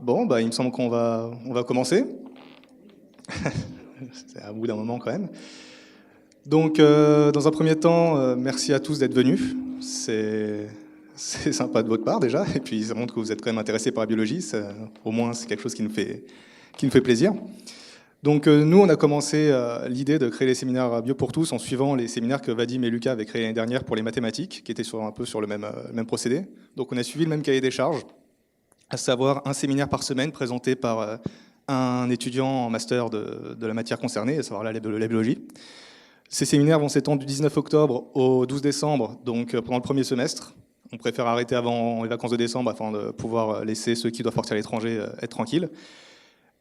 Bon, il me semble qu'on va commencer. C'est à bout d'un moment quand même. Donc, dans un premier temps, merci à tous d'être venus. C'est sympa de votre part déjà, et puis ça montre que vous êtes quand même intéressés par la biologie. Au moins, c'est quelque chose qui nous fait plaisir. Donc, nous, on a commencé l'idée de créer les séminaires Bio pour tous en suivant les séminaires que Vadim et Lucas avaient créés l'année dernière pour les mathématiques, qui étaient un peu sur le même procédé. Donc, on a suivi le même cahier des charges, à savoir un séminaire par semaine présenté par un étudiant en master de la matière concernée, à savoir la biologie. Ces séminaires vont s'étendre du 19 octobre au 12 décembre, donc pendant le premier semestre. On préfère arrêter avant les vacances de décembre afin de pouvoir laisser ceux qui doivent partir à l'étranger être tranquilles.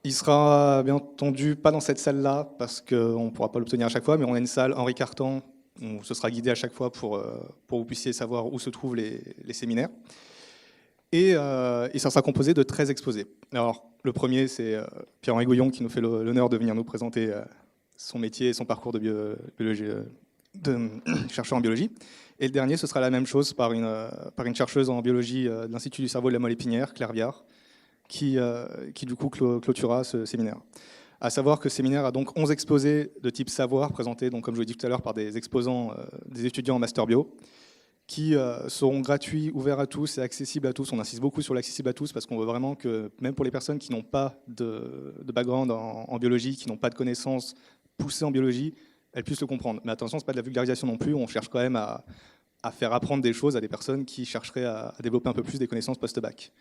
Il sera bien entendu pas dans cette salle-là, parce qu'on ne pourra pas l'obtenir à chaque fois, mais on a une salle Henri Cartan, où ce sera guidé à chaque fois pour que vous puissiez savoir où se trouvent les séminaires. Et ça sera composé de 13 exposés. Alors, le premier, c'est Pierre-Henri Gouillon qui nous fait l'honneur de venir nous présenter son métier et son parcours de chercheur en biologie. Et le dernier, ce sera la même chose par une chercheuse en biologie de l'Institut du cerveau de la moelle épinière, Claire Viard, qui du coup clôturera ce séminaire. À savoir que ce séminaire a donc 11 exposés de type savoir, présentés, donc, comme je vous l'ai dit tout à l'heure, par des exposants, des étudiants en master bio, qui seront gratuits, ouverts à tous et accessibles à tous. On insiste beaucoup sur l'accessible à tous parce qu'on veut vraiment que, même pour les personnes qui n'ont pas de background en biologie, qui n'ont pas de connaissances poussées en biologie, elles puissent le comprendre. Mais attention, ce n'est pas de la vulgarisation non plus, on cherche quand même à faire apprendre des choses à des personnes qui chercheraient à développer un peu plus des connaissances post-bac.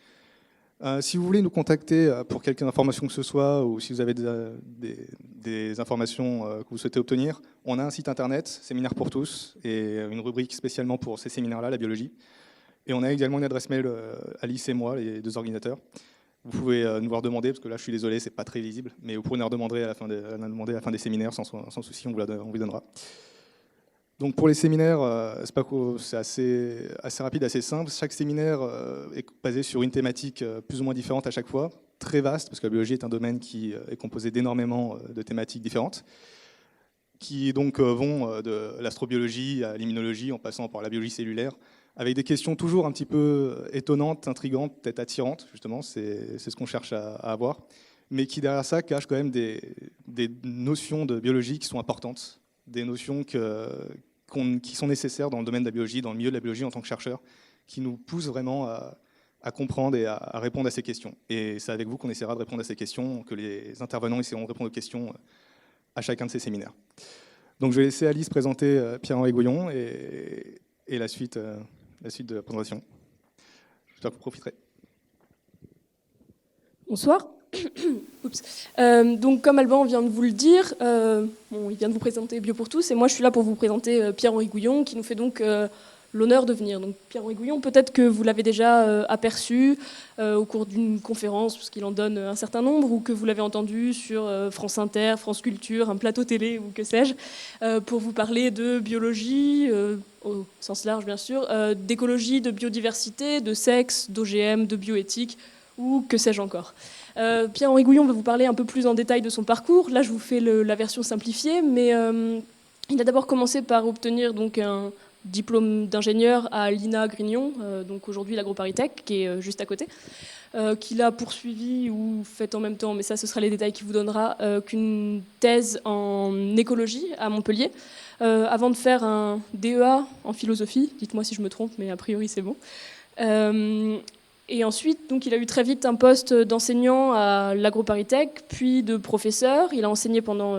Si vous voulez nous contacter pour quelque information que ce soit, ou si vous avez des informations que vous souhaitez obtenir, on a un site internet, Séminaire pour tous, et une rubrique spécialement pour ces séminaires-là, la biologie. Et on a également une adresse mail, Alice et moi, les deux organisateurs. Vous pouvez nous voir demander, parce que là je suis désolé, c'est pas très visible, mais vous pourrez nous demander à la fin des séminaires, sans souci, on vous donnera. Donc pour les séminaires, c'est assez rapide, assez simple. Chaque séminaire est basé sur une thématique plus ou moins différente à chaque fois, très vaste, parce que la biologie est un domaine qui est composé d'énormément de thématiques différentes, qui donc vont de l'astrobiologie à l'immunologie, en passant par la biologie cellulaire, avec des questions toujours un petit peu étonnantes, intrigantes, peut-être attirantes, justement, c'est ce qu'on cherche à avoir, mais qui derrière ça cachent quand même des notions de biologie qui sont importantes, des notions qui sont nécessaires dans le domaine de la biologie, dans le milieu de la biologie en tant que chercheur, qui nous poussent vraiment à comprendre et à répondre à ces questions. Et c'est avec vous qu'on essaiera de répondre à ces questions, que les intervenants essaieront de répondre aux questions à chacun de ces séminaires. Donc je vais laisser Alice présenter Pierre-Henri Gouillon et la suite de la présentation. J'espère que vous profiterez. Bonsoir. Oups. Donc, comme Alban vient de vous le dire, il vient de vous présenter Bio pour tous, et moi je suis là pour vous présenter Pierre-Henri Gouillon, qui nous fait donc l'honneur de venir. Donc, Pierre-Henri Gouillon, peut-être que vous l'avez déjà aperçu au cours d'une conférence, parce qu'il en donne un certain nombre, ou que vous l'avez entendu sur France Inter, France Culture, un plateau télé, ou que sais-je, pour vous parler de biologie, au sens large bien sûr, d'écologie, de biodiversité, de sexe, d'OGM, de bioéthique, ou que sais-je encore. Pierre-Henri Gouillon va vous parler un peu plus en détail de son parcours. Là, je vous fais la version simplifiée, mais il a d'abord commencé par obtenir donc un diplôme d'ingénieur à l'INA Grignon, donc aujourd'hui l'AgroParisTech, qui est juste à côté, qu'il a poursuivi ou fait en même temps, mais ça, ce sera les détails qu'il vous donnera, qu'une thèse en écologie à Montpellier, avant de faire un DEA en philosophie. Dites-moi si je me trompe, mais a priori, c'est bon. Et ensuite, donc, il a eu très vite un poste d'enseignant à l'AgroParisTech, puis de professeur. Il a enseigné pendant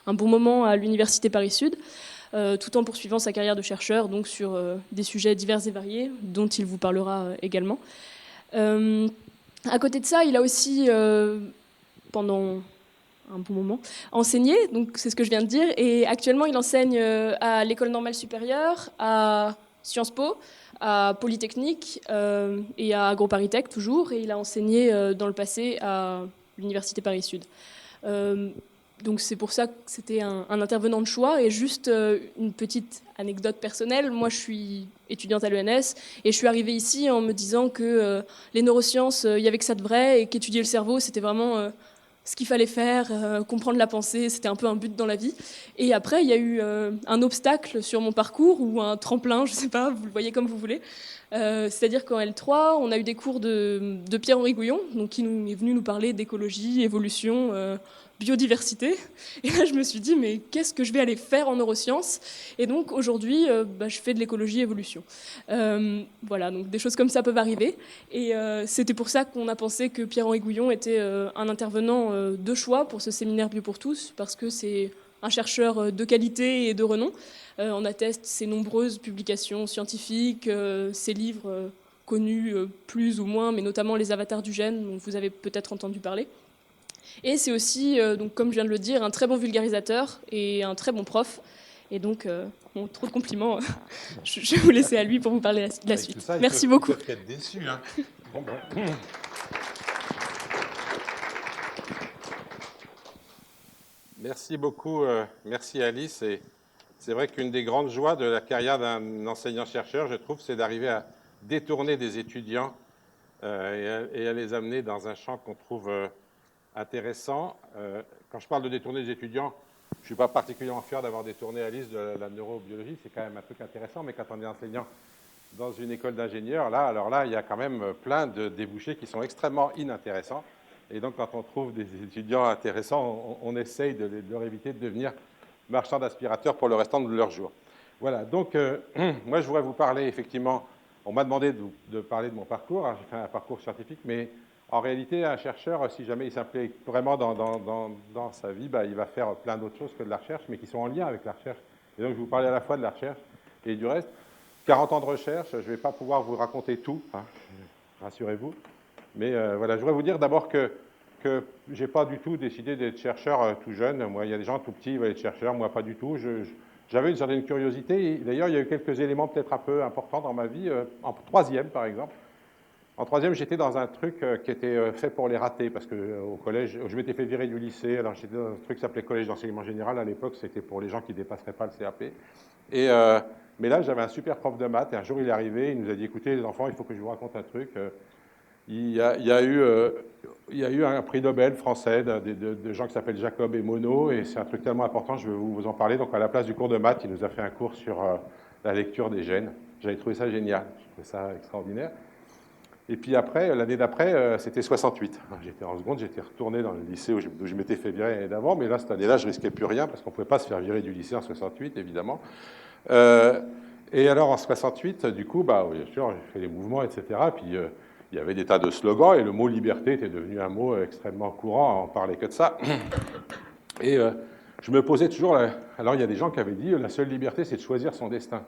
un bon moment à l'Université Paris-Sud, tout en poursuivant sa carrière de chercheur donc, sur des sujets divers et variés, dont il vous parlera également. À côté de ça, il a aussi, pendant un bon moment, enseigné, donc c'est ce que je viens de dire, et actuellement, il enseigne à l'École normale supérieure, à Sciences Po, à Polytechnique et à AgroParisTech toujours, et il a enseigné dans le passé à l'Université Paris-Sud. Donc c'est pour ça que c'était un intervenant de choix. Et juste une petite anecdote personnelle, moi je suis étudiante à l'ENS et je suis arrivée ici en me disant que les neurosciences, il y avait que ça de vrai et qu'étudier le cerveau c'était vraiment ce qu'il fallait faire, comprendre la pensée, c'était un peu un but dans la vie. Et après, il y a eu un obstacle sur mon parcours, ou un tremplin, je ne sais pas, vous le voyez comme vous voulez, C'est-à-dire qu'en L3, on a eu des cours de Pierre-Henri Gouillon, donc qui est venu nous parler d'écologie, évolution, biodiversité. Et là, je me suis dit, mais qu'est-ce que je vais aller faire en neurosciences? Et donc aujourd'hui, je fais de l'écologie-évolution. Voilà, donc des choses comme ça peuvent arriver. Et c'était pour ça qu'on a pensé que Pierre-Henri Gouillon était un intervenant de choix pour ce séminaire Bio pour tous, parce que c'est un chercheur de qualité et de renom. On atteste ses nombreuses publications scientifiques, ses livres connus plus ou moins, mais notamment Les Avatars du gène, dont vous avez peut-être entendu parler. Et c'est aussi, donc, comme je viens de le dire, un très bon vulgarisateur et un très bon prof. Et donc, bon, trop de compliments, je vais vous laisser à lui pour vous parler de la suite. Ça, Merci beaucoup. Peut être déçu, hein. Bon. Merci beaucoup, merci Alice. Et c'est vrai qu'une des grandes joies de la carrière d'un enseignant-chercheur, je trouve, c'est d'arriver à détourner des étudiants et à les amener dans un champ qu'on trouve intéressant. Quand je parle de détourner des étudiants, je ne suis pas particulièrement fier d'avoir détourné Alice de la neurobiologie, c'est quand même un truc intéressant, mais quand on est enseignant dans une école d'ingénieurs, alors là, il y a quand même plein de débouchés qui sont extrêmement inintéressants. Et donc, quand on trouve des étudiants intéressants, on essaye de leur éviter de devenir marchands d'aspirateurs pour le restant de leur jour. Voilà, donc moi, je voudrais vous parler, effectivement, on m'a demandé de parler de mon parcours, hein, j'ai fait un parcours scientifique, mais en réalité, un chercheur, si jamais il s'implique vraiment dans sa vie, il va faire plein d'autres choses que de la recherche, mais qui sont en lien avec la recherche. Et donc, je vais vous parler à la fois de la recherche et du reste. 40 ans de recherche, je ne vais pas pouvoir vous raconter tout, hein, rassurez-vous. Mais voilà, je voudrais vous dire d'abord que je n'ai pas du tout décidé d'être chercheur tout jeune. Moi, il y a des gens tout petits qui veulent être chercheurs, moi pas du tout. J'avais une certaine curiosité. D'ailleurs, il y a eu quelques éléments peut-être un peu importants dans ma vie. En troisième, par exemple. En troisième, j'étais dans un truc qui était fait pour les ratés, parce qu'au collège, je m'étais fait virer du lycée. Alors, j'étais dans un truc qui s'appelait Collège d'enseignement général. À l'époque, c'était pour les gens qui ne dépasseraient pas le CAP. Mais là, j'avais un super prof de maths, et un jour, il est arrivé, il nous a dit, écoutez, les enfants, il faut que je vous raconte un truc. Il y a eu un prix Nobel français de gens qui s'appellent Jacob et Monod, et c'est un truc tellement important, je vais vous en parler. Donc, à la place du cours de maths, il nous a fait un cours sur la lecture des gènes. J'avais trouvé ça génial, je trouvais ça extraordinaire. Et puis après, l'année d'après, c'était 68. J'étais en seconde, j'étais retourné dans le lycée où je m'étais fait virer l'année d'avant, mais là, cette année-là, je risquais plus rien, parce qu'on ne pouvait pas se faire virer du lycée en 68, évidemment. Et alors, en 68, du coup, bien sûr, j'ai fait les mouvements, etc. Puis, il y avait des tas de slogans, et le mot liberté était devenu un mot extrêmement courant, on parlait que de ça. Et je me posais toujours... Alors, il y a des gens qui avaient dit, la seule liberté, c'est de choisir son destin.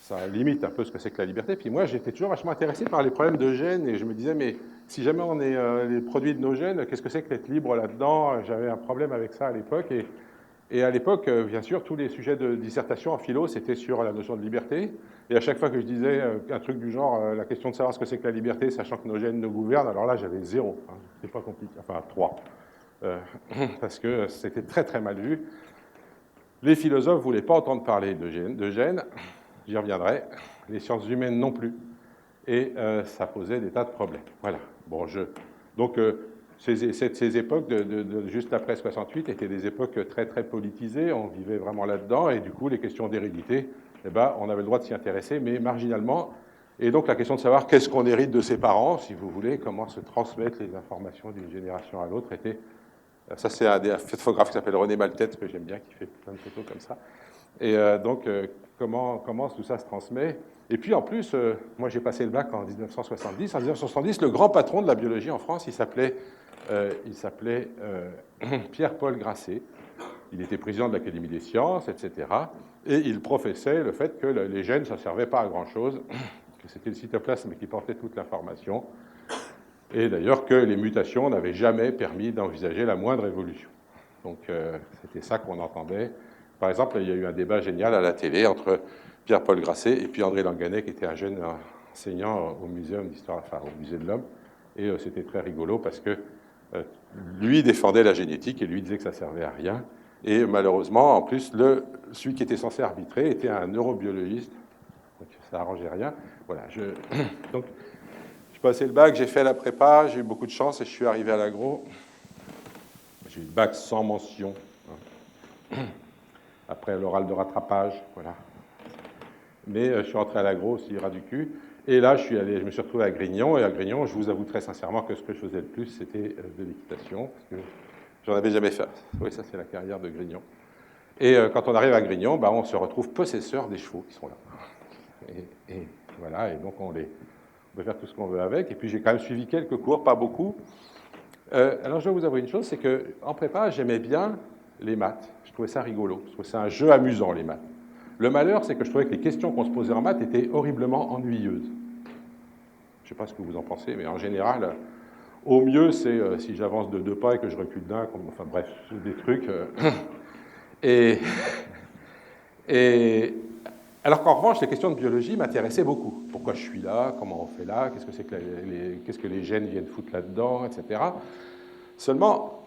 Ça limite un peu ce que c'est que la liberté. Puis moi, j'étais toujours vachement intéressé par les problèmes de gènes, et je me disais, mais si jamais on est les produits de nos gènes, qu'est-ce que c'est que d'être libre là-dedans? J'avais un problème avec ça à l'époque, et à l'époque, bien sûr, tous les sujets de dissertation en philo, c'était sur la notion de liberté. Et à chaque fois que je disais un truc du genre, la question de savoir ce que c'est que la liberté, sachant que nos gènes nous gouvernent, alors là, j'avais 0. Hein, c'est pas compliqué. Enfin, 3. Parce que c'était très, très mal vu. Les philosophes ne voulaient pas entendre parler de gènes. J'y reviendrai. Les sciences humaines non plus. Et ça posait des tas de problèmes. Voilà. Bon, donc, ces époques, juste après 68, étaient des époques très, très politisées. On vivait vraiment là-dedans. Et du coup, les questions d'hérédité, on avait le droit de s'y intéresser, mais marginalement. Et donc, la question de savoir qu'est-ce qu'on hérite de ses parents, si vous voulez, comment se transmettent les informations d'une génération à l'autre, était... Ça, c'est un des photographes qui s'appelle René Maltête, que j'aime bien, qui fait plein de photos comme ça. Et donc, comment tout ça se transmet? Et puis, en plus, moi, j'ai passé le bac en 1970. En 1970, le grand patron de la biologie en France, il s'appelait Pierre-Paul Grasset. Il était président de l'Académie des sciences, etc. Et il professait le fait que les gènes, ça ne servait pas à grand-chose, que c'était le cytoplasme qui portait toute l'information, et d'ailleurs que les mutations n'avaient jamais permis d'envisager la moindre évolution. Donc, c'était ça qu'on entendait. Par exemple, il y a eu un débat génial à la télé entre Pierre-Paul Grasset et puis André Langanet, qui était un jeune enseignant au Muséum d'Histoire, enfin au Musée de l'Homme. Et c'était très rigolo parce que lui défendait la génétique et lui disait que ça ne servait à rien. Et malheureusement, en plus, celui qui était censé arbitrer était un neurobiologiste. Donc ça n'arrangeait rien. Voilà. Donc, j'ai passé le bac, j'ai fait la prépa, j'ai eu beaucoup de chance et je suis arrivé à l'agro. J'ai eu le bac sans mention. Après l'oral de rattrapage, voilà. mais je suis rentré à l'agro aussi, ras du cul. Et là, je me suis retrouvé à Grignon, et à Grignon, je vous avoue très sincèrement que ce que je faisais le plus, c'était de l'équitation, parce que j'en avais jamais fait. Oui, ça, c'est la carrière de Grignon. Et quand on arrive à Grignon, bah, on se retrouve possesseur des chevaux qui sont là. Et voilà, et donc on peut faire tout ce qu'on veut avec. Et puis j'ai quand même suivi quelques cours, pas beaucoup. Alors je dois vous avouer une chose, c'est qu'en prépa, j'aimais bien les maths. Je trouvais ça rigolo. Je trouvais ça un jeu amusant, les maths. Le malheur, c'est que je trouvais que les questions qu'on se posait en maths étaient horriblement ennuyeuses. Je ne sais pas ce que vous en pensez, mais en général, au mieux, c'est si j'avance de 2 pas et que je recule d'un, enfin bref, des trucs. Et alors qu'en revanche, les questions de biologie m'intéressaient beaucoup. Pourquoi je suis là? Comment on fait là? Qu'est-ce que les gènes viennent foutre là-dedans, etc. Seulement,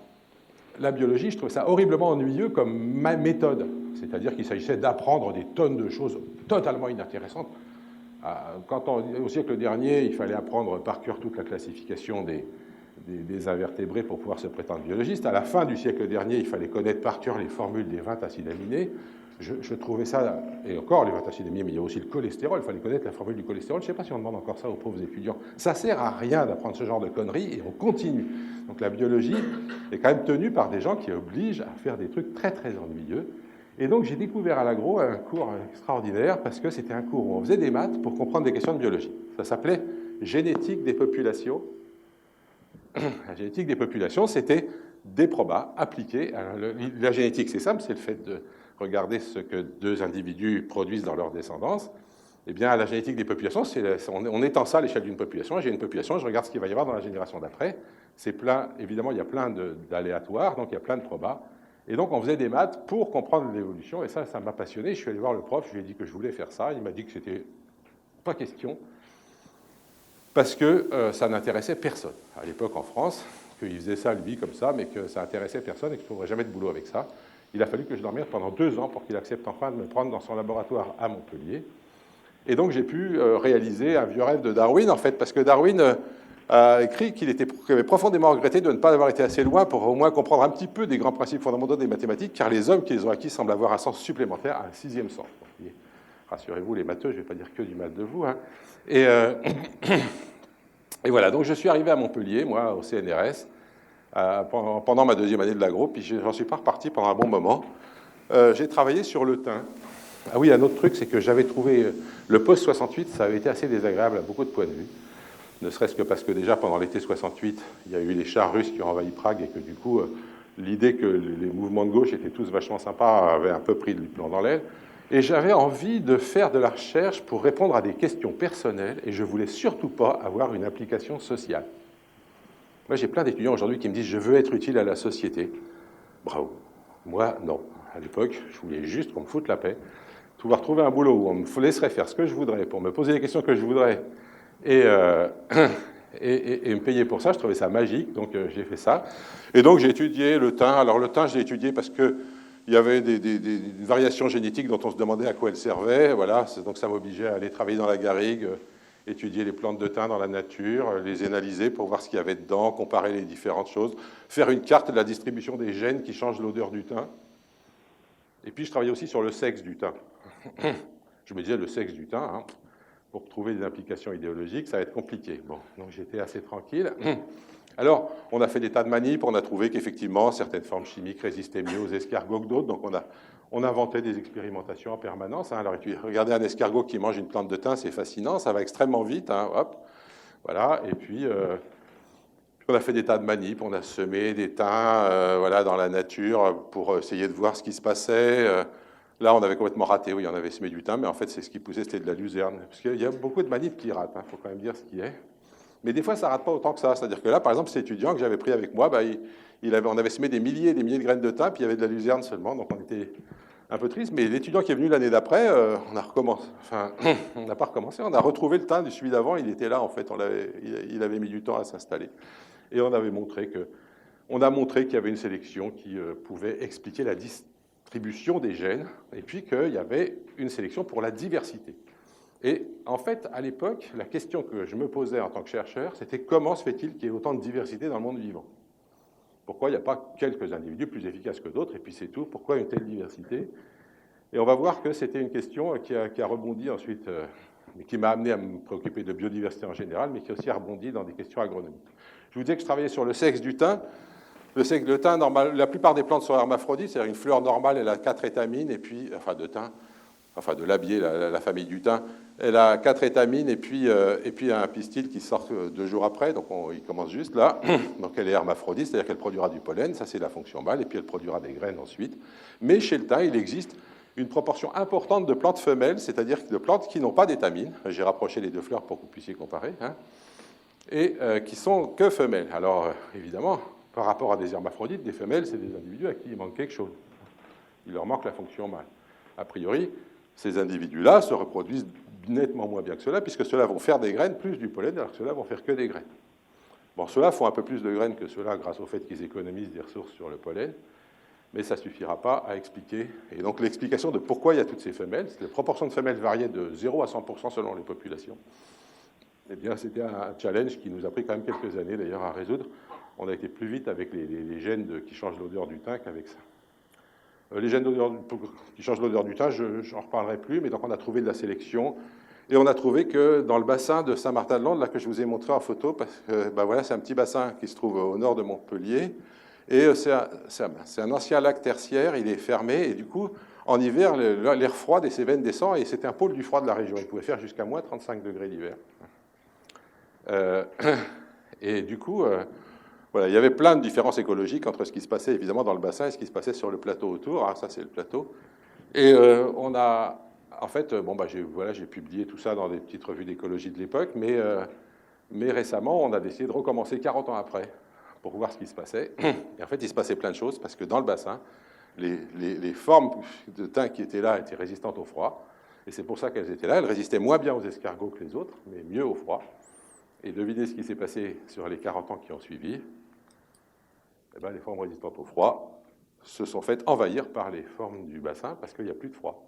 la biologie, je trouvais ça horriblement ennuyeux comme méthode. C'est-à-dire qu'il s'agissait d'apprendre des tonnes de choses totalement inintéressantes. Au siècle dernier, il fallait apprendre par cœur toute la classification des invertébrés pour pouvoir se prétendre biologiste. À la fin du siècle dernier, il fallait connaître par cœur les formules des 20 acides aminés. Je trouvais ça, et encore les 20 acides aminés, mais il y a aussi le cholestérol, il fallait connaître la formule du cholestérol. Je ne sais pas si on demande encore ça aux pauvres étudiants. Ça ne sert à rien d'apprendre ce genre de conneries, et on continue. Donc la biologie est quand même tenue par des gens qui obligent à faire des trucs très très ennuyeux. Et donc j'ai découvert à l'agro un cours extraordinaire, parce que c'était un cours où on faisait des maths pour comprendre des questions de biologie. Ça s'appelait génétique des populations. La génétique des populations, c'était des probas appliqués. La génétique, c'est simple, c'est le fait de regarder ce que 2 individus produisent dans leur descendance. Eh bien, la génétique des populations, on étend ça à l'échelle d'une population. J'ai une population, je regarde ce qu'il va y avoir dans la génération d'après. C'est plein, évidemment, il y a plein d'aléatoires, donc il y a plein de probas. Et donc, on faisait des maths pour comprendre l'évolution. Et ça m'a passionné. Je suis allé voir le prof, je lui ai dit que je voulais faire ça. Il m'a dit que c'était pas question, parce que ça n'intéressait personne. À l'époque, en France, qu'il faisait ça, lui, comme ça, mais que ça n'intéressait personne et que je ne trouverais jamais de boulot avec ça. Il a fallu que je dormive pendant 2 ans pour qu'il accepte enfin de me prendre dans son laboratoire à Montpellier. Et donc, j'ai pu réaliser un vieux rêve de Darwin, en fait, parce que Darwin a écrit qu'il avait profondément regretté de ne pas avoir été assez loin pour au moins comprendre un petit peu des grands principes fondamentaux des mathématiques, car les hommes qui les ont acquis semblent avoir un sens supplémentaire, un 6e sens. Donc, rassurez-vous, les matheux, je ne vais pas dire que du mal de vous. Hein. Et voilà, donc je suis arrivé à Montpellier, moi, au CNRS, pendant ma 2e année de l'agro, puis j'en suis pas reparti pendant un bon moment. J'ai travaillé sur le thym. Ah oui, un autre truc, c'est que j'avais trouvé le post-68, ça avait été assez désagréable à beaucoup de points de vue, ne serait-ce que parce que déjà, pendant l'été 68, il y a eu les chars russes qui ont envahi Prague, et que du coup, l'idée que les mouvements de gauche étaient tous vachement sympas avait un peu pris du plomb dans l'aile. Et j'avais envie de faire de la recherche pour répondre à des questions personnelles, et je ne voulais surtout pas avoir une application sociale. Moi, j'ai plein d'étudiants aujourd'hui qui me disent « je veux être utile à la société ». Bravo. Moi, non. À l'époque, je voulais juste qu'on me foute la paix, pouvoir trouver un boulot où on me laisserait faire ce que je voudrais, pour me poser les questions que je voudrais, et me payer pour ça. Je trouvais ça magique, donc j'ai fait ça. Et donc, j'ai étudié le thym. Alors, le thym, je l'ai étudié parce que il y avait des variations génétiques dont on se demandait à quoi elles servaient. Voilà, donc ça m'obligeait à aller travailler dans la garrigue, étudier les plantes de thym dans la nature, les analyser pour voir ce qu'il y avait dedans, comparer les différentes choses, faire une carte de la distribution des gènes qui changent l'odeur du thym. Et puis je travaillais aussi sur le sexe du thym. Je me disais, le sexe du thym, hein, pour trouver des implications idéologiques, ça va être compliqué. Bon, donc j'étais assez tranquille. Alors, on a fait des tas de manips, on a trouvé qu'effectivement, certaines formes chimiques résistaient mieux aux escargots que d'autres, donc on inventait des expérimentations en permanence. Hein. Alors, regardez un escargot qui mange une plante de thym, c'est fascinant, ça va extrêmement vite, hein, hop, voilà, et puis on a fait des tas de manips, on a semé des thym voilà, dans la nature pour essayer de voir ce qui se passait. Là, on avait complètement raté, oui, on avait semé du thym, mais en fait, c'est ce qui poussait, c'était de la luzerne. Parce qu'il y a beaucoup de manips qui ratent, il faut quand même dire ce qui est. Mais des fois, ça ne rate pas autant que ça. C'est-à-dire que là, par exemple, cet étudiant que j'avais pris avec moi, bah, on avait semé des milliers et des milliers de graines de thym, puis il y avait de la luzerne seulement, donc on était un peu triste. Mais l'étudiant qui est venu l'année d'après, on a recommencé. Enfin, on n'a pas recommencé, on a retrouvé le thym du celui d'avant, il était là, en fait, il avait mis du temps à s'installer. Et on a montré qu'il y avait une sélection qui pouvait expliquer la distribution des gènes, et puis qu'il y avait une sélection pour la diversité. Et en fait, à l'époque, la question que je me posais en tant que chercheur, c'était comment se fait-il qu'il y ait autant de diversité dans le monde vivant? Pourquoi il n'y a pas quelques individus plus efficaces que d'autres, et puis c'est tout? Pourquoi une telle diversité? Et on va voir que c'était une question qui a rebondi ensuite, mais qui m'a amené à me préoccuper de biodiversité en général, mais qui aussi a rebondi dans des questions agronomiques. Je vous disais que je travaillais sur le sexe du thym. Le thym, normal, la plupart des plantes sont hermaphrodites, c'est-à-dire une fleur normale, elle a 4 étamines, et puis, enfin de thym, enfin de labier, la famille du thym, elle a 4 étamines, et puis un pistil qui sort 2 jours après, donc il commence juste là. Donc elle est hermaphrodite, c'est-à-dire qu'elle produira du pollen, ça c'est la fonction mâle, et puis elle produira des graines ensuite. Mais chez le thym, il existe une proportion importante de plantes femelles, c'est-à-dire de plantes qui n'ont pas d'étamines. J'ai rapproché les deux fleurs pour que vous puissiez comparer, hein, et qui sont que femelles. Alors, évidemment, par rapport à des hermaphrodites, des femelles, c'est des individus à qui il manque quelque chose. Il leur manque la fonction mâle. A priori, ces individus-là se reproduisent nettement moins bien que ceux-là, puisque ceux-là vont faire des graines plus du pollen, alors que ceux-là vont faire que des graines. Bon, ceux-là font un peu plus de graines que ceux-là, grâce au fait qu'ils économisent des ressources sur le pollen, mais ça ne suffira pas à expliquer. Et donc l'explication de pourquoi il y a toutes ces femelles, la proportion de femelles variait de 0 à 100% selon les populations. Eh bien, c'était un challenge qui nous a pris quand même quelques années, d'ailleurs, à résoudre. On a été plus vite avec les gènes qui changent l'odeur du thym qu'avec ça. Les gènes qui changent l'odeur du thym, je n'en reparlerai plus, mais donc on a trouvé de la sélection. Et on a trouvé que dans le bassin de Saint-Martin-de-Landes, là que je vous ai montré en photo, parce que voilà, c'est un petit bassin qui se trouve au nord de Montpellier, et c'est un ancien lac tertiaire, il est fermé, et du coup, en hiver, l'air froid des Cévennes descend, et c'était un pôle du froid de la région. Il pouvait faire jusqu'à moins 35 degrés l'hiver. Et du coup, voilà, il y avait plein de différences écologiques entre ce qui se passait évidemment dans le bassin et ce qui se passait sur le plateau autour. Ah, ça, c'est le plateau. Et on a, en fait, bon, j'ai publié tout ça dans des petites revues d'écologie de l'époque, mais récemment, on a décidé de recommencer 40 ans après pour voir ce qui se passait. Et en fait, il se passait plein de choses parce que dans le bassin, les formes de thym qui étaient là étaient résistantes au froid. Et c'est pour ça qu'elles étaient là. Elles résistaient moins bien aux escargots que les autres, mais mieux au froid. Et devinez ce qui s'est passé sur les 40 ans qui ont suivi. Eh bien, les formes résistantes au froid se sont faites envahir par les formes du bassin parce qu'il n'y a plus de froid.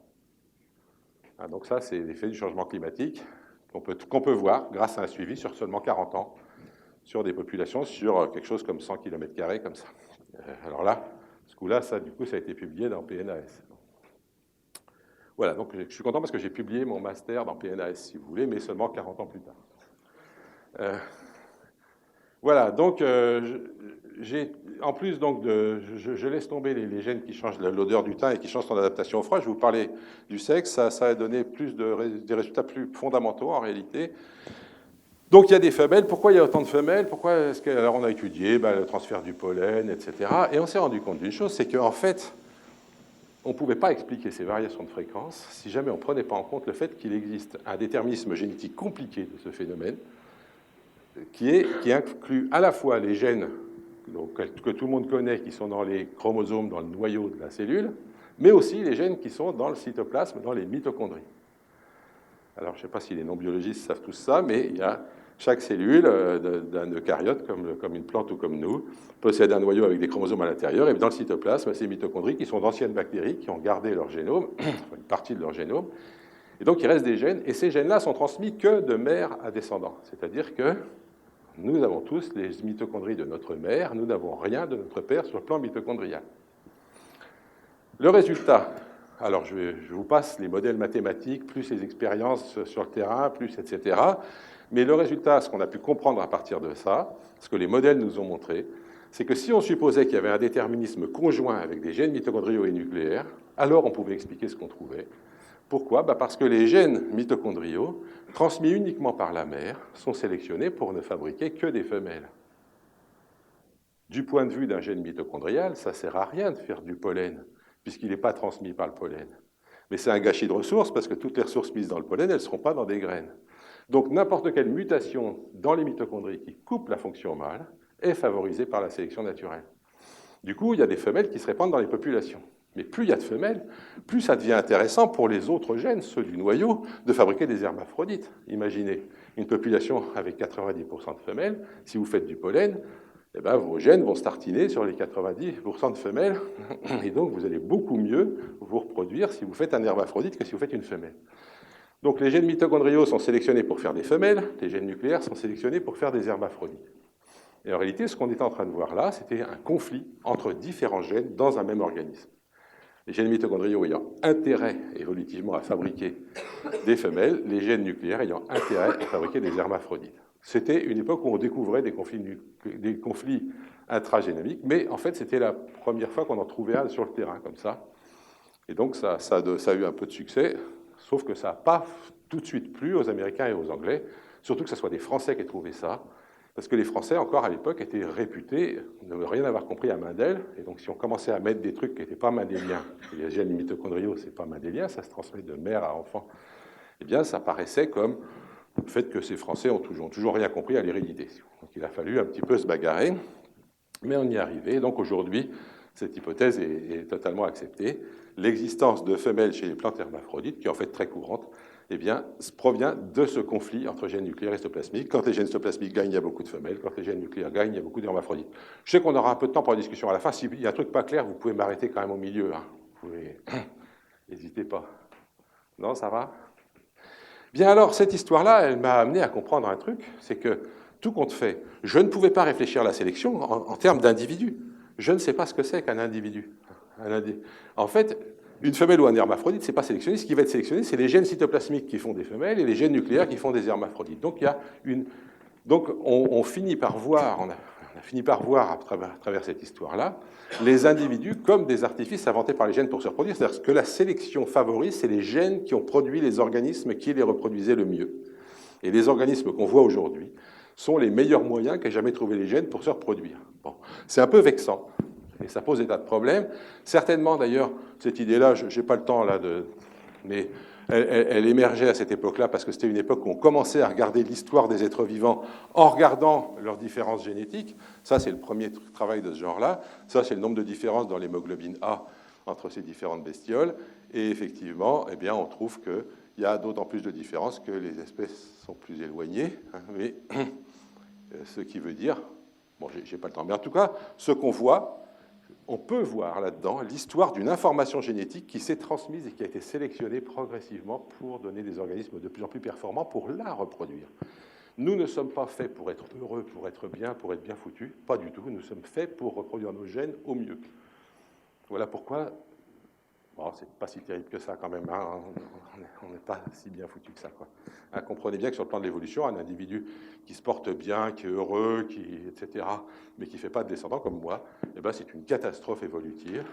Ah, donc ça, c'est l'effet du changement climatique qu'on peut voir grâce à un suivi sur seulement 40 ans sur des populations sur quelque chose comme 100 km², comme ça. Alors là, ce coup-là, ça a été publié dans PNAS. Voilà, donc je suis content parce que j'ai publié mon master dans PNAS, si vous voulez, mais seulement 40 ans plus tard. Voilà, donc en plus donc je laisse tomber les gènes qui changent l'odeur du thym et qui changent son adaptation au froid. Je vais vous parler du sexe, ça a donné des résultats plus fondamentaux en réalité. Donc il y a des femelles. Pourquoi il y a autant de femelles? Alors on a étudié le transfert du pollen, etc. Et on s'est rendu compte d'une chose, c'est qu'en fait, on ne pouvait pas expliquer ces variations de fréquence si jamais on ne prenait pas en compte le fait qu'il existe un déterminisme génétique compliqué de ce phénomène, qui inclut à la fois les gènes que tout le monde connaît, qui sont dans les chromosomes, dans le noyau de la cellule, mais aussi les gènes qui sont dans le cytoplasme, dans les mitochondries. Alors, je ne sais pas si les non-biologistes savent tout ça, mais il y a chaque cellule d'un eucaryote, comme une plante ou comme nous, possède un noyau avec des chromosomes à l'intérieur, et dans le cytoplasme, ces mitochondries qui sont d'anciennes bactéries, qui ont gardé leur génome, une partie de leur génome, et donc il reste des gènes, et ces gènes-là sont transmis que de mère à descendant, c'est-à-dire que nous avons tous les mitochondries de notre mère, nous n'avons rien de notre père sur le plan mitochondrial. Le résultat, alors je vous passe les modèles mathématiques, plus les expériences sur le terrain, plus etc. Mais le résultat, ce qu'on a pu comprendre à partir de ça, ce que les modèles nous ont montré, c'est que si on supposait qu'il y avait un déterminisme conjoint avec des gènes mitochondriaux et nucléaires, alors on pouvait expliquer ce qu'on trouvait. Pourquoi? Parce que les gènes mitochondriaux, transmis uniquement par la mère, sont sélectionnés pour ne fabriquer que des femelles. Du point de vue d'un gène mitochondrial, ça ne sert à rien de faire du pollen, puisqu'il n'est pas transmis par le pollen. Mais c'est un gâchis de ressources, parce que toutes les ressources mises dans le pollen, elles ne seront pas dans des graines. Donc n'importe quelle mutation dans les mitochondries qui coupe la fonction mâle est favorisée par la sélection naturelle. Du coup, il y a des femelles qui se répandent dans les populations. Mais plus il y a de femelles, plus ça devient intéressant pour les autres gènes, ceux du noyau, de fabriquer des hermaphrodites. Imaginez une population avec 90% de femelles, si vous faites du pollen, eh bien, vos gènes vont se tartiner sur les 90% de femelles, et donc vous allez beaucoup mieux vous reproduire si vous faites un hermaphrodite que si vous faites une femelle. Donc les gènes mitochondriaux sont sélectionnés pour faire des femelles, les gènes nucléaires sont sélectionnés pour faire des hermaphrodites. Et en réalité, ce qu'on était en train de voir là, c'était un conflit entre différents gènes dans un même organisme. les gènes mitochondriaux ayant intérêt évolutivement à fabriquer des femelles, les gènes nucléaires ayant intérêt à fabriquer des hermaphrodites. C'était une époque où on découvrait des conflits intragénomiques, mais en fait, c'était la première fois qu'on en trouvait un sur le terrain, comme ça. Et donc, ça a eu un peu de succès, sauf que ça n'a pas tout de suite plu aux Américains et aux Anglais, surtout que ce soit des Français qui aient trouvé ça, parce que les Français, encore à l'époque, étaient réputés de ne rien avoir compris à Mendel, et donc si on commençait à mettre des trucs qui n'étaient pas mendéliens, les gènes mitochondriaux, ce n'est pas mendélien, ça se transmet de mère à enfant, eh bien, ça paraissait comme le fait que ces Français ont toujours rien compris à l'hérédité. Donc il a fallu un petit peu se bagarrer, mais on y est arrivé. Donc aujourd'hui, cette hypothèse est totalement acceptée. L'existence de femelles chez les plantes hermaphrodites, qui est en fait très courante, eh bien, provient de ce conflit entre gènes nucléaires et cytoplasmiques. Quand les gènes cytoplasmiques gagnent, il y a beaucoup de femelles. Quand les gènes nucléaires gagnent, il y a beaucoup d'hermaphrodites. Je sais qu'on aura un peu de temps pour la discussion à la fin. S'il y a un truc pas clair, vous pouvez m'arrêter quand même au milieu. Hein. Vous pouvez... N'hésitez pas. Non, ça va ? Bien alors, cette histoire-là, elle m'a amené à comprendre un truc, c'est que tout compte fait, je ne pouvais pas réfléchir à la sélection en termes d'individus. Je ne sais pas ce que c'est qu'un individu. En fait, une femelle ou un hermaphrodite, ce n'est pas sélectionné. Ce qui va être sélectionné, c'est les gènes cytoplasmiques qui font des femelles et les gènes nucléaires qui font des hermaphrodites. Donc, on finit par voir, on a fini par voir à travers cette histoire-là, les individus comme des artifices inventés par les gènes pour se reproduire. C'est-à-dire que la sélection favorise, c'est les gènes qui ont produit les organismes qui les reproduisaient le mieux. Et les organismes qu'on voit aujourd'hui sont les meilleurs moyens qu'aient jamais trouvé les gènes pour se reproduire. Bon. C'est un peu vexant, et ça pose des tas de problèmes. Certainement, d'ailleurs, cette idée-là, je n'ai pas le temps là mais elle émergeait à cette époque-là parce que c'était une époque où on commençait à regarder l'histoire des êtres vivants en regardant leurs différences génétiques. Ça, c'est le premier travail de ce genre-là. Ça, c'est le nombre de différences dans l'hémoglobine A entre ces différentes bestioles. Et effectivement, eh bien, on trouve qu'il y a d'autant plus de différences que les espèces sont plus éloignées. Mais ce qui veut dire... Bon, j'ai pas le temps. Mais en tout cas, ce qu'on voit... On peut voir là-dedans l'histoire d'une information génétique qui s'est transmise et qui a été sélectionnée progressivement pour donner des organismes de plus en plus performants pour la reproduire. Nous ne sommes pas faits pour être heureux, pour être bien foutus. Pas du tout. Nous sommes faits pour reproduire nos gènes au mieux. Voilà pourquoi... Bon, c'est pas si terrible que ça quand même. Hein. On n'est pas si bien foutu que ça, quoi. Hein, comprenez bien que sur le plan de l'évolution, un individu qui se porte bien, qui est heureux, etc., mais qui ne fait pas de descendants comme moi, eh ben, c'est une catastrophe évolutive.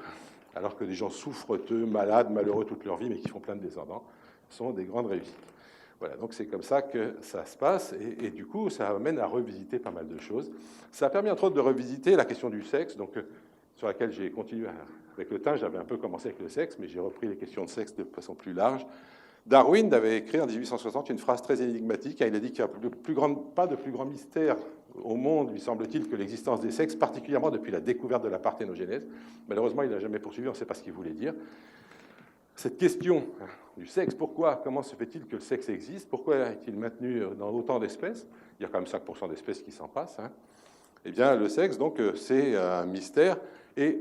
Alors que des gens souffreteux, malades, malheureux toute leur vie, mais qui font plein de descendants, sont des grandes réussites. Voilà, donc c'est comme ça que ça se passe, et du coup, ça amène à revisiter pas mal de choses. Ça a permis, entre autres, de revisiter la question du sexe, donc, sur laquelle j'ai continué avec le temps. J'avais un peu commencé avec le sexe, mais j'ai repris les questions de sexe de façon plus large. Darwin avait écrit en 1860 une phrase très énigmatique. Il a dit qu'il n'y a pas de plus grand mystère au monde, lui semble-t-il, que l'existence des sexes, particulièrement depuis la découverte de la parthénogenèse. Malheureusement, il n'a jamais poursuivi, on ne sait pas ce qu'il voulait dire. Cette question du sexe, comment se fait-il que le sexe existe? Pourquoi est-il maintenu dans autant d'espèces? Il y a quand même 5% d'espèces qui s'en passent. Hein. Eh bien, le sexe, donc, c'est un mystère. Et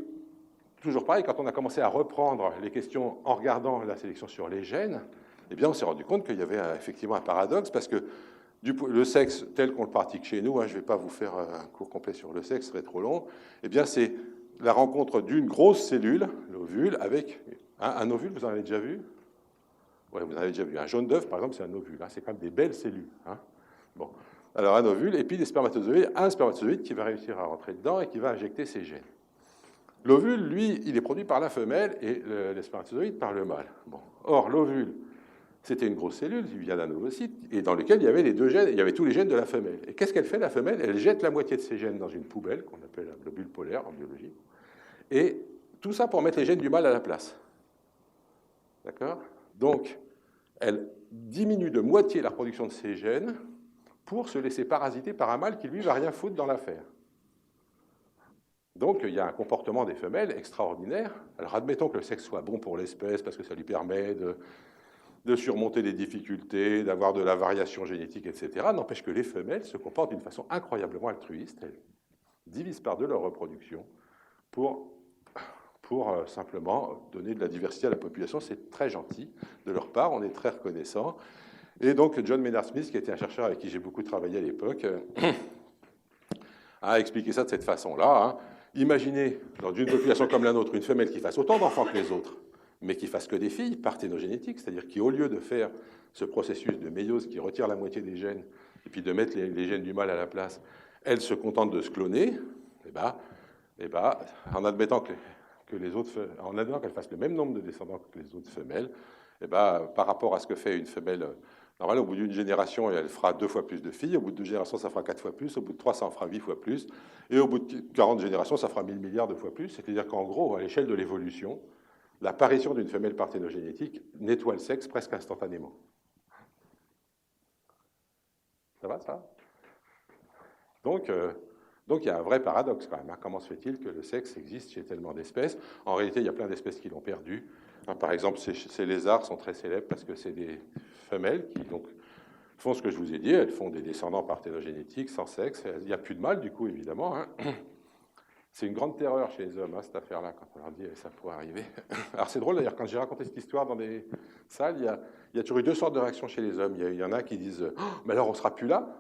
toujours pareil, quand on a commencé à reprendre les questions en regardant la sélection sur les gènes, eh bien, on s'est rendu compte qu'il y avait effectivement un paradoxe, parce que le sexe tel qu'on le pratique chez nous, hein, je ne vais pas vous faire un cours complet sur le sexe, ce serait trop long, eh bien, c'est la rencontre d'une grosse cellule, l'ovule, avec un ovule, vous en avez déjà vu? Oui, vous en avez déjà vu. Un jaune d'œuf, par exemple, c'est un ovule. Hein, c'est quand même des belles cellules. Hein. Bon. Alors, un ovule, et puis des spermatozoïdes, un spermatozoïde qui va réussir à rentrer dedans et qui va injecter ses gènes. L'ovule, lui, il est produit par la femelle et les spermatozoïdes par le mâle. Bon. Or, l'ovule, c'était une grosse cellule, il vient d'un ovocyte, et dans lequel il y avait les deux gènes, il y avait tous les gènes de la femelle. Et qu'est-ce qu'elle fait, la femelle? Elle jette la moitié de ses gènes dans une poubelle, qu'on appelle un globule polaire en biologie, et tout ça pour mettre les gènes du mâle à la place. D'accord? Donc, elle diminue de moitié la reproduction de ses gènes pour se laisser parasiter par un mâle qui, lui, ne va rien foutre dans l'affaire. Donc, il y a un comportement des femelles extraordinaire. Alors, admettons que le sexe soit bon pour l'espèce, parce que ça lui permet de surmonter des difficultés, d'avoir de la variation génétique, etc. N'empêche que les femelles se comportent d'une façon incroyablement altruiste. Elles divisent par deux leur reproduction pour simplement donner de la diversité à la population. C'est très gentil de leur part, on est très reconnaissant. Et donc, John Maynard Smith, qui était un chercheur avec qui j'ai beaucoup travaillé à l'époque, a expliqué ça de cette façon-là. Hein. Imaginez, dans une population comme la nôtre, une femelle qui fasse autant d'enfants que les autres, mais qui fassent que des filles parthénogénétiques, c'est-à-dire qui, au lieu de faire ce processus de méiose qui retire la moitié des gènes, et puis de mettre les gènes du mâle à la place, elles se contentent de se cloner, en admettant en admettant qu'elles fassent le même nombre de descendants que les autres femelles, par rapport à ce que fait une femelle normale, au bout d'une génération, elle fera 2 fois plus de filles, au bout de 2 générations, ça fera 4 fois plus, au bout de 3, ça en fera 8 fois plus, et au bout de 40 générations, ça fera 1000 milliards de fois plus. C'est-à-dire qu'en gros, à l'échelle de l'évolution, l'apparition d'une femelle parthénogénétique nettoie le sexe presque instantanément. Ça va, ça? Donc, il y a un vrai paradoxe quand même. Hein. Comment se fait-il que le sexe existe chez tellement d'espèces? En réalité, il y a plein d'espèces qui l'ont perdu. Hein, par exemple, ces lézards sont très célèbres parce que c'est des femelles qui donc, font ce que je vous ai dit. Elles font des descendants parthénogénétiques sans sexe. Il n'y a plus de mâle, du coup, évidemment. Hein. C'est une grande terreur chez les hommes, hein, cette affaire-là, quand on leur dit ça pourrait arriver. Alors c'est drôle d'ailleurs, quand j'ai raconté cette histoire dans des salles, il y a toujours eu 2 sortes de réactions chez les hommes. Il y en a qui disent oh, mais alors on ne sera plus là.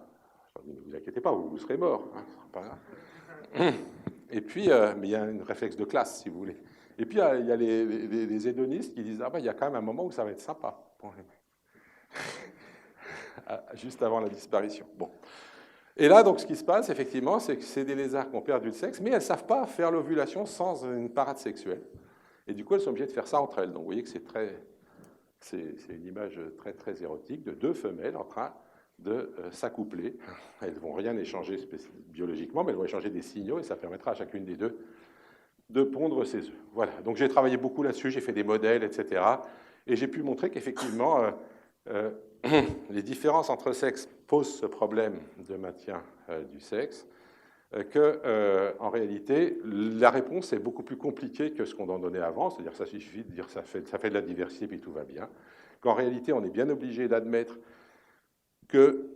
Je leur dis, ne vous inquiétez pas, vous serez mort. Hein, pas grave. Et puis, mais il y a un réflexe de classe, si vous voulez. Et puis, il y a les hédonistes qui disent il y a quand même un moment où ça va être sympa. Pour les juste avant la disparition. Bon. Et là, donc, ce qui se passe, effectivement, c'est que c'est des lézards qui ont perdu le sexe, mais elles ne savent pas faire l'ovulation sans une parade sexuelle. Et du coup, elles sont obligées de faire ça entre elles. Donc, vous voyez que c'est une image très, très érotique de 2 femelles en train de s'accoupler. Elles ne vont rien échanger biologiquement, mais elles vont échanger des signaux, et ça permettra à chacune des 2 de pondre ses œufs. Voilà. Donc, j'ai travaillé beaucoup là-dessus, j'ai fait des modèles, etc. Et j'ai pu montrer qu'effectivement, les différences entre sexes posent ce problème de maintien du sexe, en réalité, la réponse est beaucoup plus compliquée que ce qu'on en donnait avant, c'est-à-dire que ça suffit de dire ça fait de la diversité puis tout va bien, qu'en réalité, on est bien obligé d'admettre que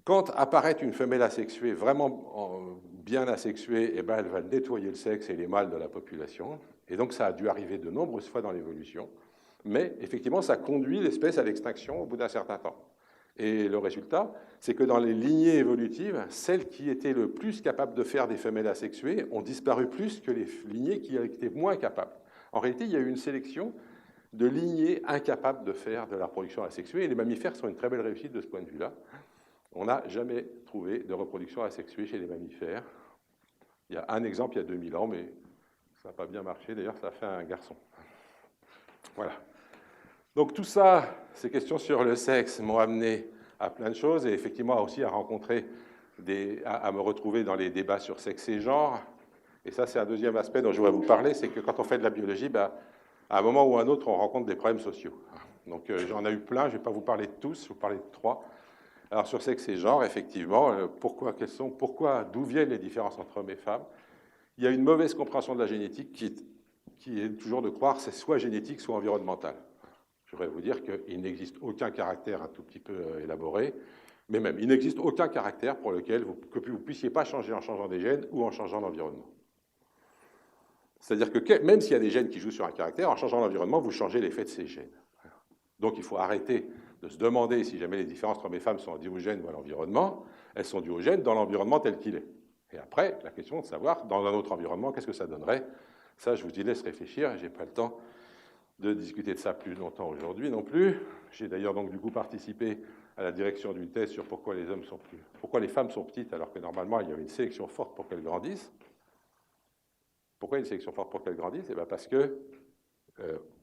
quand apparaît une femelle asexuée, vraiment bien asexuée, elle va nettoyer le sexe et les mâles de la population, et donc ça a dû arriver de nombreuses fois dans l'évolution. Mais effectivement, ça conduit l'espèce à l'extinction au bout d'un certain temps. Et le résultat, c'est que dans les lignées évolutives, celles qui étaient le plus capables de faire des femelles asexuées ont disparu plus que les lignées qui étaient moins capables. En réalité, il y a eu une sélection de lignées incapables de faire de la reproduction asexuée, et les mammifères sont une très belle réussite de ce point de vue-là. On n'a jamais trouvé de reproduction asexuée chez les mammifères. Il y a un exemple il y a 2000 ans, mais ça n'a pas bien marché. D'ailleurs, ça a fait un garçon. Voilà. Donc tout ça, ces questions sur le sexe m'ont amené à plein de choses et effectivement aussi à à me retrouver dans les débats sur sexe et genre. Et ça, c'est un deuxième aspect dont je voudrais vous parler, c'est que quand on fait de la biologie, à un moment ou à un autre, on rencontre des problèmes sociaux. Donc j'en ai eu plein, je ne vais pas vous parler de tous, je vais vous parler de 3. Alors sur sexe et genre, effectivement, d'où viennent les différences entre hommes et femmes? Il y a une mauvaise compréhension de la génétique qui est toujours de croire que c'est soit génétique, soit environnemental. Je voudrais vous dire qu'il n'existe aucun caractère un tout petit peu élaboré, mais même, il n'existe aucun caractère pour lequel vous ne puissiez pas changer en changeant des gènes ou en changeant l'environnement. C'est-à-dire que même s'il y a des gènes qui jouent sur un caractère, en changeant l'environnement, vous changez l'effet de ces gènes. Donc il faut arrêter de se demander si jamais les différences entre hommes et femmes sont dues aux gènes ou à l'environnement. Elles sont dues aux gènes dans l'environnement tel qu'il est. Et après, la question de savoir, dans un autre environnement, qu'est-ce que ça donnerait? Ça, je vous y laisse réfléchir, je n'ai pas le temps de discuter de ça plus longtemps aujourd'hui non plus. J'ai d'ailleurs donc du coup participé à la direction d'une thèse sur pourquoi les femmes sont petites alors que normalement il y avait une sélection forte pour qu'elles grandissent. Pourquoi une sélection forte pour qu'elles grandissent? Parce que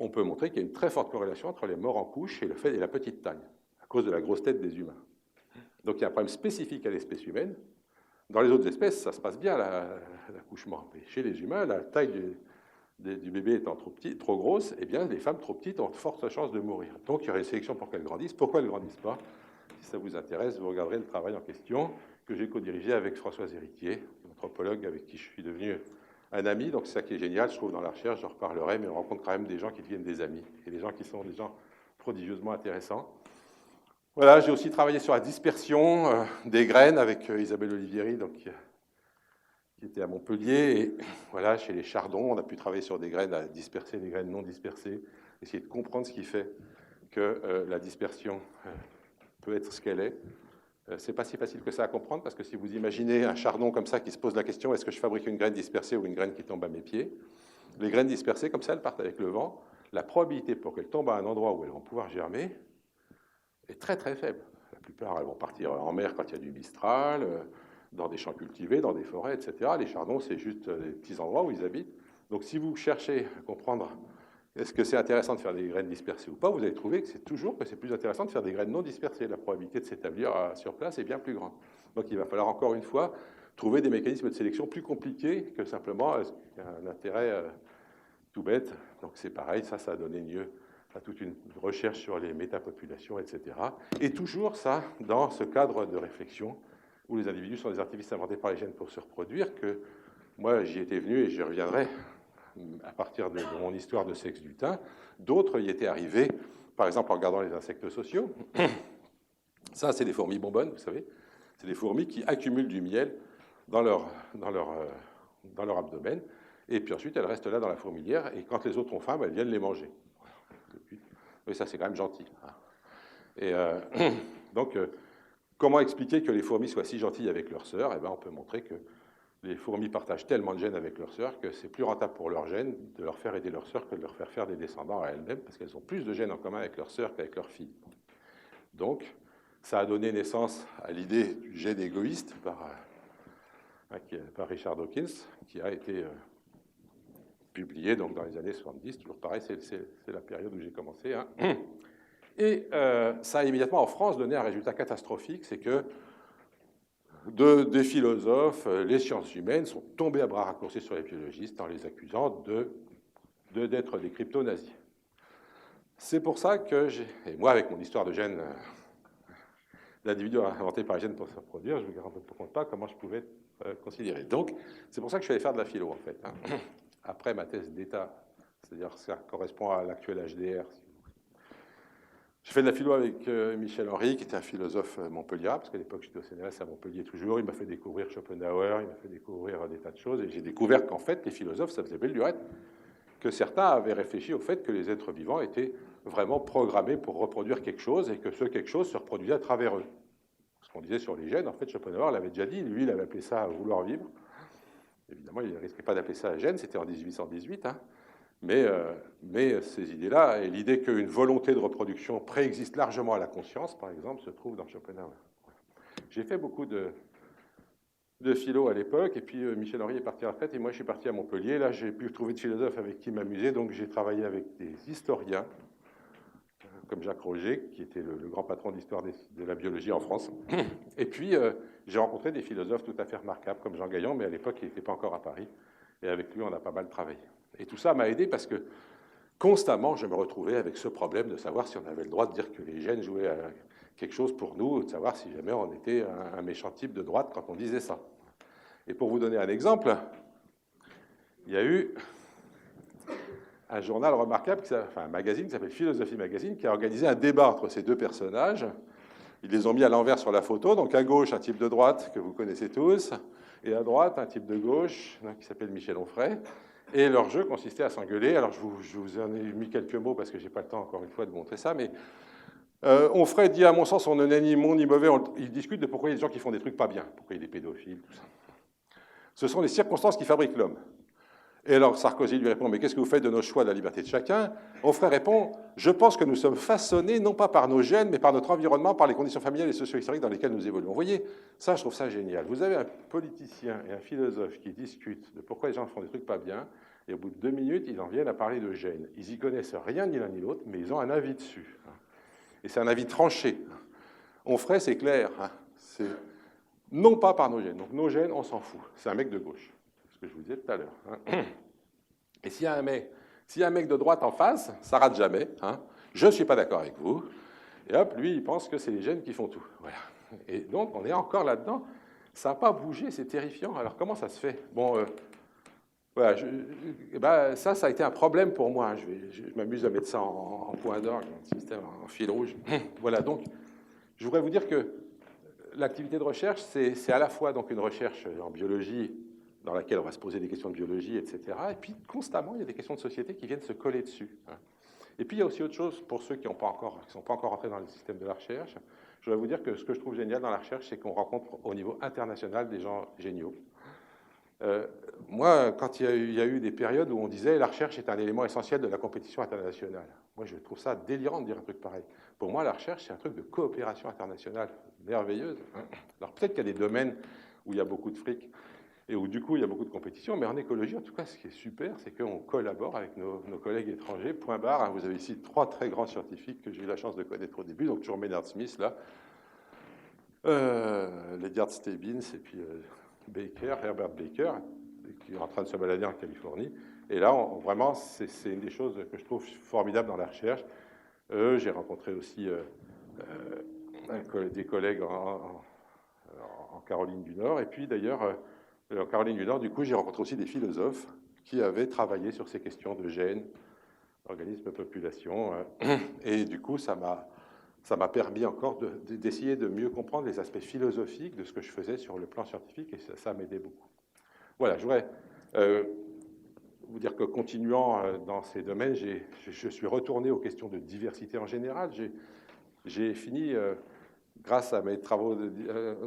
on peut montrer qu'il y a une très forte corrélation entre les morts en couche et la petite taille, à cause de la grosse tête des humains. Donc il y a un problème spécifique à l'espèce humaine. Dans les autres espèces, ça se passe bien l'accouchement. Mais chez les humains, la taille du bébé étant trop grosse, eh bien, les femmes trop petites ont de fortes chances de mourir. Donc, il y aurait une sélection pour qu'elles grandissent. Pourquoi elles ne grandissent pas? Si ça vous intéresse, vous regarderez le travail en question que j'ai co-dirigé avec Françoise Héritier, anthropologue avec qui je suis devenu un ami. Donc, c'est ça qui est génial, je trouve, dans la recherche, j'en reparlerai, mais on rencontre quand même des gens qui deviennent des amis, et des gens qui sont des gens prodigieusement intéressants. Voilà, j'ai aussi travaillé sur la dispersion des graines avec Isabelle Olivieri, donc, qui était à Montpellier, et voilà, chez les chardons, on a pu travailler sur des graines à disperser, des graines non dispersées, essayer de comprendre ce qui fait que la dispersion peut être ce qu'elle est. C'est pas si facile que ça à comprendre, parce que si vous imaginez un chardon comme ça qui se pose la question, est-ce que je fabrique une graine dispersée ou une graine qui tombe à mes pieds? Les graines dispersées, comme ça, elles partent avec le vent. la probabilité pour qu'elles tombent à un endroit où elles vont pouvoir germer est très très faible. La plupart, elles vont partir en mer quand il y a du mistral, dans des champs cultivés, dans des forêts, etc. Les chardons, c'est juste des petits endroits où ils habitent. Donc si vous cherchez à comprendre est-ce que c'est intéressant de faire des graines dispersées ou pas, vous allez trouver que c'est toujours que c'est plus intéressant de faire des graines non dispersées. La probabilité de s'établir sur place est bien plus grande. Donc il va falloir encore une fois trouver des mécanismes de sélection plus compliqués que simplement un intérêt tout bête. Donc c'est pareil, ça a donné lieu à toute une recherche sur les métapopulations, etc. Et toujours ça dans ce cadre de réflexion où les individus sont des artifices inventés par les gènes pour se reproduire, que moi j'y étais venu et j'y reviendrai à partir de mon histoire de sexe du thym. D'autres y étaient arrivés, par exemple en regardant les insectes sociaux. Ça, c'est des fourmis bonbonnes, vous savez. C'est des fourmis qui accumulent du miel dans leur abdomen. Et puis ensuite, elles restent là dans la fourmilière. Et quand les autres ont faim, elles viennent les manger. Oui, ça, c'est quand même gentil. Et donc, comment expliquer que les fourmis soient si gentilles avec leurs sœurs? Eh bien, on peut montrer que les fourmis partagent tellement de gènes avec leurs sœurs que c'est plus rentable pour leurs gènes de leur faire aider leurs sœurs que de leur faire faire des descendants à elles-mêmes, parce qu'elles ont plus de gènes en commun avec leurs sœurs qu'avec leurs filles. Donc, ça a donné naissance à l'idée du gène égoïste par Richard Dawkins, qui a été publié donc, dans les années 70. Toujours pareil, c'est la période où j'ai commencé. Hein. Et ça a immédiatement, en France, donné un résultat catastrophique, c'est que des philosophes, les sciences humaines sont tombés à bras raccourcis sur les biologistes en les accusant d'être des crypto-nazis. C'est pour ça que et moi, avec mon histoire de gènes, d'individus inventés par les gènes pour se reproduire, je ne me rends pas comment je pouvais considérer. Donc, c'est pour ça que je suis allé faire de la philo, en fait. Hein. Après ma thèse d'État, c'est-à-dire que ça correspond à l'actuel HDR, si vous voulez. J'ai fait de la philo avec Michel Henry, qui était un philosophe montpelliérain, parce qu'à l'époque, j'étais au CNRS à Montpellier toujours. Il m'a fait découvrir Schopenhauer, il m'a fait découvrir des tas de choses. Et j'ai découvert qu'en fait, les philosophes, ça faisait belle lurette, que certains avaient réfléchi au fait que les êtres vivants étaient vraiment programmés pour reproduire quelque chose et que ce quelque chose se reproduisait à travers eux. Ce qu'on disait sur les gènes, en fait, Schopenhauer l'avait déjà dit. Lui, il avait appelé ça « vouloir vivre ». Évidemment, il ne risquait pas d'appeler ça gène, c'était en 1818. Hein. Mais ces idées-là, et l'idée qu'une volonté de reproduction préexiste largement à la conscience, par exemple, se trouve dans Schopenhauer. J'ai fait beaucoup de philo à l'époque, et puis Michel Henry est parti à la retraite, et moi je suis parti à Montpellier. Là, j'ai pu trouver de philosophes avec qui m'amuser, donc j'ai travaillé avec des historiens, comme Jacques Roger, qui était le grand patron d'histoire de la biologie en France. Et puis, j'ai rencontré des philosophes tout à fait remarquables, comme Jean Gaillon, mais à l'époque, il n'était pas encore à Paris. Et avec lui, on a pas mal travaillé. Et tout ça m'a aidé parce que constamment, je me retrouvais avec ce problème de savoir si on avait le droit de dire que les gènes jouaient à quelque chose pour nous, de savoir si jamais on était un méchant type de droite quand on disait ça. Et pour vous donner un exemple, il y a eu un journal remarquable, un magazine qui s'appelle Philosophie Magazine, qui a organisé un débat entre ces deux personnages. Ils les ont mis à l'envers sur la photo. Donc à gauche, un type de droite que vous connaissez tous, et à droite, un type de gauche qui s'appelle Michel Onfray. Et leur jeu consistait à s'engueuler. Alors je vous en ai mis quelques mots parce que je n'ai pas le temps, encore une fois, de montrer ça. Mais Onfray dit, à mon sens, on n'est ni bon ni mauvais. Il discute de pourquoi il y a des gens qui font des trucs pas bien, pourquoi il y a des pédophiles, tout ça. Ce sont les circonstances qui fabriquent l'homme. Et alors Sarkozy lui répond, mais qu'est-ce que vous faites de nos choix, de la liberté de chacun? Onfray répond, je pense que nous sommes façonnés non pas par nos gènes, mais par notre environnement, par les conditions familiales et socio-historiques dans lesquelles nous évoluons. Vous voyez, ça, je trouve ça génial. Vous avez un politicien et un philosophe qui discutent de pourquoi les gens font des trucs pas bien, et au bout de 2 minutes, ils en viennent à parler de gènes. Ils y connaissent rien ni l'un ni l'autre, mais ils ont un avis dessus. Et c'est un avis tranché. Onfray, c'est clair. C'est non pas par nos gènes. Donc nos gènes, on s'en fout. C'est un mec de gauche. Ce que je vous disais tout à l'heure. Et s'il y a un mec de droite en face, ça rate jamais. Je ne suis pas d'accord avec vous. Et hop, lui, il pense que c'est les gènes qui font tout. Voilà. Et donc, on est encore là-dedans. Ça n'a pas bougé, c'est terrifiant. Alors, comment ça se fait? Bon, voilà, ça a été un problème pour moi. Je m'amuse à mettre ça en point d'orgue, en système, en fil rouge. Voilà, donc, je voudrais vous dire que l'activité de recherche, c'est à la fois donc, une recherche en biologie, dans laquelle on va se poser des questions de biologie, etc. Et puis, constamment, il y a des questions de société qui viennent se coller dessus. Et puis, il y a aussi autre chose, pour ceux qui ne sont pas encore entrés dans le système de la recherche. Je voudrais vous dire que ce que je trouve génial dans la recherche, c'est qu'on rencontre au niveau international des gens géniaux. Moi, quand il y a eu des périodes où on disait la recherche est un élément essentiel de la compétition internationale, moi je trouve ça délirant de dire un truc pareil. Pour moi, la recherche, c'est un truc de coopération internationale merveilleuse. Alors peut-être qu'il y a des domaines où il y a beaucoup de fric et où du coup il y a beaucoup de compétition, mais en écologie, en tout cas, ce qui est super, c'est qu'on collabore avec nos collègues étrangers. Point barre, vous avez ici 3 très grands scientifiques que j'ai eu la chance de connaître au début, donc toujours Maynard Smith là, Ledyard Stebbins et puis Herbert Baker, qui est en train de se balader en Californie. Et là, vraiment, c'est une des choses que je trouve formidable dans la recherche. J'ai rencontré aussi des collègues en Caroline du Nord. Et puis, d'ailleurs, en Caroline du Nord, du coup, j'ai rencontré aussi des philosophes qui avaient travaillé sur ces questions de gènes, organismes, population. Et du coup, ça m'a permis encore d'essayer de mieux comprendre les aspects philosophiques de ce que je faisais sur le plan scientifique, et ça m'aidait beaucoup. Voilà, je voudrais vous dire que continuant dans ces domaines, je suis retourné aux questions de diversité en général. J'ai fini, grâce à mes travaux,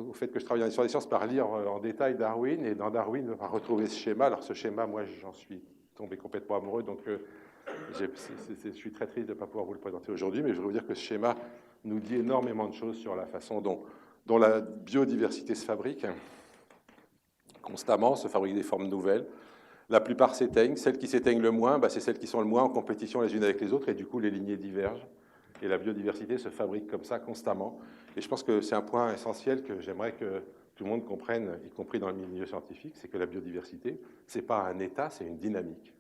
au fait que je travaille en histoire des sciences, par lire en détail Darwin, et dans Darwin, on va retrouver ce schéma. Alors ce schéma, moi, j'en suis tombé complètement amoureux, donc je suis très triste de ne pas pouvoir vous le présenter aujourd'hui, mais je voudrais vous dire que ce schéma nous dit énormément de choses sur la façon dont la biodiversité se fabrique constamment, se fabrique des formes nouvelles. La plupart s'éteignent. Celles qui s'éteignent le moins, c'est celles qui sont le moins en compétition les unes avec les autres, et du coup, les lignées divergent. Et la biodiversité se fabrique comme ça constamment. Et je pense que c'est un point essentiel que j'aimerais que tout le monde comprenne, y compris dans le milieu scientifique, c'est que la biodiversité, ce n'est pas un état, c'est une dynamique.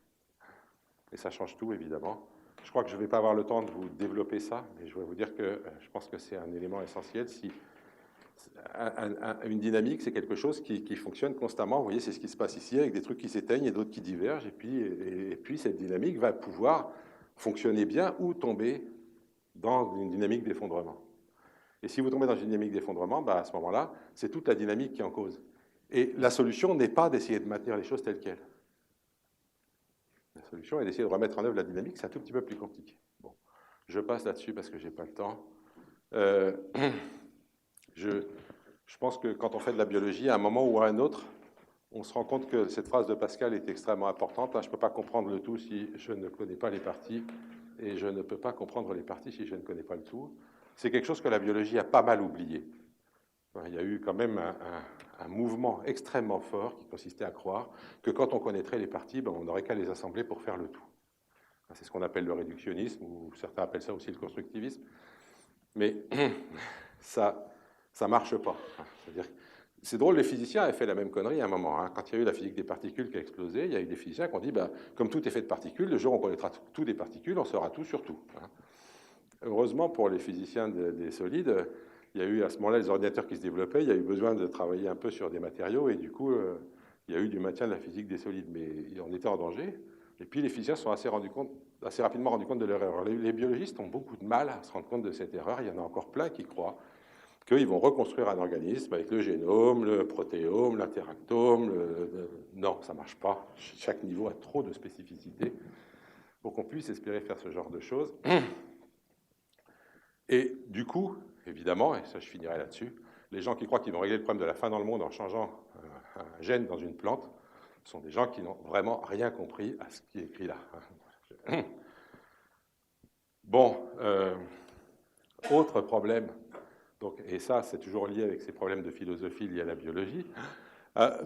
Et ça change tout, évidemment. Je crois que je ne vais pas avoir le temps de vous développer ça, mais je vais vous dire que je pense que c'est un élément essentiel. Si une dynamique, c'est quelque chose qui fonctionne constamment. Vous voyez, c'est ce qui se passe ici, avec des trucs qui s'éteignent et d'autres qui divergent. Et puis, cette dynamique va pouvoir fonctionner bien ou tomber dans une dynamique d'effondrement. Et si vous tombez dans une dynamique d'effondrement, à ce moment-là, c'est toute la dynamique qui est en cause. Et la solution n'est pas d'essayer de maintenir les choses telles quelles. La solution est d'essayer de remettre en œuvre la dynamique. C'est un tout petit peu plus compliqué. Bon, je passe là-dessus parce que je n'ai pas le temps. Je pense que quand on fait de la biologie, à un moment ou à un autre, on se rend compte que cette phrase de Pascal est extrêmement importante. Je ne peux pas comprendre le tout si je ne connais pas les parties, et je ne peux pas comprendre les parties si je ne connais pas le tout. C'est quelque chose que la biologie a pas mal oublié. Il y a eu quand même un mouvement extrêmement fort qui consistait à croire que quand on connaîtrait les parties, on n'aurait qu'à les assembler pour faire le tout. C'est ce qu'on appelle le réductionnisme, ou certains appellent ça aussi le constructivisme. Mais ça ne marche pas. C'est drôle, les physiciens avaient fait la même connerie à un moment. Quand il y a eu la physique des particules qui a explosé, il y a eu des physiciens qui ont dit, comme tout est fait de particules, le jour où on connaîtra tout des particules, on saura tout sur tout. Heureusement pour les physiciens des solides, il y a eu à ce moment-là les ordinateurs qui se développaient, il y a eu besoin de travailler un peu sur des matériaux, et du coup, il y a eu du maintien de la physique des solides, mais on était en danger. Et puis les physiciens se sont assez rapidement rendus compte de leur erreur. Les biologistes ont beaucoup de mal à se rendre compte de cette erreur. Il y en a encore plein qui croient qu'ils vont reconstruire un organisme avec le génome, le protéome, l'interactome. Non, ça ne marche pas. Chaque niveau a trop de spécificité pour qu'on puisse espérer faire ce genre de choses. Et du coup, évidemment, et ça je finirai là-dessus, les gens qui croient qu'ils vont régler le problème de la faim dans le monde en changeant un gène dans une plante sont des gens qui n'ont vraiment rien compris à ce qui est écrit là. Bon, autre problème, donc, et ça c'est toujours lié avec ces problèmes de philosophie liés à la biologie.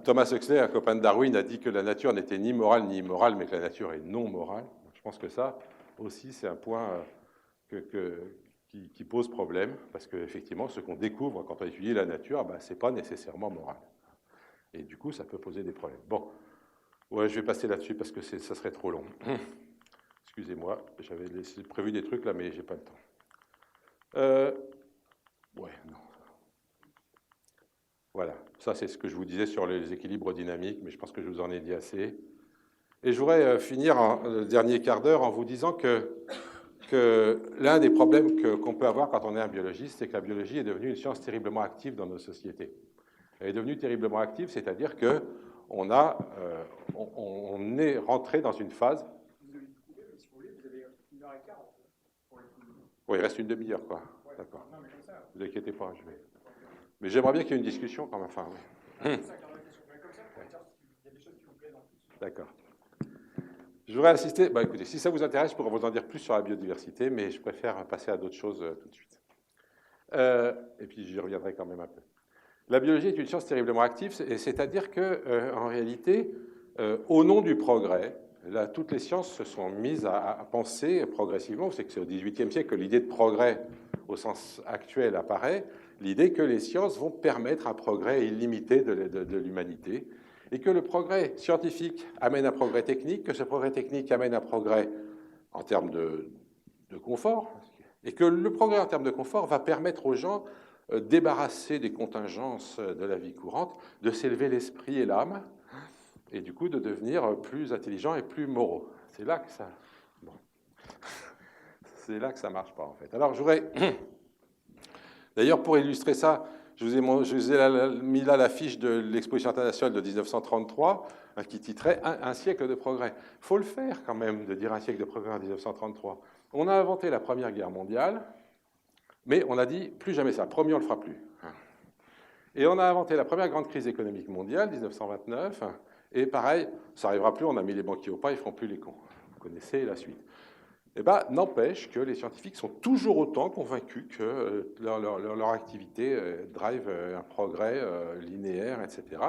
Thomas Huxley, un copain de Darwin, a dit que la nature n'était ni morale ni immorale, mais que la nature est non morale. Je pense que ça aussi c'est un point qui pose problème, parce qu'effectivement, ce qu'on découvre quand on étudie la nature, ce n'est pas nécessairement moral. Et du coup, ça peut poser des problèmes. Bon, ouais, je vais passer là-dessus parce que ça serait trop long. Excusez-moi, j'avais prévu des trucs là, mais je n'ai pas le temps. Ouais, non. Voilà, ça c'est ce que je vous disais sur les équilibres dynamiques, mais je pense que je vous en ai dit assez. Et je voudrais finir le dernier quart d'heure en vous disant que l'un des problèmes qu'on peut avoir quand on est un biologiste, c'est que la biologie est devenue une science terriblement active dans nos sociétés. Elle est devenue terriblement active, c'est-à-dire qu'on est rentré dans une phase... Vous avez coupé, mais si vous voulez, vous avez 1h15 pour les coups. Oui, il reste une demi-heure, quoi. Ouais, d'accord. Non, mais comme ça. Ne vous inquiétez pas, je vais... Mais j'aimerais bien qu'il y ait une discussion quand même. Enfin, oui. C'est ça, comme ça, pour être sûr, il y a des D'accord. Je voudrais insister, écoutez, si ça vous intéresse, je pourrais vous en dire plus sur la biodiversité, mais je préfère passer à d'autres choses tout de suite. Et puis j'y reviendrai quand même un peu. La biologie est une science terriblement active, c'est-à-dire que, en réalité, au nom du progrès, là, toutes les sciences se sont mises à penser progressivement. Vous savez que c'est au XVIIIe siècle que l'idée de progrès, au sens actuel, apparaît. L'idée que les sciences vont permettre un progrès illimité de l'humanité, et que le progrès scientifique amène un progrès technique, que ce progrès technique amène un progrès en termes de confort, et que le progrès en termes de confort va permettre aux gens, débarrassés des contingences de la vie courante, de s'élever l'esprit et l'âme, et du coup de devenir plus intelligents et plus moraux. C'est là que ça... Bon. C'est là que ça ne marche pas, en fait. Alors, je voudrais... D'ailleurs, pour illustrer ça, je vous ai mis là la fiche de l'exposition internationale de 1933, qui titrait « Un siècle de progrès ». Il faut le faire, quand même, de dire « un siècle de progrès » en 1933. On a inventé la Première Guerre mondiale, mais on a dit « plus jamais ça, promis, on ne le fera plus ». Et on a inventé la première grande crise économique mondiale, 1929, et pareil, ça n'arrivera plus, on a mis les banquiers au pas, ils ne feront plus les cons. Vous connaissez la suite. Eh bien, n'empêche que les scientifiques sont toujours autant convaincus que leur activité drive un progrès linéaire, etc.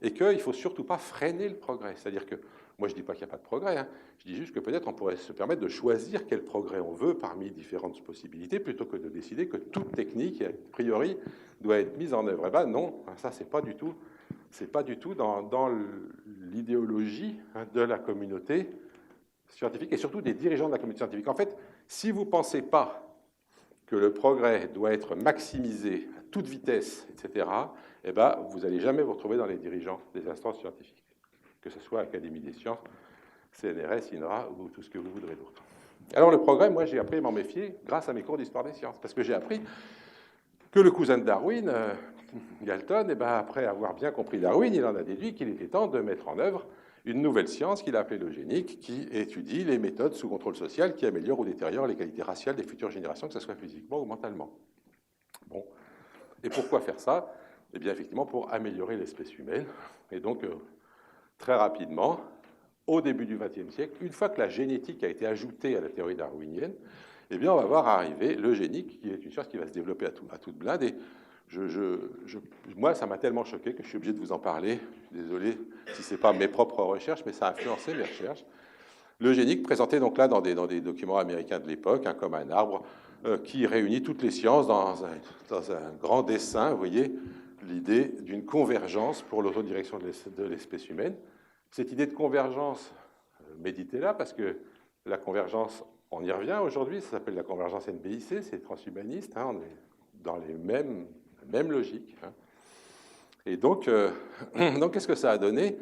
Et qu'il ne faut surtout pas freiner le progrès. C'est-à-dire que, moi je ne dis pas qu'il n'y a pas de progrès, hein. Je dis juste que peut-être on pourrait se permettre de choisir quel progrès on veut parmi différentes possibilités, plutôt que de décider que toute technique, a priori, doit être mise en œuvre. Eh bien non, ça c'est pas du tout dans l'idéologie de la communauté scientifique et surtout des dirigeants de la communauté scientifique. En fait, si vous ne pensez pas que le progrès doit être maximisé à toute vitesse, etc., eh ben, vous n'allez jamais vous retrouver dans les dirigeants des instances scientifiques, que ce soit Académie des sciences, CNRS, INRA ou tout ce que vous voudrez d'autre. Alors le progrès, moi j'ai appris à m'en méfier grâce à mes cours d'histoire des sciences, parce que j'ai appris que le cousin de Darwin, Galton, eh ben, après avoir bien compris Darwin, il en a déduit qu'il était temps de mettre en œuvre une nouvelle science qu'il a appelée l'eugénique, qui étudie les méthodes sous contrôle social qui améliorent ou détériorent les qualités raciales des futures générations, que ce soit physiquement ou mentalement. Bon. Et pourquoi faire ça? Eh bien, effectivement, pour améliorer l'espèce humaine. Et donc, très rapidement, au début du XXe siècle, une fois que la génétique a été ajoutée à la théorie darwinienne, eh bien, on va voir arriver l'eugénique, qui est une science qui va se développer à toute blinde. Et moi, ça m'a tellement choqué que je suis obligé de vous en parler. Désolé si ce n'est pas mes propres recherches, mais ça a influencé mes recherches. L'eugénique, présenté donc là dans des documents américains de l'époque, hein, comme un arbre qui réunit toutes les sciences dans un grand dessin, vous voyez, l'idée d'une convergence pour l'autodirection de l'espèce humaine. Cette idée de convergence, méditez-la, parce que la convergence, on y revient aujourd'hui, ça s'appelle la convergence NBIC, c'est transhumaniste, hein, on est dans les mêmes logiques. Hein. Et donc qu'est-ce que ça a donné?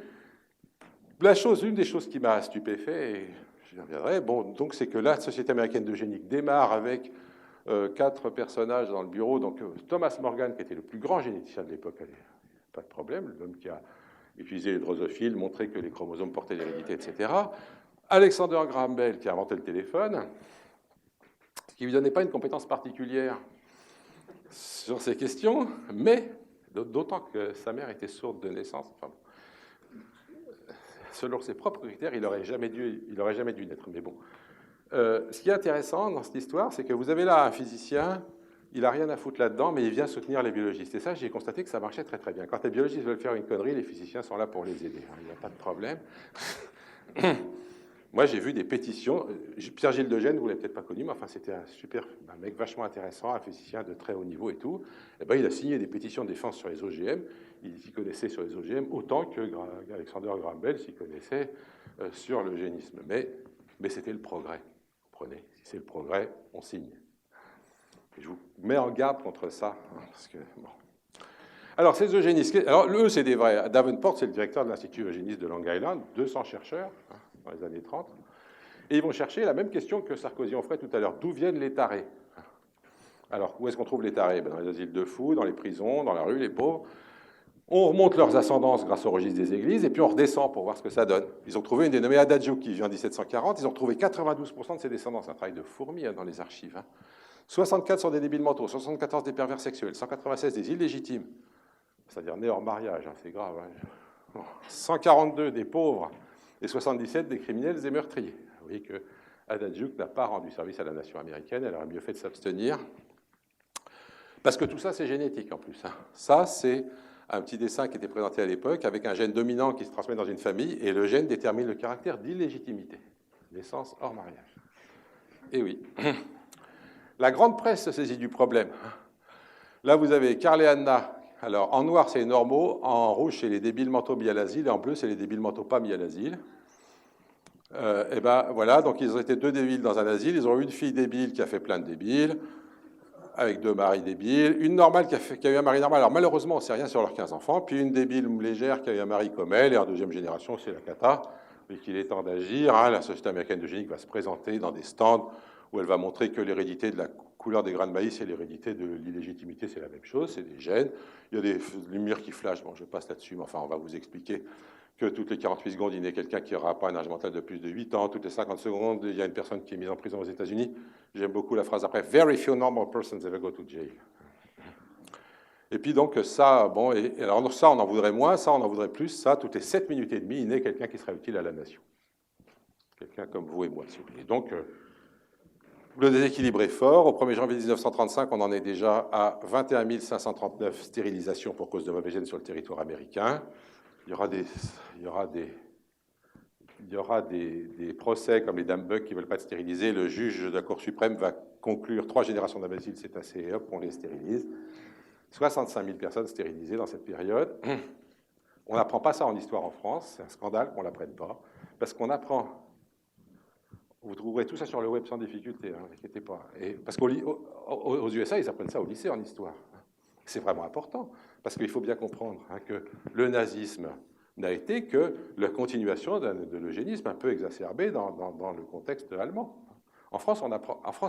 Une des choses qui m'a stupéfait, et j'y reviendrai, donc c'est que la Société américaine d'eugénique démarre avec 4 personnages dans le bureau. Donc Thomas Morgan, qui était le plus grand généticien de l'époque, pas de problème, l'homme qui a utilisé les drosophiles, montré que les chromosomes portaient l'hérédité, etc. Alexander Graham Bell, qui a inventé le téléphone, ce qui ne lui donnait pas une compétence particulière sur ces questions, mais d'autant que sa mère était sourde de naissance. Enfin, selon ses propres critères, il n'aurait jamais dû naître. Mais bon, ce qui est intéressant dans cette histoire, c'est que vous avez là un physicien, il n'a rien à foutre là-dedans, mais il vient soutenir les biologistes. Et ça, j'ai constaté que ça marchait très très bien. Quand les biologistes veulent faire une connerie, les physiciens sont là pour les aider. Il n'y a pas de problème. Moi, j'ai vu des pétitions. Pierre-Gilles Degène, vous ne l'avez peut-être pas connu, mais enfin, c'était un mec vachement intéressant, un physicien de très haut niveau et tout. Et ben, il a signé des pétitions de défense sur les OGM. Il s'y connaissait sur les OGM autant que Alexander Graham Bell s'y connaissait sur l'eugénisme. Mais c'était le progrès. Vous comprenez? Si c'est le progrès, on signe. Et je vous mets en garde contre ça. Parce que, bon. Alors, ces eugénistes, alors, eux, c'est des vrais. Davenport, c'est le directeur de l'Institut eugéniste de Long Island, 200 chercheurs dans les années 30. Et ils vont chercher la même question que Sarkozy en ferait tout à l'heure. D'où viennent les tarés? Alors, où est-ce qu'on trouve les tarés? Dans les asiles de fous, dans les prisons, dans la rue, les pauvres. On remonte leurs ascendances grâce au registre des églises, et puis on redescend pour voir ce que ça donne. Ils ont trouvé une dénommée Adagio qui vit en 1740. Ils ont trouvé 92% de ses descendants. C'est un travail de fourmi dans les archives. 64 sont des débiles mentaux, 74 des pervers sexuels, 196 des illégitimes, c'est-à-dire nés hors mariage, c'est grave. 142 des pauvres et 77 des criminels et meurtriers. Vous voyez que Ada Duke n'a pas rendu service à la nation américaine, elle aurait mieux fait de s'abstenir. Parce que tout ça, c'est génétique en plus. Ça, c'est un petit dessin qui était présenté à l'époque avec un gène dominant qui se transmet dans une famille, et le gène détermine le caractère d'illégitimité. Naissance hors mariage. Et oui. La grande presse se saisit du problème. Là, vous avez Karl et Anna. Alors, en noir, c'est les normaux. En rouge, c'est les débiles mentaux mis à l'asile. Et en bleu, c'est les débiles mentaux pas mis à l'asile. Et ben voilà, donc ils ont été 2 débiles dans un asile. Ils ont eu une fille débile qui a fait plein de débiles, avec 2 maris débiles. Une normale qui a eu un mari normal. Alors, malheureusement, on ne sait rien sur leurs 15 enfants. Puis une débile légère qui a eu un mari comme elle. Et en deuxième génération, c'est la cata. Et qu'il est temps d'agir. La Société américaine d'eugénique va se présenter dans des stands où elle va montrer que l'hérédité de la couleur des grains de maïs et l'hérédité de l'illégitimité, c'est la même chose, c'est des gènes. Il y a des lumières qui flashent, bon, je passe là-dessus, mais enfin, on va vous expliquer que toutes les 48 secondes, il y a quelqu'un qui n'aura pas un âge mental de plus de 8 ans. Toutes les 50 secondes, il y a une personne qui est mise en prison aux États-Unis. J'aime beaucoup la phrase après, « Very few normal persons ever go to jail ». Et puis donc ça, bon, et alors ça, on en voudrait moins, ça, on en voudrait plus, ça, toutes les 7 minutes et demie, il naît quelqu'un qui sera utile à la nation. Quelqu'un comme vous et moi, si vous voulez. Donc, le déséquilibre est fort. Au 1er janvier 1935, on en est déjà à 21 539 stérilisations pour cause de mauvais gènes sur le territoire américain. Il y aura des procès comme les Dames Buck qui ne veulent pas être stérilisés. Le juge de la Cour suprême va conclure 3 générations d'imbéciles, c'est assez, et hop, on les stérilise. 65 000 personnes stérilisées dans cette période. On n'apprend pas ça en histoire en France. C'est un scandale qu'on ne l'apprenne pas. Parce qu'on apprend... Vous trouverez tout ça sur le web sans difficulté, ne vous inquiétez pas. Et parce qu'aux USA, ils apprennent ça au lycée en histoire. C'est vraiment important, parce qu'il faut bien comprendre que le nazisme n'a été que la continuation de l'eugénisme un peu exacerbé dans le contexte allemand. En France,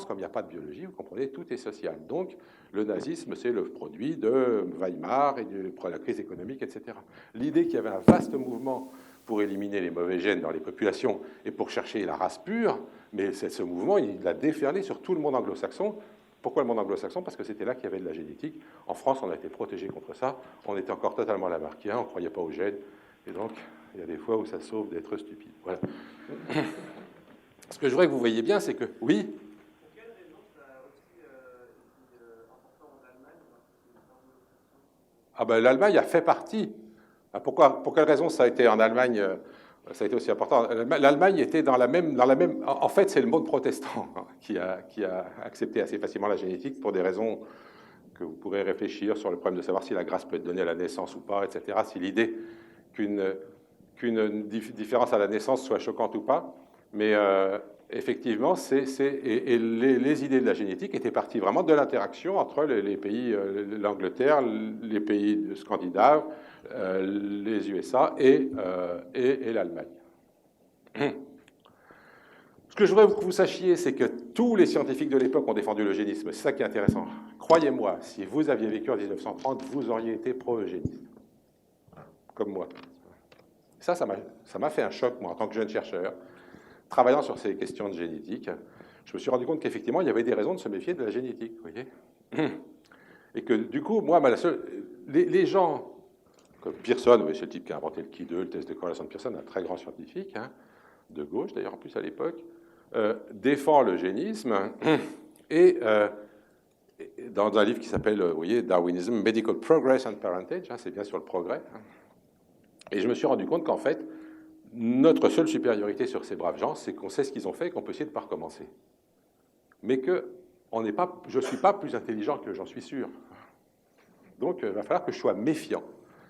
comme il n'y a pas de biologie, vous comprenez, tout est social. Donc, le nazisme, c'est le produit de Weimar et de la crise économique, etc. L'idée qu'il y avait un vaste mouvement pour éliminer les mauvais gènes dans les populations et pour chercher la race pure, mais ce mouvement, il a déferlé sur tout le monde anglo-saxon. Pourquoi le monde anglo-saxon? Parce que c'était là qu'il y avait de la génétique. En France, on a été protégé contre ça. On était encore totalement lamarckien, on ne croyait pas aux gènes. Et donc, il y a des fois où ça sauve d'être stupide. Voilà. Ce que je voudrais que vous voyez bien, c'est que, oui. Pour quelle raison ça a aussi été important en Allemagne? Ah ben, l'Allemagne a fait partie. Pour quelle raison ça a été en Allemagne, ça a été aussi important? L'Allemagne était dans la même... En fait, c'est le monde protestant qui a accepté assez facilement la génétique pour des raisons que vous pourrez réfléchir sur le problème de savoir si la grâce peut être donnée à la naissance ou pas, etc. Si l'idée qu'une différence à la naissance soit choquante ou pas. Mais effectivement, les idées de la génétique étaient parties vraiment de l'interaction entre les pays, l'Angleterre, les pays scandinaves, les USA et l'Allemagne. Ce que je voudrais que vous sachiez, c'est que tous les scientifiques de l'époque ont défendu l'eugénisme. C'est ça qui est intéressant. Croyez-moi, si vous aviez vécu en 1930, vous auriez été pro-eugéniste, comme moi. Ça m'a fait un choc, moi, en tant que jeune chercheur. Travaillant sur ces questions de génétique, je me suis rendu compte qu'effectivement, il y avait des raisons de se méfier de la génétique, vous voyez. Et que du coup, moi, les gens comme Pearson, c'est le type qui a inventé le Ki2, le test de corrélation de Pearson, un très grand scientifique, de gauche d'ailleurs en plus à l'époque, défend l'eugénisme et dans un livre qui s'appelle, vous voyez, Darwinism, Medical Progress and Parentage, c'est bien sur le progrès. Et je me suis rendu compte qu'en fait, notre seule supériorité sur ces braves gens, c'est qu'on sait ce qu'ils ont fait et qu'on peut essayer de ne pas recommencer. Mais que je ne suis pas plus intelligent que j'en suis sûr. Donc, il va falloir que je sois méfiant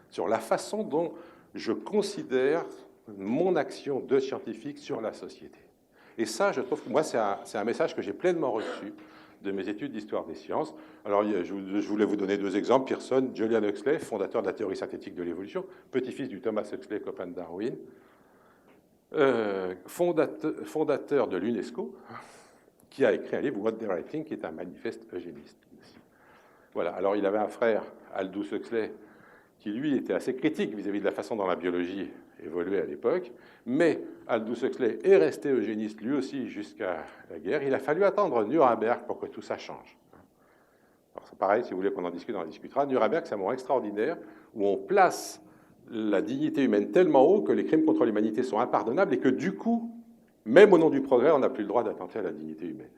sur la façon dont je considère mon action de scientifique sur la société. Et ça, je trouve que moi, c'est un message que j'ai pleinement reçu de mes études d'histoire des sciences. Alors, je voulais vous donner 2 exemples. Pearson, Julian Huxley, fondateur de la théorie synthétique de l'évolution, petit-fils du Thomas Huxley, copain de Darwin, fondateur de l'UNESCO, qui a écrit un livre, What They're Writing, qui est un manifeste eugéniste. Voilà. Alors, il avait un frère, Aldous Huxley, qui, lui, était assez critique vis-à-vis de la façon dont la biologie évoluait à l'époque, mais Aldous Huxley est resté eugéniste, lui aussi, jusqu'à la guerre. Il a fallu attendre Nuremberg pour que tout ça change. Alors, c'est pareil, si vous voulez qu'on en discute, on en discutera. Nuremberg, c'est un moment extraordinaire où on place la dignité humaine tellement haut que les crimes contre l'humanité sont impardonnables et que du coup, même au nom du progrès, on n'a plus le droit d'attenter à la dignité humaine.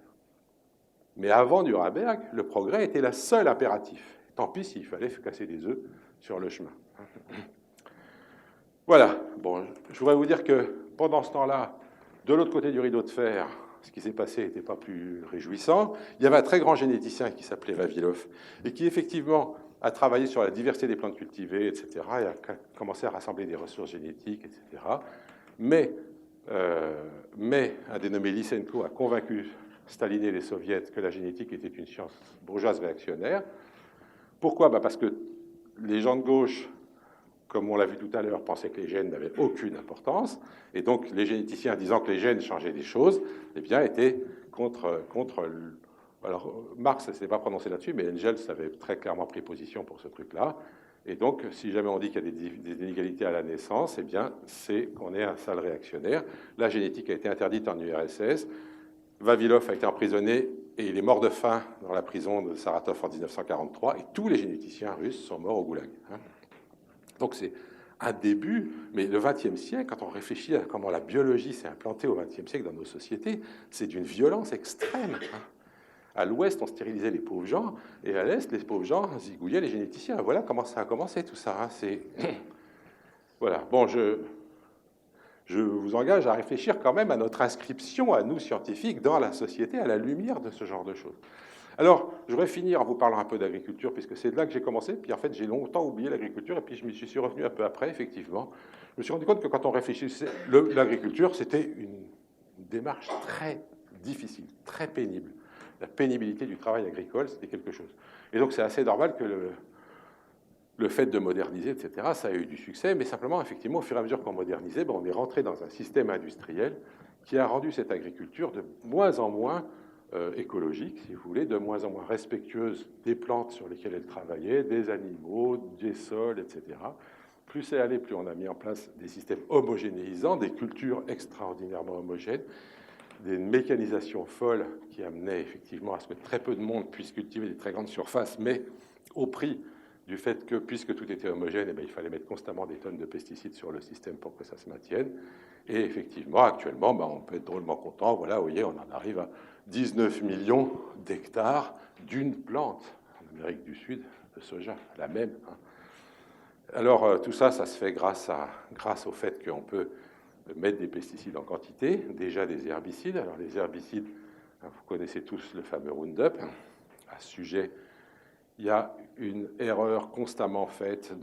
Mais avant Nuremberg, le progrès était le seul impératif. Tant pis s'il fallait casser des œufs sur le chemin. Voilà. Bon, je voudrais vous dire que pendant ce temps-là, de l'autre côté du rideau de fer, ce qui s'est passé n'était pas plus réjouissant. Il y avait un très grand généticien qui s'appelait Vavilov et qui, effectivement, a travaillé sur la diversité des plantes cultivées, etc., et a commencé à rassembler des ressources génétiques, etc. Mais un dénommé Lysenko a convaincu Staline et les soviets que la génétique était une science bourgeoise réactionnaire. Pourquoi? Parce que les gens de gauche, comme on l'a vu tout à l'heure, pensaient que les gènes n'avaient aucune importance, et donc les généticiens disant que les gènes changeaient des choses, eh bien, étaient contre alors, Marx ne s'est pas prononcé là-dessus, mais Engels avait très clairement pris position pour ce truc-là. Et donc, si jamais on dit qu'il y a des inégalités à la naissance, eh bien, c'est qu'on est un sale réactionnaire. La génétique a été interdite en URSS. Vavilov a été emprisonné et il est mort de faim dans la prison de Saratov en 1943. Et tous les généticiens russes sont morts au goulag. Donc, c'est un début, mais le XXe siècle, quand on réfléchit à comment la biologie s'est implantée au XXe siècle dans nos sociétés, c'est d'une violence extrême. À l'ouest, on stérilisait les pauvres gens, et à l'est, les pauvres gens zigouillaient les généticiens. Voilà comment ça a commencé tout ça. C'est voilà. Bon, je vous engage à réfléchir quand même à notre inscription, à nous scientifiques, dans la société, à la lumière de ce genre de choses. Alors, je voudrais finir en vous parlant un peu d'agriculture, puisque c'est de là que j'ai commencé. Puis en fait, j'ai longtemps oublié l'agriculture, et puis je m'y suis revenu un peu après, effectivement. Je me suis rendu compte que quand on réfléchissait, l'agriculture, c'était une démarche très difficile, très pénible. La pénibilité du travail agricole, c'était quelque chose. Et donc, c'est assez normal que le fait de moderniser, etc., ça a eu du succès, mais simplement, effectivement, au fur et à mesure qu'on modernisait, on est rentré dans un système industriel qui a rendu cette agriculture de moins en moins écologique, si vous voulez, de moins en moins respectueuse des plantes sur lesquelles elle travaillait, des animaux, des sols, etc. Plus c'est allé, plus on a mis en place des systèmes homogénéisants, des cultures extraordinairement homogènes, des mécanisations folles qui amenaient effectivement à ce que très peu de monde puisse cultiver des très grandes surfaces, mais au prix du fait que, puisque tout était homogène, eh bien, il fallait mettre constamment des tonnes de pesticides sur le système pour que ça se maintienne. Et effectivement, actuellement, on peut être drôlement content. Voilà, vous voyez, on en arrive à 19 millions d'hectares d'une plante en Amérique du Sud, de soja, la même. Alors, tout ça, ça se fait grâce au fait qu'on peut mettre des pesticides en quantité, déjà des herbicides. Alors les herbicides, vous connaissez tous le fameux Roundup. À ce sujet, il y a une erreur constamment faite.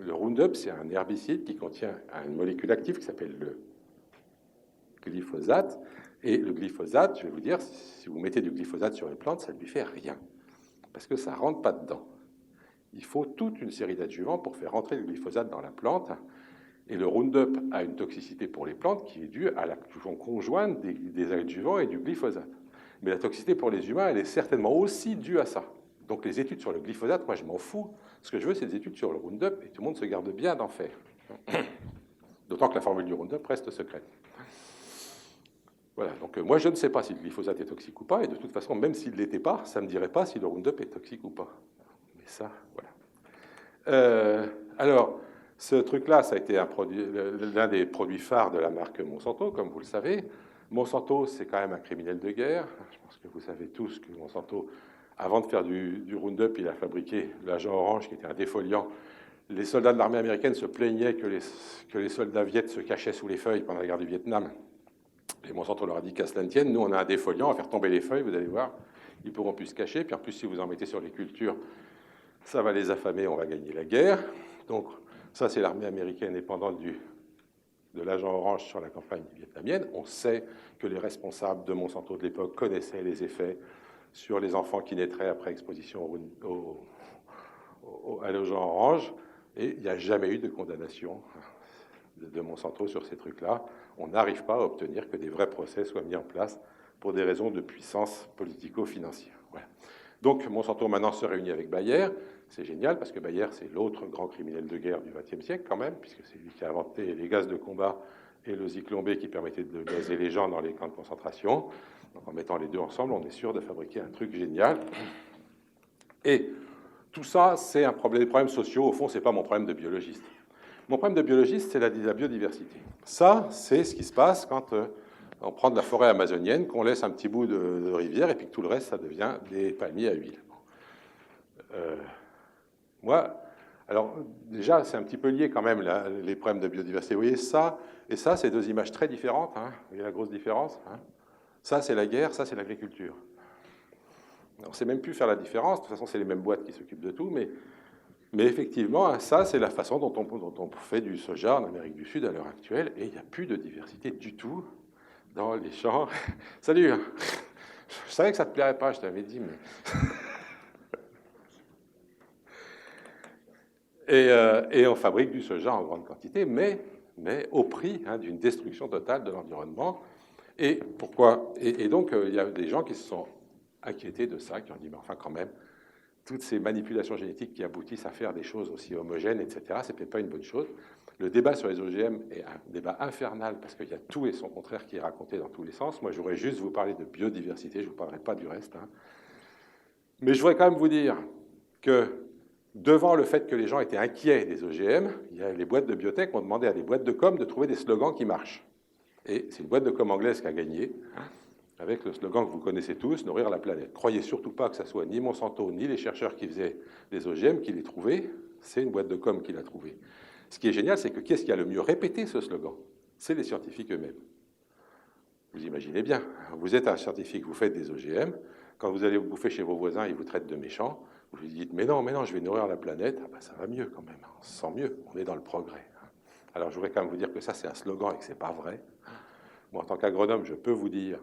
Le Roundup, c'est un herbicide qui contient une molécule active qui s'appelle le glyphosate. Et le glyphosate, je vais vous dire, si vous mettez du glyphosate sur une plante, ça ne lui fait rien, parce que ça ne rentre pas dedans. Il faut toute une série d'adjuvants pour faire rentrer le glyphosate dans la plante. Et le Roundup a une toxicité pour les plantes qui est due à la fusion conjointe des adjuvants et du glyphosate. Mais la toxicité pour les humains, elle est certainement aussi due à ça. Donc les études sur le glyphosate, moi je m'en fous. Ce que je veux, c'est des études sur le Roundup, et tout le monde se garde bien d'en faire. D'autant que la formule du Roundup reste secrète. Voilà, donc moi je ne sais pas si le glyphosate est toxique ou pas, et de toute façon, même s'il ne l'était pas, ça ne me dirait pas si le Roundup est toxique ou pas. Mais ça, voilà. Alors, ce truc-là, ça a été l'un des produits phares de la marque Monsanto, comme vous le savez. Monsanto, c'est quand même un criminel de guerre. Je pense que vous savez tous que Monsanto, avant de faire du Roundup, il a fabriqué l'agent orange, qui était un défoliant. Les soldats de l'armée américaine se plaignaient que les soldats viets se cachaient sous les feuilles pendant la guerre du Vietnam. Et Monsanto leur a dit qu'à cela ne tienne, nous, on a un défoliant, on va faire tomber les feuilles, vous allez voir, ils ne pourront plus se cacher. Puis en plus, si vous en mettez sur les cultures, ça va les affamer, on va gagner la guerre. Donc, ça, c'est l'armée américaine dépendante de l'agent orange sur la campagne vietnamienne. On sait que les responsables de Monsanto de l'époque connaissaient les effets sur les enfants qui naîtraient après exposition à l'agent orange. Et il n'y a jamais eu de condamnation de Monsanto sur ces trucs-là. On n'arrive pas à obtenir que des vrais procès soient mis en place pour des raisons de puissance politico-financière. Voilà. Donc Monsanto maintenant se réunit avec Bayer. C'est génial parce que Bayer, c'est l'autre grand criminel de guerre du XXe siècle quand même, puisque c'est lui qui a inventé les gaz de combat et le Zyklon B qui permettait de gazer les gens dans les camps de concentration. Donc en mettant les deux ensemble, on est sûr de fabriquer un truc génial. Et tout ça, c'est un problème, des problèmes sociaux. Au fond, ce n'est pas mon problème de biologiste. Mon problème de biologiste, c'est la biodiversité. Ça, c'est ce qui se passe quand on prend de la forêt amazonienne, qu'on laisse un petit bout de rivière, et puis que tout le reste, ça devient des palmiers à huile. Moi, alors déjà, c'est un petit peu lié quand même, les problèmes de biodiversité. Vous voyez ça et ça, c'est deux images très différentes. Hein. Vous voyez la grosse différence, hein. Ça, c'est la guerre, ça, c'est l'agriculture. On ne sait même plus faire la différence. De toute façon, c'est les mêmes boîtes qui s'occupent de tout. Mais effectivement, ça, c'est la façon dont on fait du soja en Amérique du Sud à l'heure actuelle. Et il n'y a plus de diversité du tout dans les champs. Salut. Je savais que ça ne te plairait pas, je t'avais dit, mais... Et on fabrique du soja en grande quantité, mais au prix d'une destruction totale de l'environnement. Et pourquoi? Et donc, il y a des gens qui se sont inquiétés de ça, qui ont dit, mais enfin, quand même, toutes ces manipulations génétiques qui aboutissent à faire des choses aussi homogènes, etc., c'est peut-être pas une bonne chose. Le débat sur les OGM est un débat infernal, parce qu'il y a tout et son contraire qui est raconté dans tous les sens. Moi, je voudrais juste vous parler de biodiversité, je ne vous parlerai pas du reste. Hein. Mais je voudrais quand même vous dire que devant le fait que les gens étaient inquiets des OGM, il y a les boîtes de biotech ont demandé à des boîtes de com de trouver des slogans qui marchent. Et c'est une boîte de com anglaise qui a gagné, avec le slogan que vous connaissez tous, nourrir la planète. Croyez surtout pas que ce soit ni Monsanto, ni les chercheurs qui faisaient des OGM qui l'aient trouvé, c'est une boîte de com qui l'a trouvé. Ce qui est génial, c'est que qui est-ce qui a le mieux répété ce slogan? C'est les scientifiques eux-mêmes. Vous imaginez bien, vous êtes un scientifique, vous faites des OGM, quand vous allez vous bouffer chez vos voisins, ils vous traitent de méchants, vous lui dites, mais non, je vais nourrir la planète, ah ben, ça va mieux quand même, on se sent mieux, on est dans le progrès. Alors je voudrais quand même vous dire que ça, c'est un slogan et que ce n'est pas vrai. Moi, en tant qu'agronome, je peux vous dire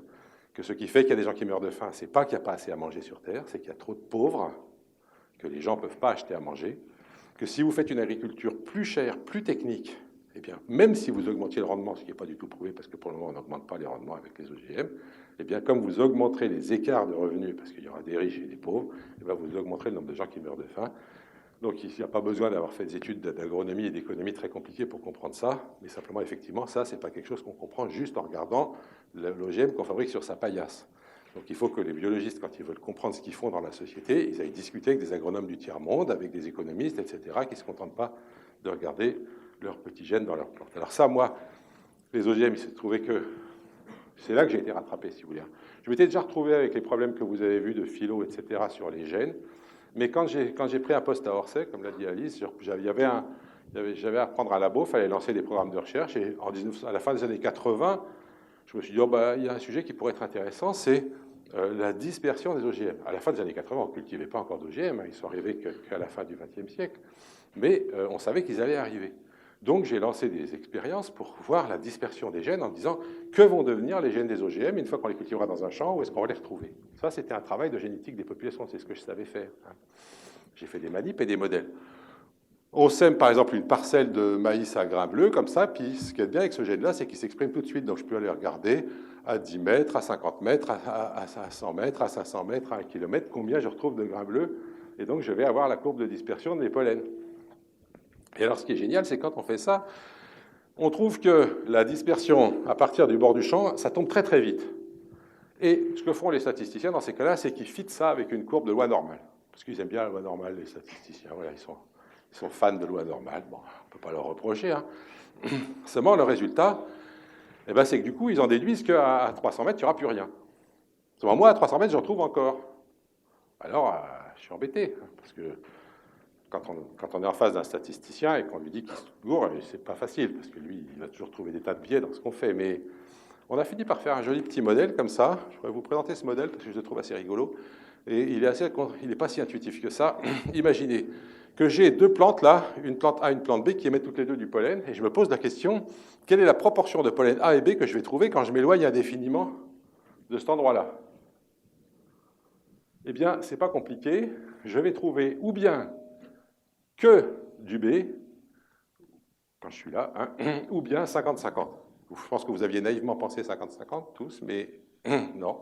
que ce qui fait qu'il y a des gens qui meurent de faim, ce n'est pas qu'il n'y a pas assez à manger sur Terre, c'est qu'il y a trop de pauvres, que les gens ne peuvent pas acheter à manger, que si vous faites une agriculture plus chère, plus technique, eh bien, même si vous augmentiez le rendement, ce qui n'est pas du tout prouvé, parce que pour le moment, on n'augmente pas les rendements avec les OGM, eh bien, comme vous augmenterez les écarts de revenus, parce qu'il y aura des riches et des pauvres, eh bien, vous augmenterez le nombre de gens qui meurent de faim. Donc, il n'y a pas besoin d'avoir fait des études d'agronomie et d'économie très compliquées pour comprendre ça, mais simplement, effectivement, ça, ce n'est pas quelque chose qu'on comprend juste en regardant l'OGM qu'on fabrique sur sa paillasse. Donc, il faut que les biologistes, quand ils veulent comprendre ce qu'ils font dans la société, ils aillent discuter avec des agronomes du tiers-monde, avec des économistes, etc., qui ne se contentent pas de regarder leurs petits gènes dans leurs plantes. Alors ça, moi, les OGM, il s'est trouvé que c'est là que j'ai été rattrapé, si vous voulez. Je m'étais déjà retrouvé avec les problèmes que vous avez vus de philo, etc., sur les gènes. Mais quand j'ai pris un poste à Orsay, comme l'a dit Alice, j'avais à prendre un labo, il fallait lancer des programmes de recherche. Et à la fin des années 80, je me suis dit, il y a un sujet qui pourrait être intéressant, c'est la dispersion des OGM. À la fin des années 80, on ne cultivait pas encore d'OGM, ils sont arrivés qu'à la fin du XXe siècle. Mais on savait qu'ils allaient arriver. Donc j'ai lancé des expériences pour voir la dispersion des gènes en disant que vont devenir les gènes des OGM une fois qu'on les cultivera dans un champ, où est-ce qu'on va les retrouver. Ça, c'était un travail de génétique des populations, c'est ce que je savais faire. J'ai fait des manips et des modèles. On sème par exemple une parcelle de maïs à grains bleus comme ça, puis ce qui est bien avec ce gène-là, c'est qu'il s'exprime tout de suite, donc je peux aller regarder à 10 mètres, à 50 mètres, à 100 mètres, à 500 mètres, à 1 kilomètre, combien je retrouve de grains bleus, et donc je vais avoir la courbe de dispersion des pollens. Et alors, ce qui est génial, c'est quand on fait ça, on trouve que la dispersion à partir du bord du champ, ça tombe très très vite. Et ce que font les statisticiens dans ces cas-là, c'est qu'ils fitent ça avec une courbe de loi normale. Parce qu'ils aiment bien la loi normale, les statisticiens. Voilà, ils sont fans de loi normale. Bon, on ne peut pas leur reprocher. Hein. Seulement, le résultat, c'est que du coup, ils en déduisent qu'à 300 mètres, il n'y aura plus rien. Seulement, moi, à 300 mètres, j'en trouve encore. Alors, je suis embêté, parce que quand on est en face d'un statisticien et qu'on lui dit qu'il se gourre, c'est pas facile, parce que lui, il va toujours trouver des tas de biais dans ce qu'on fait. Mais on a fini par faire un joli petit modèle comme ça. Je pourrais vous présenter ce modèle, parce que je le trouve assez rigolo. Et il n'est pas si intuitif que ça. Imaginez que j'ai deux plantes là, une plante A et une plante B, qui émettent toutes les deux du pollen, et je me pose la question, quelle est la proportion de pollen A et B que je vais trouver quand je m'éloigne indéfiniment de cet endroit-là? Eh bien, c'est pas compliqué. Je vais trouver ou bien que du B, quand je suis là, hein, ou bien 50-50. Je pense que vous aviez naïvement pensé 50-50, tous, mais non.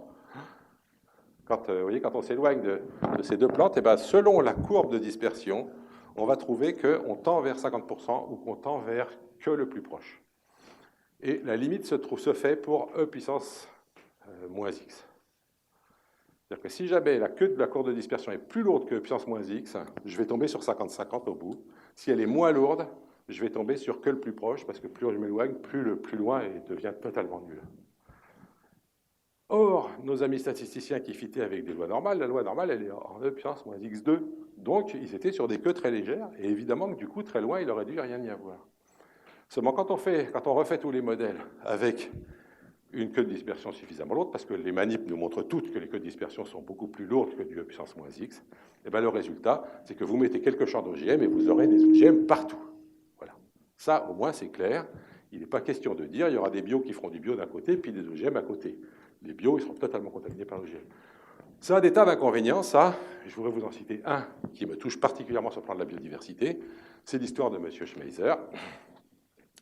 Vous voyez, quand on s'éloigne de ces deux plantes, selon la courbe de dispersion, on va trouver qu'on tend vers 50% ou qu'on tend vers que le plus proche. Et la limite se fait pour E puissance moins x. C'est-à-dire que si jamais la queue de la courbe de dispersion est plus lourde que puissance moins x, je vais tomber sur 50-50 au bout. Si elle est moins lourde, je vais tomber sur que le plus proche, parce que plus je m'éloigne, plus le plus loin devient totalement nul. Or, nos amis statisticiens qui fitaient avec des lois normales, la loi normale, elle est en E puissance moins x2. Donc, ils étaient sur des queues très légères, et évidemment que du coup, très loin, il aurait dû rien y avoir. Seulement, quand on refait tous les modèles avec une queue de dispersion suffisamment lourde, parce que les manips nous montrent toutes que les queues de dispersion sont beaucoup plus lourdes que du E puissance moins x, et bien le résultat, c'est que vous mettez quelques champs d'OGM et vous aurez des OGM partout. Voilà. Ça, au moins, c'est clair. Il n'est pas question de dire il y aura des bios qui feront du bio d'un côté, puis des OGM à côté. Les bios, ils seront totalement contaminés par l'OGM. Ça a des tas d'inconvénients, ça. Je voudrais vous en citer un qui me touche particulièrement sur le plan de la biodiversité. C'est l'histoire de M. Schmeiser.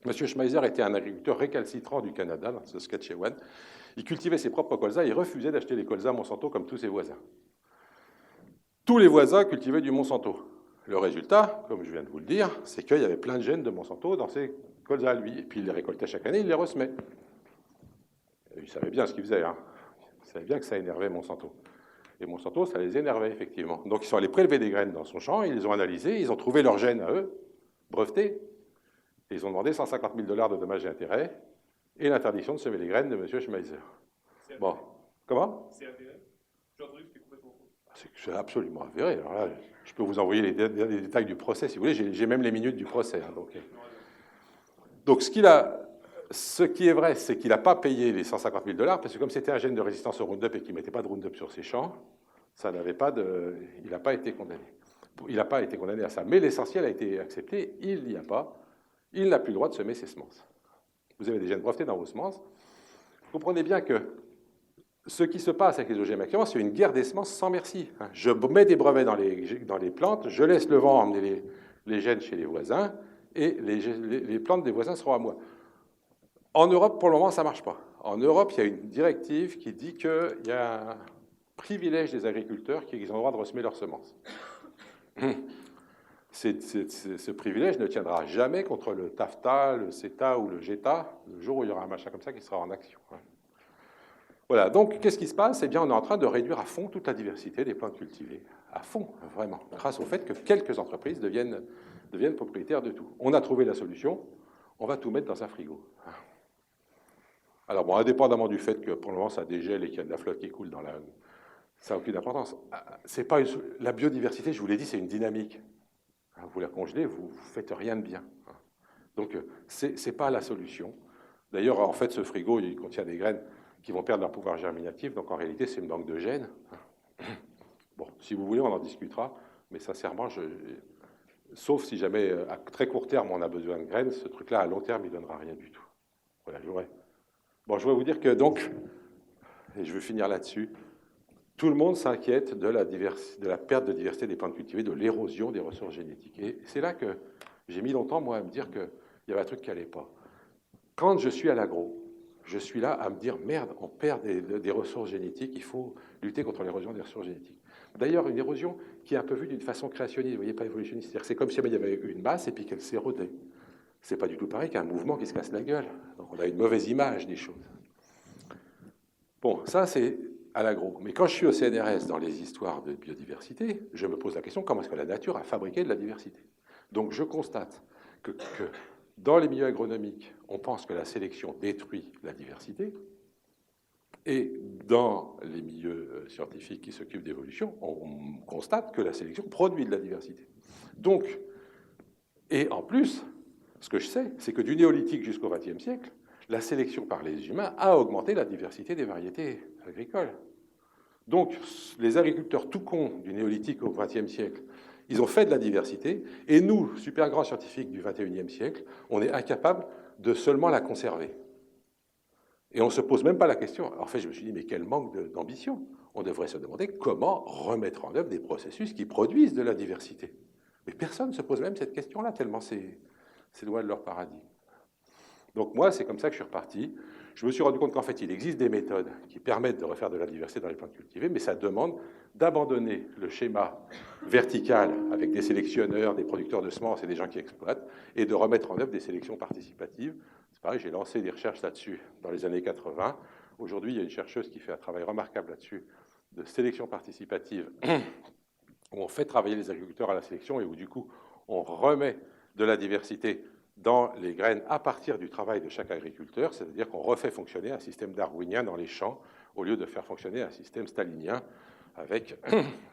M. Schmeiser était un agriculteur récalcitrant du Canada, dans le Saskatchewan. Il cultivait ses propres colzas et il refusait d'acheter les colzas Monsanto comme tous ses voisins. Tous les voisins cultivaient du Monsanto. Le résultat, comme je viens de vous le dire, c'est qu'il y avait plein de gènes de Monsanto dans ses colzas à lui. Et puis il les récoltait chaque année, il les ressemait. Il savait bien ce qu'il faisait. Hein. Il savait bien que ça énervait Monsanto. Et Monsanto, ça les énervait, effectivement. Donc ils sont allés prélever des graines dans son champ, ils les ont analysées, ils ont trouvé leurs gènes à eux, brevetés, et ils ont demandé 150 000 $ de dommages et intérêts, et l'interdiction de semer les graines de M. Schmeiser. Bon, comment? C'est avéré. J'ai entendu que c'était complètement faux. C'est absolument avéré. Alors là, je peux vous envoyer les détails du procès, si vous voulez. J'ai même les minutes du procès. Hein, donc ce qui est vrai, c'est qu'il n'a pas payé les 150 000 $, parce que comme c'était un gène de résistance au Roundup et qu'il ne mettait pas de Roundup sur ses champs, il n'a pas été condamné. Il n'a pas été condamné à ça. Mais l'essentiel a été accepté. Il n'a plus le droit de semer ses semences. Vous avez des gènes brevetés dans vos semences. Vous comprenez bien que ce qui se passe avec les OGM actuellement, c'est une guerre des semences sans merci. Je mets des brevets dans les plantes, je laisse le vent emmener les gènes chez les voisins, et les plantes des voisins seront à moi. En Europe, pour le moment, ça ne marche pas. En Europe, il y a une directive qui dit qu'il y a un privilège des agriculteurs qui ont le droit de ressemer leurs semences. Ce privilège ne tiendra jamais contre le TAFTA, le CETA ou le GETA, le jour où il y aura un machin comme ça qui sera en action. Voilà, donc qu'est-ce qui se passe? Eh bien, on est en train de réduire à fond toute la diversité des plantes cultivées. À fond, vraiment, grâce au fait que quelques entreprises deviennent propriétaires de tout. On a trouvé la solution, on va tout mettre dans un frigo. Alors bon, indépendamment du fait que pour le moment ça dégèle et qu'il y a de la flotte qui coule ça n'a aucune importance. La biodiversité, je vous l'ai dit, c'est une dynamique. Vous la congelez, vous ne faites rien de bien. Donc ce n'est pas la solution. D'ailleurs, en fait, ce frigo, il contient des graines qui vont perdre leur pouvoir germinatif, donc en réalité, c'est une banque de gènes. Bon, si vous voulez, on en discutera, mais sincèrement, sauf si jamais, à très court terme, on a besoin de graines, ce truc-là, à long terme, il ne donnera rien du tout. Voilà, je voudrais vous dire que, donc, et je vais finir là-dessus, tout le monde s'inquiète de la perte de diversité des plantes cultivées, de l'érosion des ressources génétiques. Et c'est là que j'ai mis longtemps, moi, à me dire qu'il y avait un truc qui n'allait pas. Quand je suis à l'agro, je suis là à me dire, merde, on perd des ressources génétiques, il faut lutter contre l'érosion des ressources génétiques. D'ailleurs, une érosion qui est un peu vue d'une façon créationniste, vous voyez, pas évolutionniste. C'est-à-dire que c'est comme si il y avait une masse et puis qu'elle s'érodait. C'est pas du tout pareil qu'un mouvement qui se casse la gueule. Donc on a une mauvaise image des choses. Bon, ça c'est à l'agro. Mais quand je suis au CNRS dans les histoires de biodiversité, je me pose la question, comment est-ce que la nature a fabriqué de la diversité? Donc je constate que dans les milieux agronomiques, on pense que la sélection détruit la diversité, et dans les milieux scientifiques qui s'occupent d'évolution, on constate que la sélection produit de la diversité. Donc, et en plus, ce que je sais, c'est que du néolithique jusqu'au XXe siècle, la sélection par les humains a augmenté la diversité des variétés agricoles. Donc, les agriculteurs tout cons du néolithique au XXe siècle, ils ont fait de la diversité, et nous, super grands scientifiques du XXIe siècle, on est incapables de seulement la conserver. Et on ne se pose même pas la question. En fait, je me suis dit, mais quel manque d'ambition. On devrait se demander comment remettre en œuvre des processus qui produisent de la diversité. Mais personne ne se pose même cette question-là, tellement c'est loin de leur paradigme. Donc moi, c'est comme ça que je suis reparti. Je me suis rendu compte qu'en fait, il existe des méthodes qui permettent de refaire de la diversité dans les plantes cultivées, mais ça demande d'abandonner le schéma vertical avec des sélectionneurs, des producteurs de semences et des gens qui exploitent, et de remettre en œuvre des sélections participatives. C'est pareil, j'ai lancé des recherches là-dessus dans les années 80. Aujourd'hui, il y a une chercheuse qui fait un travail remarquable là-dessus de sélection participative, où on fait travailler les agriculteurs à la sélection et où du coup, on remet de la diversité dans les graines à partir du travail de chaque agriculteur, c'est-à-dire qu'on refait fonctionner un système darwinien dans les champs au lieu de faire fonctionner un système stalinien avec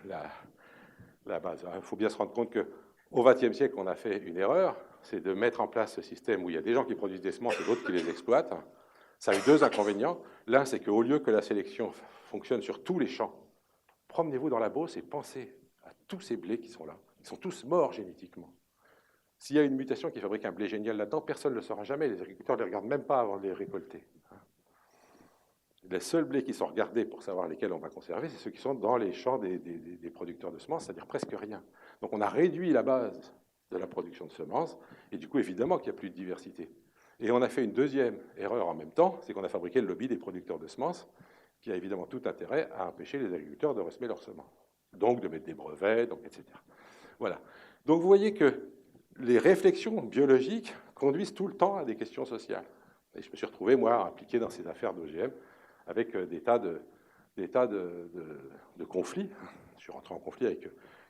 la base. Il faut bien se rendre compte qu'au XXe siècle, on a fait une erreur, c'est de mettre en place ce système où il y a des gens qui produisent des semences et d'autres qui les exploitent. Ça a eu deux inconvénients. L'un, c'est qu'au lieu que la sélection fonctionne sur tous les champs, promenez-vous dans la Beauce et pensez à tous ces blés qui sont là. Ils sont tous morts génétiquement. S'il y a une mutation qui fabrique un blé génial là-dedans, personne ne le saura jamais. Les agriculteurs ne les regardent même pas avant de les récolter. Les seuls blés qui sont regardés pour savoir lesquels on va conserver, c'est ceux qui sont dans les champs des producteurs de semences, c'est-à-dire presque rien. Donc on a réduit la base de la production de semences, et du coup, évidemment qu'il n'y a plus de diversité. Et on a fait une deuxième erreur en même temps, c'est qu'on a fabriqué le lobby des producteurs de semences, qui a évidemment tout intérêt à empêcher les agriculteurs de ressemer leurs semences. Donc de mettre des brevets, donc, etc. Voilà. Donc vous voyez que les réflexions biologiques conduisent tout le temps à des questions sociales. Et je me suis retrouvé, moi, impliqué dans ces affaires d'OGM, avec des tas de conflits. Je suis rentré en conflit avec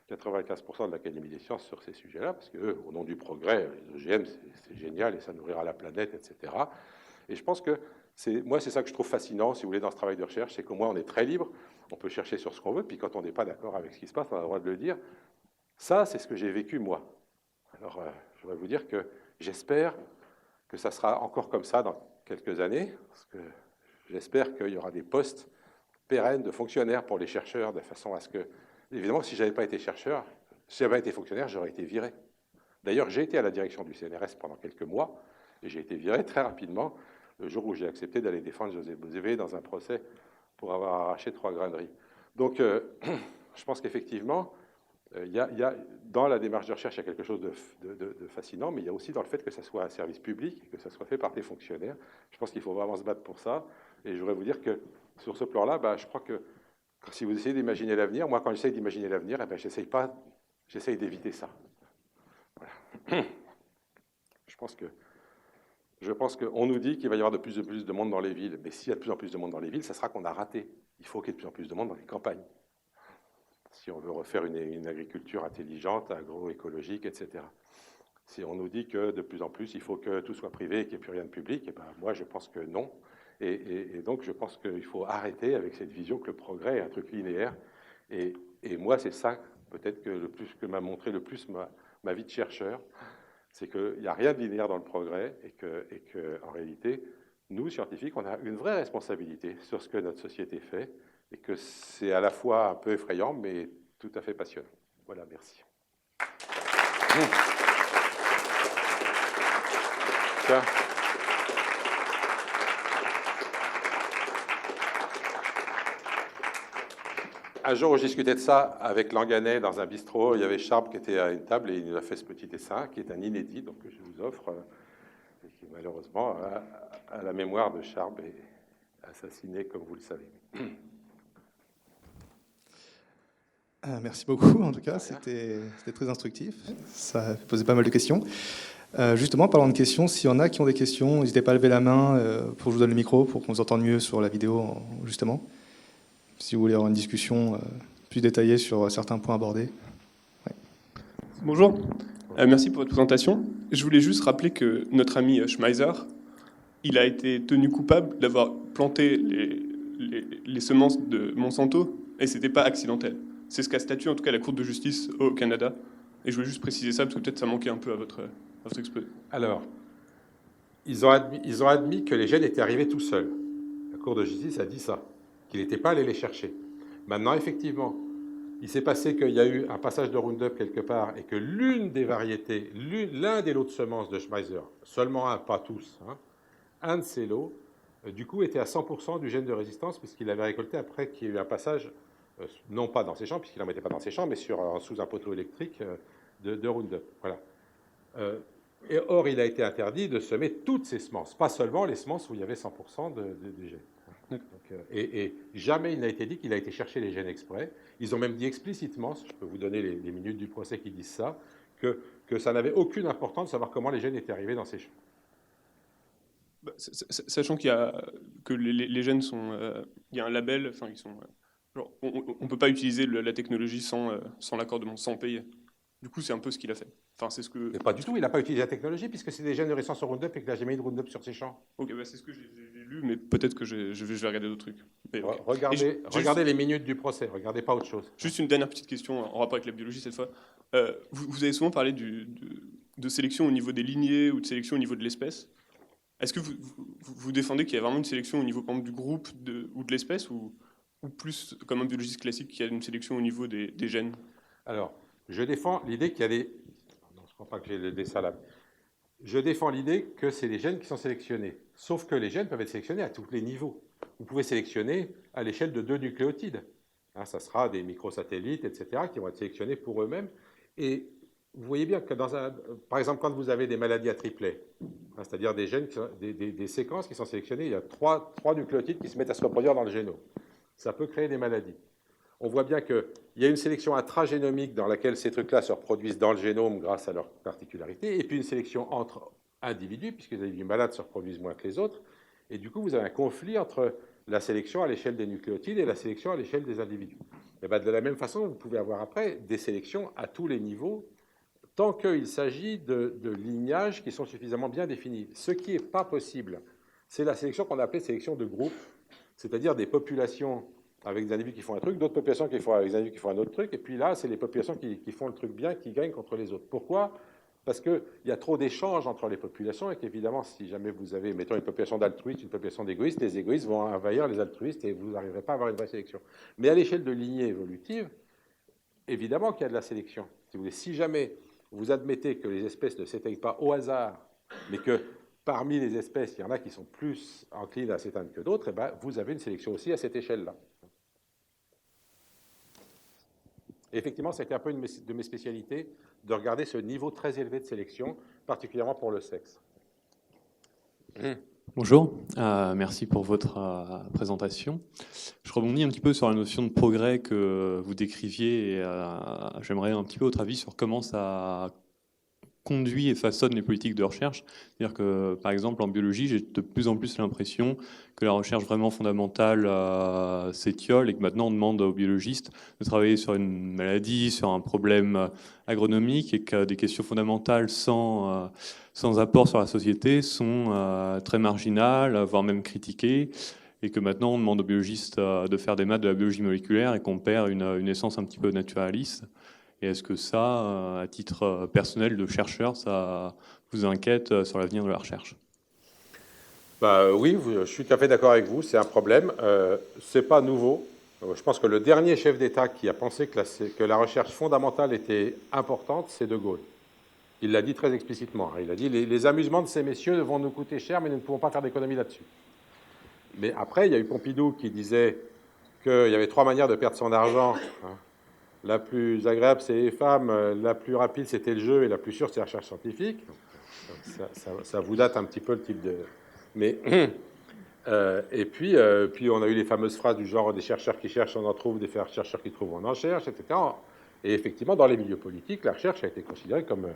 95% de l'Académie des sciences sur ces sujets-là, parce qu'eux, au nom du progrès, les OGM, c'est génial et ça nourrira la planète, etc. Et je pense que moi, c'est ça que je trouve fascinant, si vous voulez, dans ce travail de recherche, c'est qu'au moins on est très libre, on peut chercher sur ce qu'on veut, puis quand on n'est pas d'accord avec ce qui se passe, on a le droit de le dire. Ça, c'est ce que j'ai vécu, moi. Alors, je voudrais vous dire que j'espère que ça sera encore comme ça dans quelques années, parce que j'espère qu'il y aura des postes pérennes de fonctionnaires pour les chercheurs, de façon à ce que, évidemment, si je n'avais pas été chercheur, si je n'avais pas été fonctionnaire, j'aurais été viré. D'ailleurs, j'ai été à la direction du CNRS pendant quelques mois, et j'ai été viré très rapidement le jour où j'ai accepté d'aller défendre José Bové dans un procès pour avoir arraché 3 grains de riz. Donc, je pense qu'effectivement, dans la démarche de recherche, il y a quelque chose de fascinant, mais il y a aussi dans le fait que ça soit un service public et que ça soit fait par des fonctionnaires. Je pense qu'il faut vraiment se battre pour ça. Et je voudrais vous dire que sur ce plan-là, je crois que si vous essayez d'imaginer l'avenir, moi, quand j'essaye d'imaginer l'avenir, j'essaye d'éviter ça. Voilà. Je pense qu'on nous dit qu'il va y avoir de plus en plus de monde dans les villes. Mais s'il y a de plus en plus de monde dans les villes, ça sera qu'on a raté. Il faut qu'il y ait de plus en plus de monde dans les campagnes. Si on veut refaire une agriculture intelligente, agroécologique, etc. Si on nous dit que de plus en plus, il faut que tout soit privé et qu'il n'y ait plus rien de public, moi, je pense que non. Et donc, je pense qu'il faut arrêter avec cette vision que le progrès est un truc linéaire. Et moi, c'est ça, peut-être, que m'a montré le plus ma vie de chercheur, c'est qu'il n'y a rien de linéaire dans le progrès et que, en réalité, nous, scientifiques, on a une vraie responsabilité sur ce que notre société fait et que c'est à la fois un peu effrayant, mais tout à fait passionnant. Voilà, merci. Tiens. Un jour où je discutais de ça avec Langanet dans un bistrot, il y avait Charb qui était à une table et il nous a fait ce petit dessin qui est un inédit, donc que je vous offre, et qui malheureusement, à la mémoire de Charb, est assassiné, comme vous le savez. Merci beaucoup, en tout cas, c'était très instructif. Ça a posé pas mal de questions. Justement, parlant de questions, s'il y en a qui ont des questions, n'hésitez pas à lever la main pour que je vous donne le micro, pour qu'on vous entende mieux sur la vidéo, justement. Si vous voulez avoir une discussion plus détaillée sur certains points abordés. Ouais. Bonjour, merci pour votre présentation. Je voulais juste rappeler que notre ami Schmeiser, il a été tenu coupable d'avoir planté les semences de Monsanto, et ce n'était pas accidentel. C'est ce qu'a statué en tout cas la Cour de justice au Canada. Et je voulais juste préciser ça, parce que peut-être ça manquait un peu à votre exposé. Alors, ils ont admis que les gènes étaient arrivés tout seuls. La Cour de justice a dit ça, qu'il n'était pas allé les chercher. Maintenant, effectivement, il s'est passé qu'il y a eu un passage de Roundup quelque part et que l'une des variétés, l'un des lots de semences de Schmeiser, seulement un, pas tous, un de ces lots, du coup, était à 100% du gène de résistance puisqu'il avait récolté après qu'il y a eu un passage, non pas dans ses champs, puisqu'il n'en mettait pas dans ses champs, mais sous un poteau électrique de Roundup. Voilà. Or, il a été interdit de semer toutes ces semences, pas seulement les semences où il y avait 100% des gènes. Donc, et jamais il n'a été dit qu'il a été chercher les gènes exprès. Ils ont même dit explicitement, je peux vous donner les minutes du procès qui disent ça, que ça n'avait aucune importance de savoir comment les gènes étaient arrivés dans ces champs. Sachant que les gènes sont... il y a un label, enfin ils sont... on ne peut pas utiliser la technologie sans l'accord de Monsanto, sans payer. Du coup, c'est un peu ce qu'il a fait. Enfin, c'est ce que... Mais pas du tout, il n'a pas utilisé la technologie, puisque c'est des gènes de résistance au Roundup et qu'il n'a jamais eu de Roundup sur ses champs. Ok, bah, c'est ce que j'ai lu, mais peut-être que je vais regarder d'autres trucs. Mais, ok. Regardez, Et regardez les minutes du procès, regardez pas autre chose. Juste une dernière petite question en rapport avec la biologie cette fois. Vous avez souvent parlé de sélection au niveau des lignées ou de sélection au niveau de l'espèce. Est-ce que vous défendez qu'il y a vraiment une sélection au niveau par exemple, du groupe ou de l'espèce ou plus comme un biologiste classique qu'il y a une sélection au niveau des gènes? Alors, je défends l'idée qu'il y a des... Non, je ne crois pas que j'ai des salades. Je défends l'idée que c'est les gènes qui sont sélectionnés. Sauf que les gènes peuvent être sélectionnés à tous les niveaux. Vous pouvez sélectionner à l'échelle de 2 nucléotides. Hein, ça sera des microsatellites, etc., qui vont être sélectionnés pour eux-mêmes. Et vous voyez bien que par exemple, quand vous avez des maladies à triplet, hein, c'est-à-dire des gènes, des séquences qui sont sélectionnées, il y a 3 nucléotides qui se mettent à se reproduire dans le génome. Ça peut créer des maladies. On voit bien qu'il y a une sélection intragénomique dans laquelle ces trucs-là se reproduisent dans le génome grâce à leurs particularités, et puis une sélection entre individus, puisque les individus malades se reproduisent moins que les autres. Et du coup, vous avez un conflit entre la sélection à l'échelle des nucléotides et la sélection à l'échelle des individus. Et bien, de la même façon, vous pouvez avoir après des sélections à tous les niveaux, tant qu'il s'agit de lignages qui sont suffisamment bien définis. Ce qui n'est pas possible, c'est la sélection qu'on appelle sélection de groupe, c'est-à-dire des populations avec des individus qui font un truc, d'autres populations qui font avec des individus qui font un autre truc, et puis là, c'est les populations qui font le truc bien qui gagnent contre les autres. Pourquoi? Parce qu'il y a trop d'échanges entre les populations, et qu'évidemment, si jamais vous avez, mettons, une population d'altruistes, une population d'égoïstes, les égoïstes vont envahir les altruistes, et vous n'arriverez pas à avoir une vraie sélection. Mais à l'échelle de lignée évolutive, évidemment qu'il y a de la sélection. Si vous voulez, si jamais vous admettez que les espèces ne s'éteignent pas au hasard, mais que parmi les espèces, il y en a qui sont plus enclines à s'éteindre que d'autres, eh ben, vous avez une sélection aussi à cette échelle-là. Et effectivement, c'était un peu une de mes spécialités de regarder ce niveau très élevé de sélection, particulièrement pour le sexe. Bonjour, merci pour votre présentation. Je rebondis un petit peu sur la notion de progrès que vous décriviez et j'aimerais un petit peu votre avis sur comment ça conduit et façonne les politiques de recherche. C'est-à-dire que, par exemple, en biologie, j'ai de plus en plus l'impression que la recherche vraiment fondamentale s'étiole et que maintenant on demande aux biologistes de travailler sur une maladie, sur un problème agronomique et que des questions fondamentales sans apport sur la société sont très marginales, voire même critiquées, et que maintenant on demande aux biologistes de faire des maths de la biologie moléculaire et qu'on perd une essence un petit peu naturaliste. Et est-ce que ça, à titre personnel de chercheur, ça vous inquiète sur l'avenir de la recherche? Oui, je suis tout à fait d'accord avec vous, c'est un problème. Ce n'est pas nouveau. Je pense que le dernier chef d'État qui a pensé que la recherche fondamentale était importante, c'est De Gaulle. Il l'a dit très explicitement. Il a dit les amusements de ces messieurs vont nous coûter cher, mais nous ne pouvons pas faire d'économie là-dessus. Mais après, il y a eu Pompidou qui disait qu'il y avait 3 manières de perdre son argent. La plus agréable, c'est les femmes, la plus rapide, c'était le jeu, et la plus sûre, c'est la recherche scientifique. Ça vous date un petit peu le type de... Mais, et puis, on a eu les fameuses phrases du genre « des chercheurs qui cherchent, on en trouve, des chercheurs qui trouvent, on en cherche », etc. Et effectivement, dans les milieux politiques, la recherche a été considérée comme...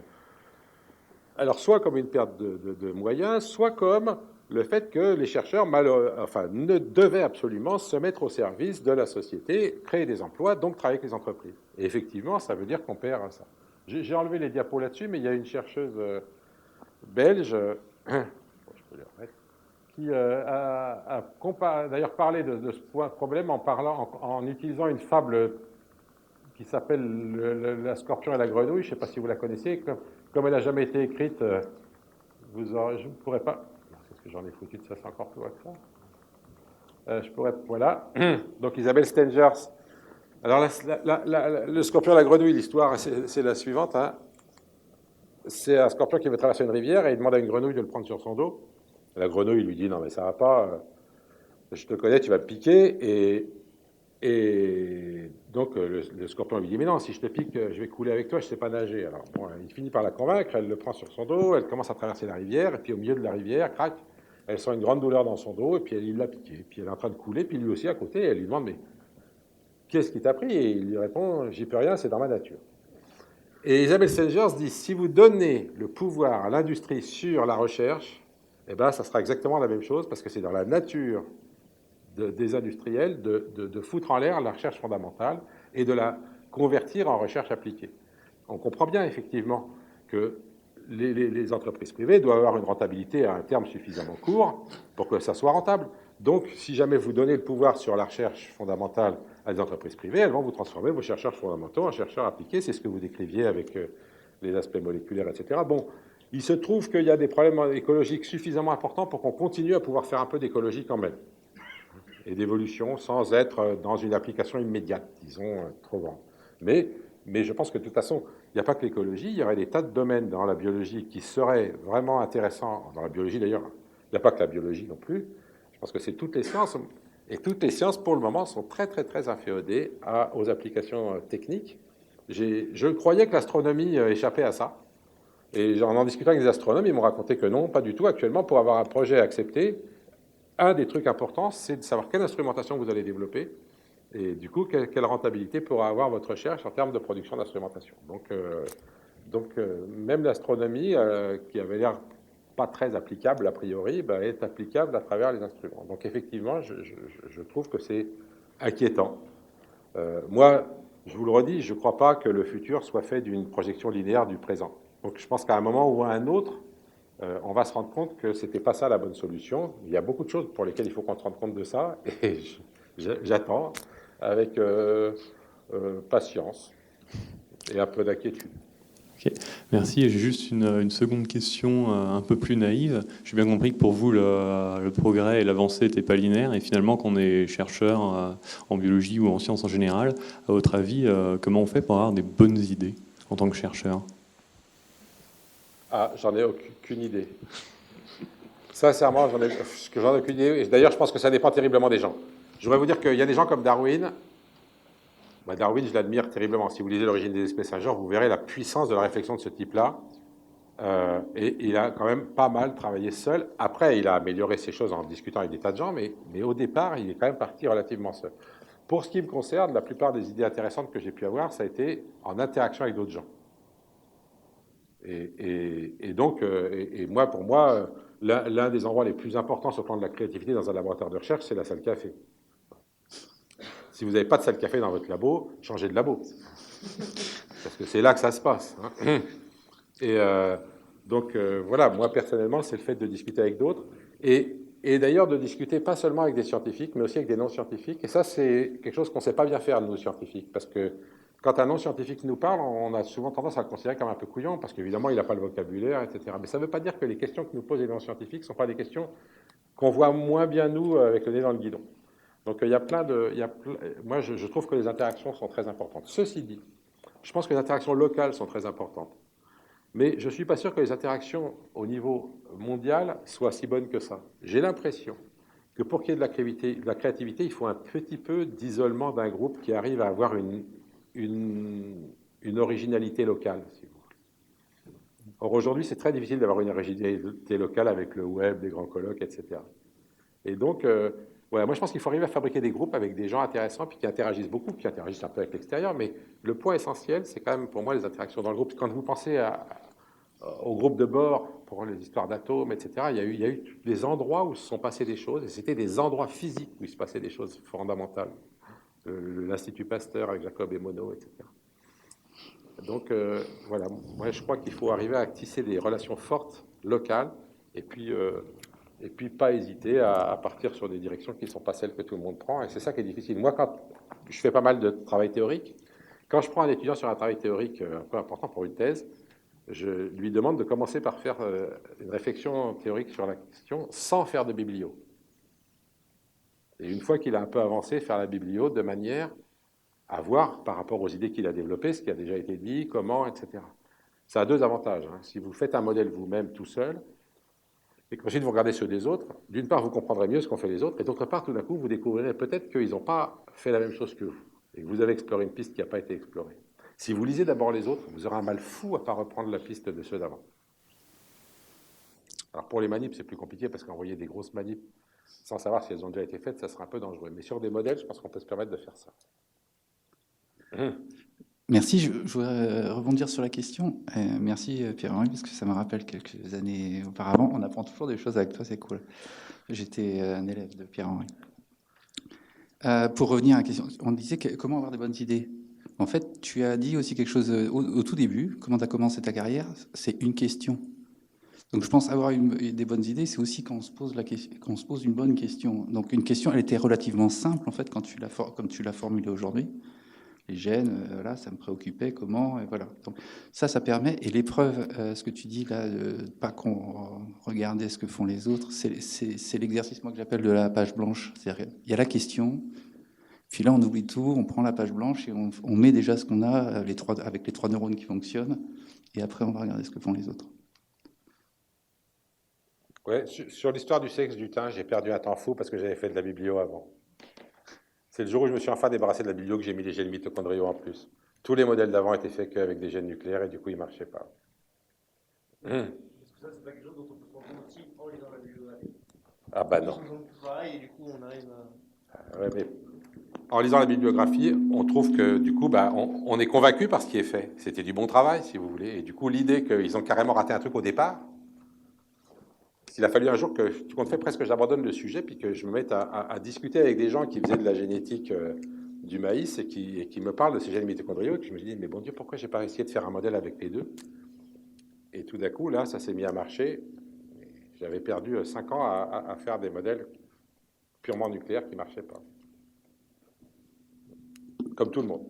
Alors, soit comme une perte de moyens, soit comme le fait que les chercheurs ne devaient absolument se mettre au service de la société, créer des emplois, donc travailler avec les entreprises. Et effectivement, ça veut dire qu'on perd ça. J'ai enlevé les diapos là-dessus, mais il y a une chercheuse belge, je peux les remettre, qui a d'ailleurs parlé de ce problème en utilisant une fable qui s'appelle La scorpion et la grenouille. Je ne sais pas si vous la connaissez. Comme elle n'a jamais été écrite, je ne pourrais pas... Parce que j'en ai foutu de ça, c'est encore plus loin que ça. Je pourrais... Voilà. Donc Isabelle Stengers. Alors le scorpion et la grenouille, l'histoire, c'est la suivante. Hein. C'est un scorpion qui veut traverser une rivière et il demande à une grenouille de le prendre sur son dos. La grenouille lui dit « Non, mais ça va pas. Je te connais, tu vas me piquer. » Et donc le scorpion lui dit « Mais non, si je te pique, je vais couler avec toi, je ne sais pas nager. » Alors bon, il finit par la convaincre, elle le prend sur son dos, elle commence à traverser la rivière, et puis au milieu de la rivière, crac, elle sent une grande douleur dans son dos, et puis il l'a piqué. Puis elle est en train de couler, puis lui aussi à côté, elle lui demande « Mais qu'est-ce qui t'a pris ?» Et il lui répond « J'y peux rien, c'est dans ma nature. » Et Isabelle Stengers dit « Si vous donnez le pouvoir à l'industrie sur la recherche, eh ben, ça sera exactement la même chose, parce que c'est dans la nature des industriels de foutre en l'air la recherche fondamentale et de la convertir en recherche appliquée. On comprend bien, effectivement, que les entreprises privées doivent avoir une rentabilité à un terme suffisamment court pour que ça soit rentable. Donc, si jamais vous donnez le pouvoir sur la recherche fondamentale à des entreprises privées, elles vont vous transformer vos chercheurs fondamentaux en chercheurs appliqués. C'est ce que vous décriviez avec les aspects moléculaires, etc. Bon, il se trouve qu'il y a des problèmes écologiques suffisamment importants pour qu'on continue à pouvoir faire un peu d'écologie quand même, et d'évolution, sans être dans une application immédiate, disons, trop grande. Mais je pense que de toute façon, il n'y a pas que l'écologie, il y aurait des tas de domaines dans la biologie qui seraient vraiment intéressants. Dans la biologie, d'ailleurs, il n'y a pas que la biologie non plus. Je pense que c'est toutes les sciences. Et toutes les sciences, pour le moment, sont très, très, très inféodées aux applications techniques. Je croyais que l'astronomie échappait à ça. Et en discutant avec des astronomes, ils m'ont raconté que non, pas du tout. Actuellement, pour avoir un projet accepté, un des trucs importants, c'est de savoir quelle instrumentation vous allez développer. Et du coup, quelle rentabilité pourra avoir votre recherche en termes de production d'instrumentation. Donc, même l'astronomie, qui avait l'air pas très applicable a priori, est applicable à travers les instruments. Donc effectivement, je trouve que c'est inquiétant. Moi, je vous le redis, je ne crois pas que le futur soit fait d'une projection linéaire du présent. Donc je pense qu'à un moment ou à un autre, on va se rendre compte que ce n'était pas ça la bonne solution. Il y a beaucoup de choses pour lesquelles il faut qu'on se rende compte de ça, et j'attends avec patience et un peu d'inquiétude. Okay. Merci. J'ai juste une seconde question un peu plus naïve. J'ai bien compris que pour vous, le progrès et l'avancée n'étaient pas linéaires, et finalement, quand on est chercheur en biologie ou en sciences en général, à votre avis, comment on fait pour avoir des bonnes idées en tant que chercheur? Ah, j'en ai aucune idée. Sincèrement, j'en ai aucune idée. Et d'ailleurs, je pense que ça dépend terriblement des gens. Je voudrais vous dire qu'il y a des gens comme Darwin. Darwin, je l'admire terriblement. Si vous lisez L'origine des espèces un jour, vous verrez la puissance de la réflexion de ce type-là. Et il a quand même pas mal travaillé seul. Après, il a amélioré ses choses en discutant avec des tas de gens, mais au départ, il est quand même parti relativement seul. Pour ce qui me concerne, la plupart des idées intéressantes que j'ai pu avoir, ça a été en interaction avec d'autres gens. Et donc, pour moi, l'un des endroits les plus importants sur le plan de la créativité dans un laboratoire de recherche, c'est la salle café. Si vous n'avez pas de salle café dans votre labo, changez de labo. Parce que c'est là que ça se passe. Hein. Et donc, voilà, moi, personnellement, c'est le fait de discuter avec d'autres. Et d'ailleurs, de discuter pas seulement avec des scientifiques, mais aussi avec des non-scientifiques. Et ça, c'est quelque chose qu'on ne sait pas bien faire, nous, scientifiques. Parce que quand un non-scientifique nous parle, on a souvent tendance à le considérer comme un peu couillon, parce qu'évidemment, il n'a pas le vocabulaire, etc. Mais ça ne veut pas dire que les questions que nous posent les non-scientifiques ne sont pas des questions qu'on voit moins bien, nous, avec le nez dans le guidon. Donc, il y a plein de... moi, je trouve que les interactions sont très importantes. Ceci dit, je pense que les interactions locales sont très importantes. Mais je ne suis pas sûr que les interactions au niveau mondial soient si bonnes que ça. J'ai l'impression que pour qu'il y ait de la créativité, il faut un petit peu d'isolement d'un groupe qui arrive à avoir une originalité locale, si vous voulez. Or, aujourd'hui, c'est très difficile d'avoir une originalité locale avec le web, les grands colloques, etc. Et donc... ouais, moi, je pense qu'il faut arriver à fabriquer des groupes avec des gens intéressants, puis qui interagissent beaucoup, qui interagissent un peu avec l'extérieur. Mais le point essentiel, c'est quand même pour moi les interactions dans le groupe. Quand vous pensez au groupe de bord, pour les histoires d'atomes, etc., il y a eu des endroits où se sont passées des choses, et c'était des endroits physiques où il se passait des choses fondamentales. L'Institut Pasteur avec Jacob et Monod, etc. Donc, voilà, moi, je crois qu'il faut arriver à tisser des relations fortes, locales, et puis pas hésiter à partir sur des directions qui ne sont pas celles que tout le monde prend. Et c'est ça qui est difficile. Moi, quand je fais pas mal de travail théorique, quand je prends un étudiant sur un travail théorique un peu important pour une thèse, je lui demande de commencer par faire une réflexion théorique sur la question sans faire de biblio. Et une fois qu'il a un peu avancé, faire la biblio de manière à voir, par rapport aux idées qu'il a développées, ce qui a déjà été dit, comment, etc. Ça a deux avantages. Hein. Si vous faites un modèle vous-même tout seul, et qu'ensuite vous regardez ceux des autres, d'une part, vous comprendrez mieux ce qu'ont fait les autres, et d'autre part, tout d'un coup, vous découvrirez peut-être qu'ils n'ont pas fait la même chose que vous, et que vous avez exploré une piste qui n'a pas été explorée. Si vous lisez d'abord les autres, vous aurez un mal fou à ne pas reprendre la piste de ceux d'avant. Alors pour les manips, c'est plus compliqué, parce qu'envoyer des grosses manips sans savoir si elles ont déjà été faites, ça sera un peu dangereux. Mais sur des modèles, je pense qu'on peut se permettre de faire ça. Merci, je voudrais rebondir sur la question. Merci Pierre-Henri, parce que ça me rappelle quelques années auparavant. On apprend toujours des choses avec toi, c'est cool. J'étais un élève de Pierre-Henri. Pour revenir à la question, on disait comment avoir des bonnes idées. En fait, tu as dit aussi quelque chose au tout début, comment tu as commencé ta carrière, c'est une question. Donc je pense avoir des bonnes idées, c'est aussi quand on se pose une bonne question. Donc une question, elle était relativement simple en fait comme tu l'as formulée aujourd'hui. Les gènes, voilà, ça me préoccupait, comment, et voilà. Donc ça permet, et l'épreuve, ce que tu dis là, de pas qu'on regarder ce que font les autres, c'est l'exercice moi que j'appelle de la page blanche. C'est-à-dire, il y a la question, puis là on oublie tout, on prend la page blanche et on met déjà ce qu'on a avec les 3 neurones qui fonctionnent, et après on va regarder ce que font les autres. Ouais, sur l'histoire du sexe du thym, j'ai perdu un temps fou parce que j'avais fait de la biblio avant. C'est le jour où je me suis enfin débarrassé de la biblio que j'ai mis les gènes mitochondriaux en plus. Tous les modèles d'avant étaient faits qu'avec des gènes nucléaires et du coup, ils ne marchaient pas. Est-ce que ça, c'est pas quelque chose dont on peut se rendre compte aussi en lisant la bibliographie? Ah bah non. Pareil, et du coup, on arrive à... Ouais, mais en lisant la bibliographie, on trouve que du coup, bah, on est convaincu par ce qui est fait. C'était du bon travail, si vous voulez. Et du coup, l'idée qu'ils ont carrément raté un truc au départ, il a fallu un jour que, tu comptes fait presque que j'abandonne le sujet, puis que je me mette à discuter avec des gens qui faisaient de la génétique du maïs et qui me parlent de ces gènes mitochondriaux. Et puis je me dis, mais bon Dieu, pourquoi j'ai pas essayé de faire un modèle avec les deux? Et tout d'un coup, là, ça s'est mis à marcher. J'avais perdu 5 ans à faire des modèles purement nucléaires qui ne marchaient pas. Comme tout le monde.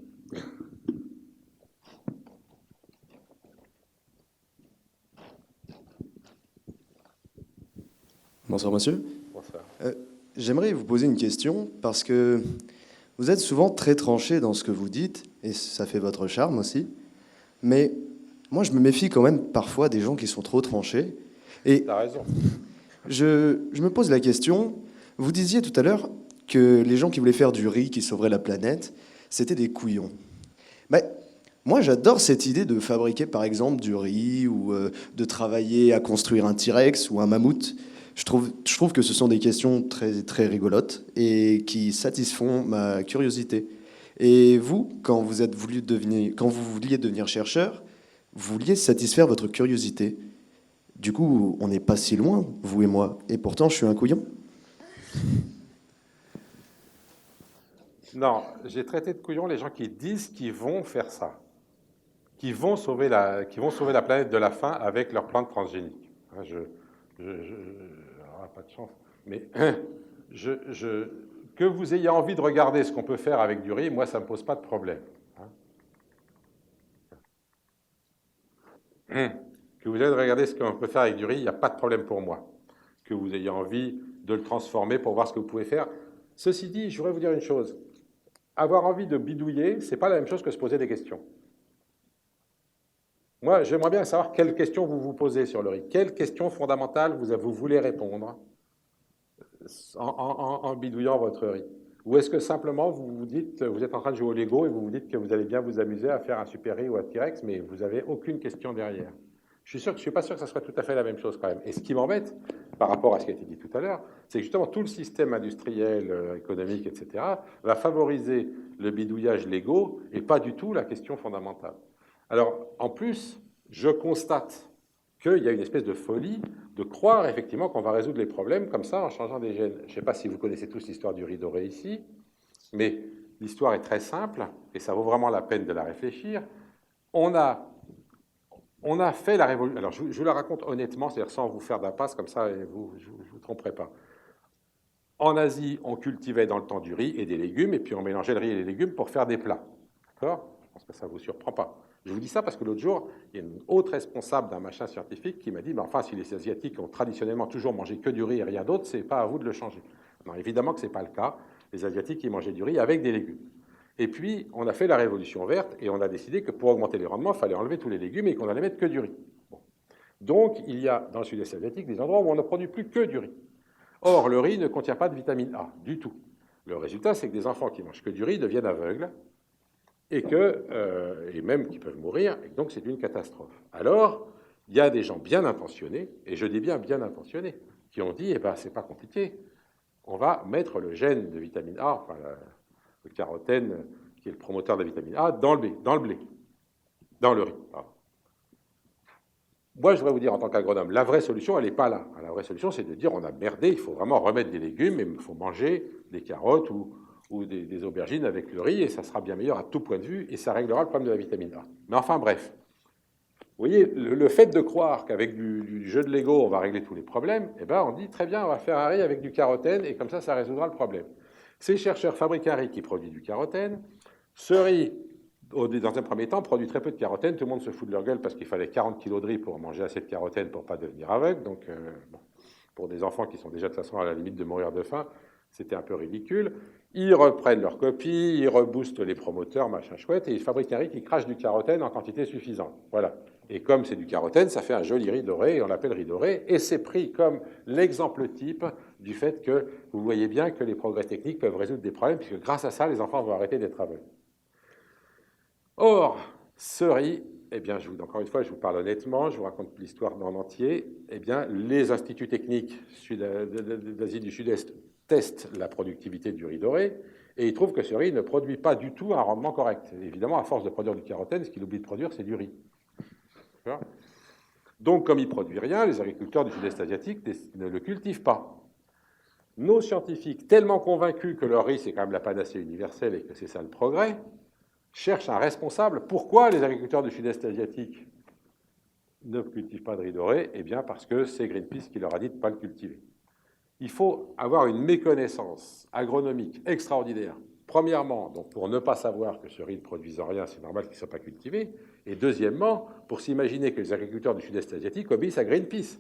Bonsoir monsieur. Bonsoir. J'aimerais vous poser une question parce que vous êtes souvent très tranché dans ce que vous dites et ça fait votre charme aussi. Mais moi je me méfie quand même parfois des gens qui sont trop tranchés. Et T'as raison. je me pose la question, vous disiez tout à l'heure que les gens qui voulaient faire du riz qui sauverait la planète, c'était des couillons. Mais moi j'adore cette idée de fabriquer par exemple du riz ou de travailler à construire un T-Rex ou un mammouth. Je trouve que ce sont des questions très, très rigolotes et qui satisfont ma curiosité. Et vous, quand vous vouliez devenir chercheur, vous vouliez satisfaire votre curiosité. Du coup, on n'est pas si loin, vous et moi. Et pourtant, je suis un couillon. Non, j'ai traité de couillons les gens qui disent qu'ils vont faire ça, qui vont sauver la planète de la faim avec leur plantes transgéniques. Hein, pas de chance, mais que vous ayez envie de regarder ce qu'on peut faire avec du riz, moi, ça ne me pose pas de problème. Hein. Que vous ayez regarder ce qu'on peut faire avec du riz, il n'y a pas de problème pour moi. Que vous ayez envie de le transformer pour voir ce que vous pouvez faire. Ceci dit, je voudrais vous dire une chose. Avoir envie de bidouiller, ce n'est pas la même chose que se poser des questions. Moi, j'aimerais bien savoir quelles questions vous vous posez sur le riz. Quelles questions fondamentales vous voulez répondre en bidouillant votre riz? Ou est-ce que simplement vous êtes en train de jouer au Lego et vous vous dites que vous allez bien vous amuser à faire un super riz ou un T-Rex, mais vous n'avez aucune question derrière? Je ne suis pas sûr que ça soit tout à fait la même chose quand même. Et ce qui m'embête, par rapport à ce qui a été dit tout à l'heure, c'est que justement tout le système industriel, économique, etc., va favoriser le bidouillage Lego et pas du tout la question fondamentale. Alors, en plus, je constate qu'il y a une espèce de folie de croire effectivement qu'on va résoudre les problèmes comme ça en changeant des gènes. Je ne sais pas si vous connaissez tous l'histoire du riz doré ici, mais l'histoire est très simple et ça vaut vraiment la peine de la réfléchir. On a fait la révolution. Alors, je vous la raconte honnêtement, c'est-à-dire sans vous faire d'impasse comme ça, et je ne vous tromperai pas. En Asie, on cultivait dans le temps du riz et des légumes, et puis on mélangeait le riz et les légumes pour faire des plats. D'accord? Je pense que ça ne vous surprend pas. Je vous dis ça parce que l'autre jour, il y a une haute responsable d'un machin scientifique qui m'a dit, enfin, si les Asiatiques ont traditionnellement toujours mangé que du riz et rien d'autre, ce n'est pas à vous de le changer. Non, évidemment que ce n'est pas le cas. Les Asiatiques, ils mangeaient du riz avec des légumes. Et puis, on a fait la révolution verte et on a décidé que pour augmenter les rendements, il fallait enlever tous les légumes et qu'on allait mettre que du riz. Bon. Donc, il y a dans le sud-est asiatique des endroits où on ne produit plus que du riz. Or, le riz ne contient pas de vitamine A du tout. Le résultat, c'est que des enfants qui mangent que du riz deviennent aveugles et même qui peuvent mourir, et donc c'est une catastrophe. Alors, il y a des gens bien intentionnés, et je dis bien intentionnés, qui ont dit, c'est pas compliqué, on va mettre le gène de vitamine A, enfin le carotène, qui est le promoteur de la vitamine A, dans le blé, dans le riz. Pardon. Moi, je voudrais vous dire, en tant qu'agronome, la vraie solution, elle n'est pas là. La vraie solution, c'est de dire, on a merdé, il faut vraiment remettre des légumes, et il faut manger des carottes ou ou des aubergines avec le riz, et ça sera bien meilleur à tout point de vue, et ça réglera le problème de la vitamine A. Mais enfin, bref. Vous voyez, le fait de croire qu'avec du jeu de Lego, on va régler tous les problèmes, eh ben, on dit, très bien, on va faire un riz avec du carotène, et comme ça résoudra le problème. Ces chercheurs fabriquent un riz qui produit du carotène. Ce riz, dans un premier temps, produit très peu de carotène. Tout le monde se fout de leur gueule parce qu'il fallait 40 kg de riz pour manger assez de carotène pour ne pas devenir aveugle. Donc, bon, pour des enfants qui sont déjà de toute façon à la limite de mourir de faim, c'était un peu ridicule. Ils reprennent leur copie, ils reboostent les promoteurs, machin chouette, et ils fabriquent un riz qui crache du carotène en quantité suffisante. Voilà. Et comme c'est du carotène, ça fait un joli riz doré, et on l'appelle riz doré, et c'est pris comme l'exemple type du fait que vous voyez bien que les progrès techniques peuvent résoudre des problèmes, puisque grâce à ça, les enfants vont arrêter d'être aveugles. Or, ce riz, eh bien, encore une fois, je vous parle honnêtement, je vous raconte l'histoire en entier, eh bien, les instituts techniques d'Asie du Sud-Est testent la productivité du riz doré, et ils trouvent que ce riz ne produit pas du tout un rendement correct. Évidemment, à force de produire du carotène, ce qu'il oublie de produire, c'est du riz. Donc, comme il ne produit rien, les agriculteurs du Sud-Est asiatique ne le cultivent pas. Nos scientifiques, tellement convaincus que leur riz, c'est quand même la panacée universelle et que c'est ça le progrès, cherchent un responsable. Pourquoi les agriculteurs du Sud-Est asiatique ne cultivent pas de riz doré? Eh bien, parce que c'est Greenpeace qui leur a dit de ne pas le cultiver. Il faut avoir une méconnaissance agronomique extraordinaire. Premièrement, donc pour ne pas savoir que ce riz ne produise rien, c'est normal qu'il ne soit pas cultivé. Et deuxièmement, pour s'imaginer que les agriculteurs du Sud-Est asiatique obéissent à Greenpeace.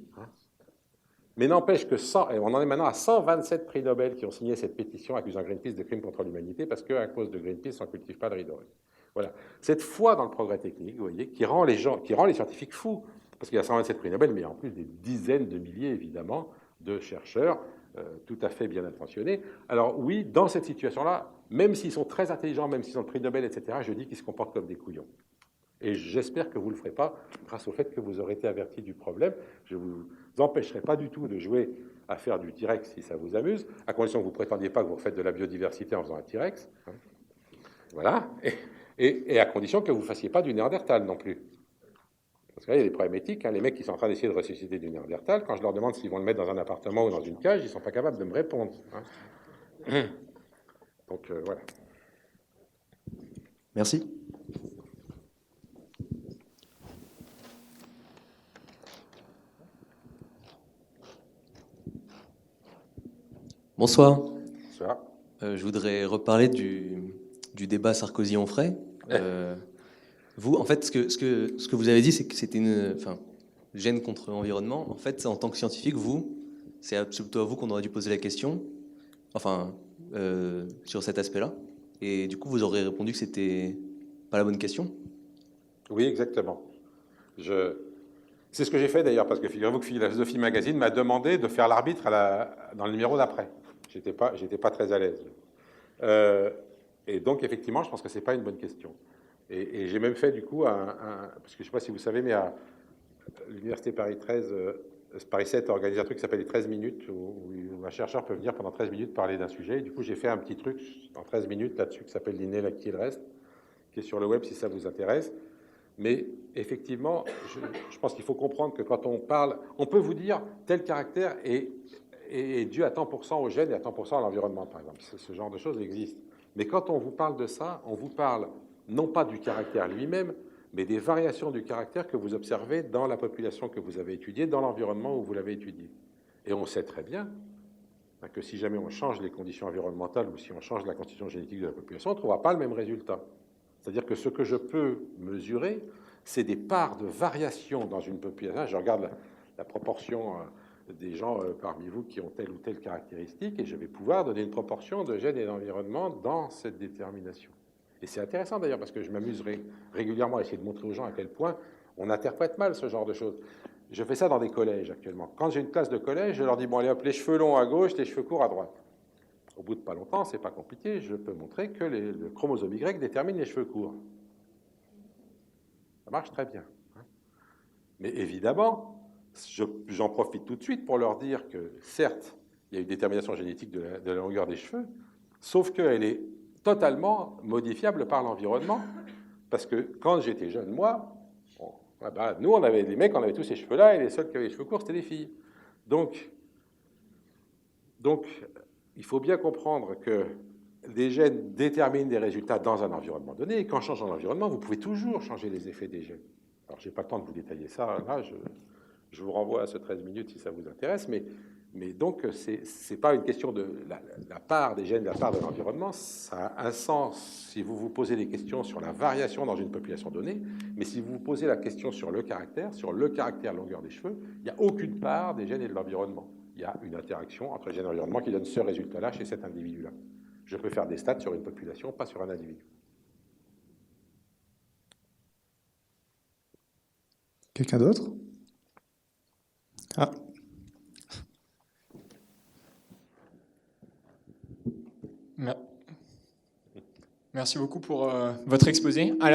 Mais n'empêche que et on en est maintenant à 127 prix Nobel qui ont signé cette pétition accusant Greenpeace de crimes contre l'humanité parce qu'à cause de Greenpeace, on ne cultive pas de riz doré. Voilà. Cette foi dans le progrès technique, vous voyez, qui rend les scientifiques fous. Parce qu'il y a 127 prix Nobel, mais il y a en plus des dizaines de milliers, évidemment, de chercheurs tout à fait bien intentionnés. Alors oui, dans cette situation-là, même s'ils sont très intelligents, même s'ils ont le prix Nobel, etc., je dis qu'ils se comportent comme des couillons. Et j'espère que vous ne le ferez pas grâce au fait que vous aurez été avertis du problème. Je ne vous empêcherai pas du tout de jouer à faire du T-Rex si ça vous amuse, à condition que vous ne prétendiez pas que vous faites de la biodiversité en faisant un T-Rex. Voilà. Et à condition que vous ne fassiez pas du Néandertal non plus. Parce que là, il y a des problèmes éthiques. Les mecs qui sont en train d'essayer de ressusciter du Néandertal, quand je leur demande s'ils vont le mettre dans un appartement ou dans une cage, ils ne sont pas capables de me répondre. Donc, voilà. Merci. Bonsoir. Bonsoir. Je voudrais reparler du débat Sarkozy-Onfray. Vous, en fait, ce que vous avez dit, c'est que c'était une gêne contre l'environnement. En fait, en tant que scientifique, c'est plutôt à vous qu'on aurait dû poser la question, sur cet aspect-là. Et du coup, vous aurez répondu que c'était pas la bonne question. Oui, exactement. C'est ce que j'ai fait d'ailleurs, parce que figurez-vous que Philosophie Magazine m'a demandé de faire l'arbitre dans le numéro d'après. J'étais pas très à l'aise. Et donc, effectivement, je pense que c'est pas une bonne question. Et j'ai même fait, du coup, parce que je ne sais pas si vous savez, mais à l'Université Paris 7 organise un truc qui s'appelle les 13 minutes, où un chercheur peut venir pendant 13 minutes parler d'un sujet. Et du coup, j'ai fait un petit truc en 13 minutes là-dessus qui s'appelle L'inné, l'acquis et le reste, qui est sur le web si ça vous intéresse. Mais effectivement, je pense qu'il faut comprendre que quand on parle, on peut vous dire tel caractère est dû à tant % au gène et à tant % à l'environnement, par exemple. Ce genre de choses existe. Mais quand on vous parle de ça, on vous parle non pas du caractère lui-même, mais des variations du caractère que vous observez dans la population que vous avez étudiée, dans l'environnement où vous l'avez étudié. Et on sait très bien que si jamais on change les conditions environnementales ou si on change la constitution génétique de la population, on ne trouvera pas le même résultat. C'est-à-dire que ce que je peux mesurer, c'est des parts de variation dans une population. Je regarde la proportion des gens parmi vous qui ont telle ou telle caractéristique et je vais pouvoir donner une proportion de gènes et d'environnement dans cette détermination. Et c'est intéressant d'ailleurs parce que je m'amuserai régulièrement à essayer de montrer aux gens à quel point on interprète mal ce genre de choses. Je fais ça dans des collèges actuellement. Quand j'ai une classe de collège, je leur dis, bon allez hop, les cheveux longs à gauche, les cheveux courts à droite. Au bout de pas longtemps, c'est pas compliqué, je peux montrer que le chromosome Y détermine les cheveux courts. Ça marche très bien. Mais évidemment, j'en profite tout de suite pour leur dire que certes, il y a une détermination génétique de la longueur des cheveux, sauf qu'elle est totalement modifiable par l'environnement. Parce que quand j'étais jeune, moi, nous, on avait les mecs, on avait tous ces cheveux-là, et les seuls qui avaient les cheveux courts, c'était les filles. Donc, il faut bien comprendre que des gènes déterminent des résultats dans un environnement donné, et qu'en changeant l'environnement, vous pouvez toujours changer les effets des gènes. Alors, je n'ai pas le temps de vous détailler ça, là, je vous renvoie à ce 13 minutes si ça vous intéresse, mais donc, ce n'est pas une question de la part des gènes, la part de l'environnement, ça a un sens si vous vous posez des questions sur la variation dans une population donnée, mais si vous vous posez la question sur le caractère longueur des cheveux, il n'y a aucune part des gènes et de l'environnement. Il y a une interaction entre gènes et environnement qui donne ce résultat-là chez cet individu-là. Je peux faire des stats sur une population, pas sur un individu. Quelqu'un d'autre? Ah. Merci beaucoup pour votre exposé. À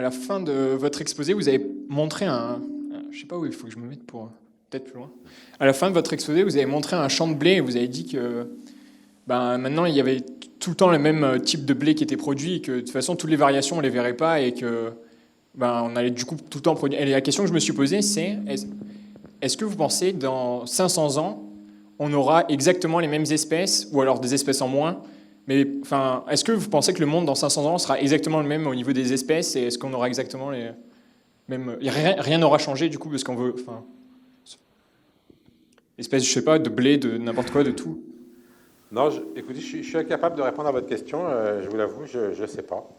la fin de votre exposé, vous avez montré je ne sais pas où il faut que je me mette pour peut-être plus loin. À la fin de votre exposé, vous avez montré un champ de blé et vous avez dit que maintenant, il y avait tout le temps le même type de blé qui était produit et que de toute façon, toutes les variations, on ne les verrait pas et que on allait du coup tout le temps produire. Et la question que je me suis posée, c'est est-ce que vous pensez dans 500 ans, on aura exactement les mêmes espèces ou alors des espèces en moins? Mais est-ce que vous pensez que le monde dans 500 ans sera exactement le même au niveau des espèces et est-ce qu'on aura exactement les mêmes... Rien n'aura changé du coup parce qu'on veut... espèces, je sais pas, de blé, de n'importe quoi, de tout. Non, écoutez, je suis incapable de répondre à votre question, je vous l'avoue, je ne sais pas.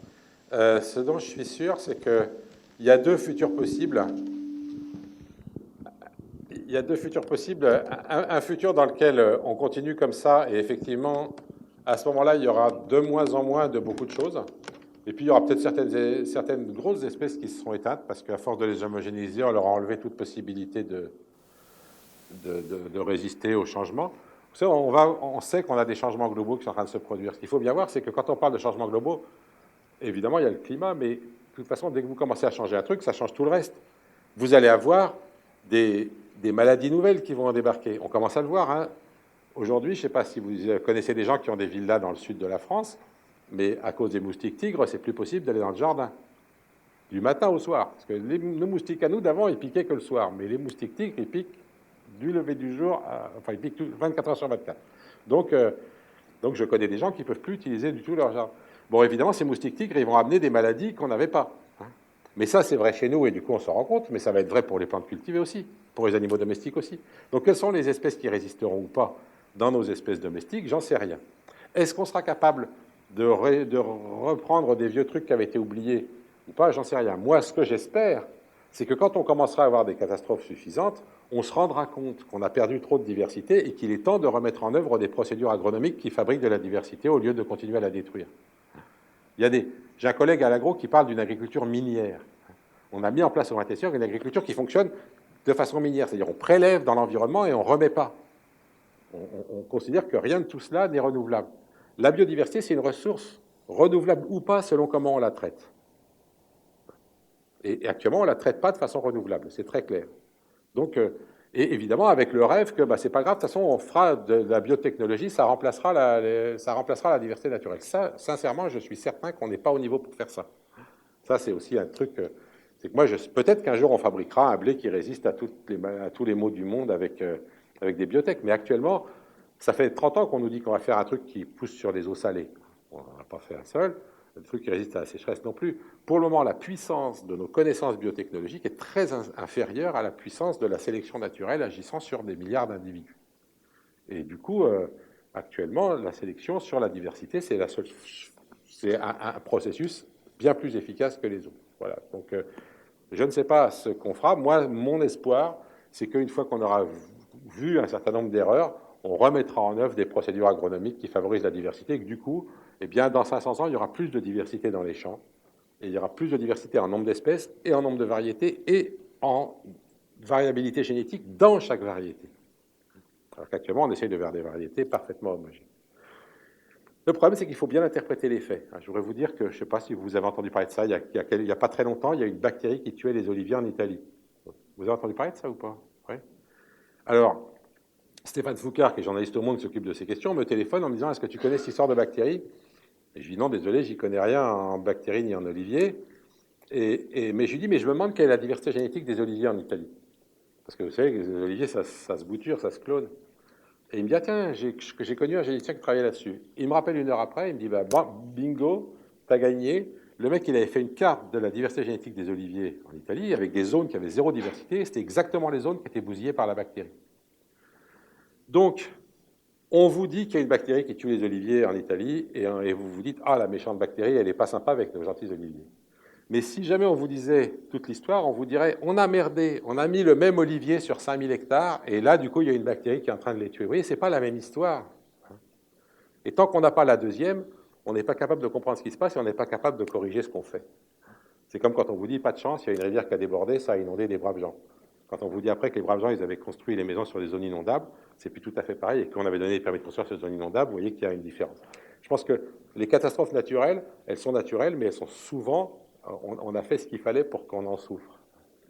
Ce dont je suis sûr, c'est qu'il y a deux futurs possibles. Il y a deux futurs possibles. Un futur dans lequel on continue comme ça, et effectivement, à ce moment-là, il y aura de moins en moins de beaucoup de choses. Et puis, il y aura peut-être certaines grosses espèces qui se seront éteintes, parce qu'à force de les homogénéiser, on leur a enlevé toute possibilité de résister au changement. Vous savez, on sait qu'on a des changements globaux qui sont en train de se produire. Ce qu'il faut bien voir, c'est que quand on parle de changements globaux, évidemment, il y a le climat, mais de toute façon, dès que vous commencez à changer un truc, ça change tout le reste. Vous allez avoir des maladies nouvelles qui vont en débarquer. On commence à le voir. Hein. Aujourd'hui, je ne sais pas si vous connaissez des gens qui ont des villas dans le sud de la France, mais à cause des moustiques tigres, c'est plus possible d'aller dans le jardin, du matin au soir. Parce que nos moustiques à nous, d'avant, ils piquaient que le soir, mais les moustiques tigres, ils piquent du lever du jour, ils piquent 24 heures sur 24. Donc, je connais des gens qui ne peuvent plus utiliser du tout leur jardin. Bon, évidemment, ces moustiques tigres, ils vont amener des maladies qu'on n'avait pas. Hein. Mais ça, c'est vrai chez nous, et du coup, on s'en rend compte, mais ça va être vrai pour les plantes cultivées aussi, pour les animaux domestiques aussi. Donc, quelles sont les espèces qui résisteront ou pas dans nos espèces domestiques? J'en sais rien. Est-ce qu'on sera capable de reprendre des vieux trucs qui avaient été oubliés ou pas? J'en sais rien. Moi, ce que j'espère, c'est que quand on commencera à avoir des catastrophes suffisantes, on se rendra compte qu'on a perdu trop de diversité et qu'il est temps de remettre en œuvre des procédures agronomiques qui fabriquent de la diversité au lieu de continuer à la détruire. J'ai un collègue à l'agro qui parle d'une agriculture minière. On a mis en place au XXe siècle une agriculture qui fonctionne de façon minière, c'est-à-dire on prélève dans l'environnement et on ne remet pas. On considère que rien de tout cela n'est renouvelable. La biodiversité, c'est une ressource renouvelable ou pas selon comment on la traite. Et actuellement, on ne la traite pas de façon renouvelable, c'est très clair. Donc, et évidemment, avec le rêve que c'est pas grave, de toute façon, on fera de la biotechnologie, ça remplacera la diversité naturelle. Ça, sincèrement, je suis certain qu'on n'est pas au niveau pour faire ça. Ça, c'est aussi un truc... c'est que moi, peut-être qu'un jour, on fabriquera un blé qui résiste à tous les maux du monde avec des biotech. Mais actuellement, ça fait 30 ans qu'on nous dit qu'on va faire un truc qui pousse sur les eaux salées. On n'en a pas fait un seul. Un truc qui résiste à la sécheresse non plus. Pour le moment, la puissance de nos connaissances biotechnologiques est très inférieure à la puissance de la sélection naturelle agissant sur des milliards d'individus. Et du coup, actuellement, la sélection sur la diversité, c'est un processus bien plus efficace que les autres. Voilà. Donc, je ne sais pas ce qu'on fera. Moi, mon espoir, c'est qu'une fois qu'on aura vu un certain nombre d'erreurs, on remettra en œuvre des procédures agronomiques qui favorisent la diversité et que du coup, dans 500 ans, il y aura plus de diversité dans les champs et il y aura plus de diversité en nombre d'espèces et en nombre de variétés et en variabilité génétique dans chaque variété. Alors qu'actuellement, on essaye de faire des variétés parfaitement homogènes. Le problème, c'est qu'il faut bien interpréter les faits. Je voudrais vous dire que, je ne sais pas si vous avez entendu parler de ça, il n'y a pas très longtemps, il y a une bactérie qui tuait les oliviers en Italie. Vous avez entendu parler de ça ou pas? Oui. Alors, Stéphane Foucard, qui est journaliste au Monde, qui s'occupe de ces questions, me téléphone en me disant « Est-ce que tu connais cette histoire de bactérie ?» Et je lui dis « Non, désolé, j'y connais rien en bactéries ni en oliviers. » Mais je lui dis « Mais je me demande quelle est la diversité génétique des oliviers en Italie. » Parce que vous savez, les oliviers, ça se bouture, ça se clone. Et il me dit, ah, tiens, j'ai connu un généticien qui travaillait là-dessus. Il me rappelle 1 heure après, il me dit, bah, bingo, t'as gagné. Le mec, il avait fait une carte de la diversité génétique des oliviers en Italie, avec des zones qui avaient 0 diversité. C'était exactement les zones qui étaient bousillées par la bactérie. Donc, on vous dit qu'il y a une bactérie qui tue les oliviers en Italie, et vous vous dites, ah, la méchante bactérie, elle n'est pas sympa avec nos gentils oliviers. Mais si jamais on vous disait toute l'histoire, on vous dirait, on a merdé, on a mis le même olivier sur 5000 hectares, et là, du coup, il y a une bactérie qui est en train de les tuer. Vous voyez, ce n'est pas la même histoire. Et tant qu'on n'a pas la deuxième, on n'est pas capable de comprendre ce qui se passe et on n'est pas capable de corriger ce qu'on fait. C'est comme quand on vous dit, pas de chance, il y a une rivière qui a débordé, ça a inondé des braves gens. Quand on vous dit après que les braves gens, ils avaient construit les maisons sur des zones inondables, c'est plus tout à fait pareil, et qu'on avait donné les permis de construire sur des zones inondables, vous voyez qu'il y a une différence. Je pense que les catastrophes naturelles, elles sont naturelles, mais elles sont souvent... On a fait ce qu'il fallait pour qu'on en souffre.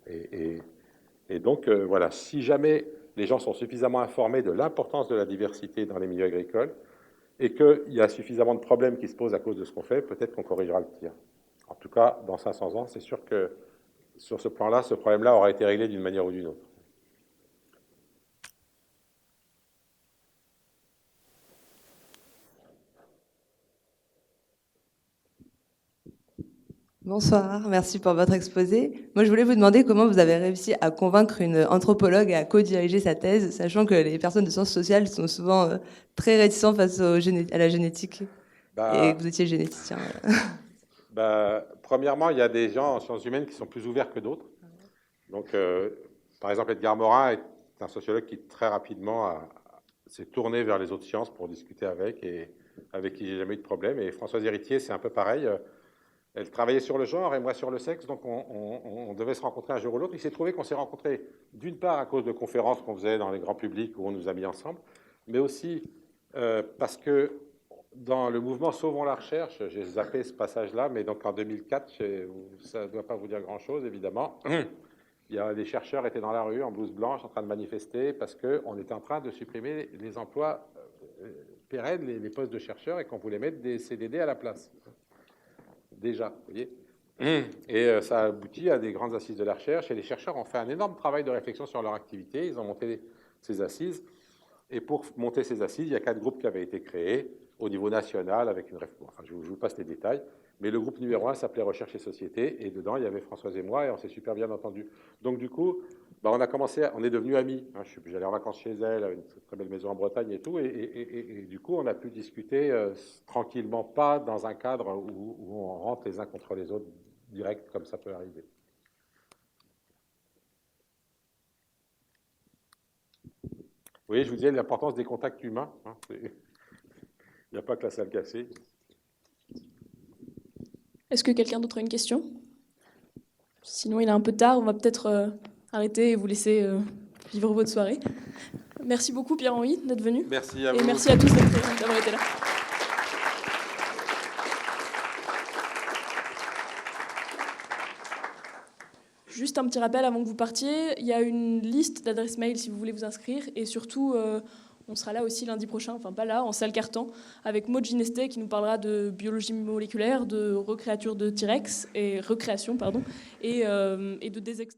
Et donc, voilà, si jamais les gens sont suffisamment informés de l'importance de la diversité dans les milieux agricoles et qu'il y a suffisamment de problèmes qui se posent à cause de ce qu'on fait, peut-être qu'on corrigera le tir. En tout cas, dans 500 ans, c'est sûr que sur ce plan-là, ce problème-là aura été réglé d'une manière ou d'une autre. Bonsoir, merci pour votre exposé. Moi, je voulais vous demander comment vous avez réussi à convaincre une anthropologue à co-diriger sa thèse, sachant que les personnes de sciences sociales sont souvent très réticentes face à la génétique, et que vous étiez généticien. Premièrement, il y a des gens en sciences humaines qui sont plus ouverts que d'autres. Donc, par exemple, Edgar Morin est un sociologue qui très rapidement s'est tourné vers les autres sciences pour discuter avec, et avec qui j'ai jamais eu de problème. Et Françoise Héritier, c'est un peu pareil. Elle travaillait sur le genre et moi sur le sexe, donc on devait se rencontrer un jour ou l'autre. Il s'est trouvé qu'on s'est rencontrés d'une part à cause de conférences qu'on faisait dans les grands publics où on nous a mis ensemble, mais aussi parce que dans le mouvement Sauvons la recherche, j'ai zappé ce passage-là, mais donc en 2004, ça ne doit pas vous dire grand-chose, évidemment. Les chercheurs étaient dans la rue en blouse blanche en train de manifester parce qu'on était en train de supprimer les emplois pérennes, les postes de chercheurs, et qu'on voulait mettre des CDD à la place. Déjà, vous voyez. Et ça a abouti à des grandes assises de la recherche, et les chercheurs ont fait un énorme travail de réflexion sur leur activité. Ils ont monté ces assises, et pour monter ces assises, il y a 4 groupes qui avaient été créés au niveau national, avec une réflexion. Enfin, je vous passe les détails, mais le groupe numéro 1 s'appelait Recherche et Société, et dedans, il y avait Françoise et moi, et on s'est super bien entendus. Donc du coup, on est devenus amis. J'allais en vacances chez elle, à une très belle maison en Bretagne et tout, et du coup, on a pu discuter tranquillement, pas dans un cadre où on rentre les uns contre les autres direct, comme ça peut arriver. Vous voyez, je vous disais l'importance des contacts humains. Il n'y a pas que la salle cassée. Est-ce que quelqu'un d'autre a une question? Sinon, il est un peu tard, on va peut-être arrêter et vous laisser vivre votre soirée. Merci beaucoup Pierre-Henri d'être venu. Merci à vous. Et merci à tous d'avoir été là. Juste un petit rappel avant que vous partiez, il y a une liste d'adresses mail si vous voulez vous inscrire, et surtout on sera là aussi lundi prochain, enfin pas là, en salle Cartan, avec Maud Ginestet qui nous parlera de biologie moléculaire, de recréature de T-Rex, et recréation, pardon, et de désextinction.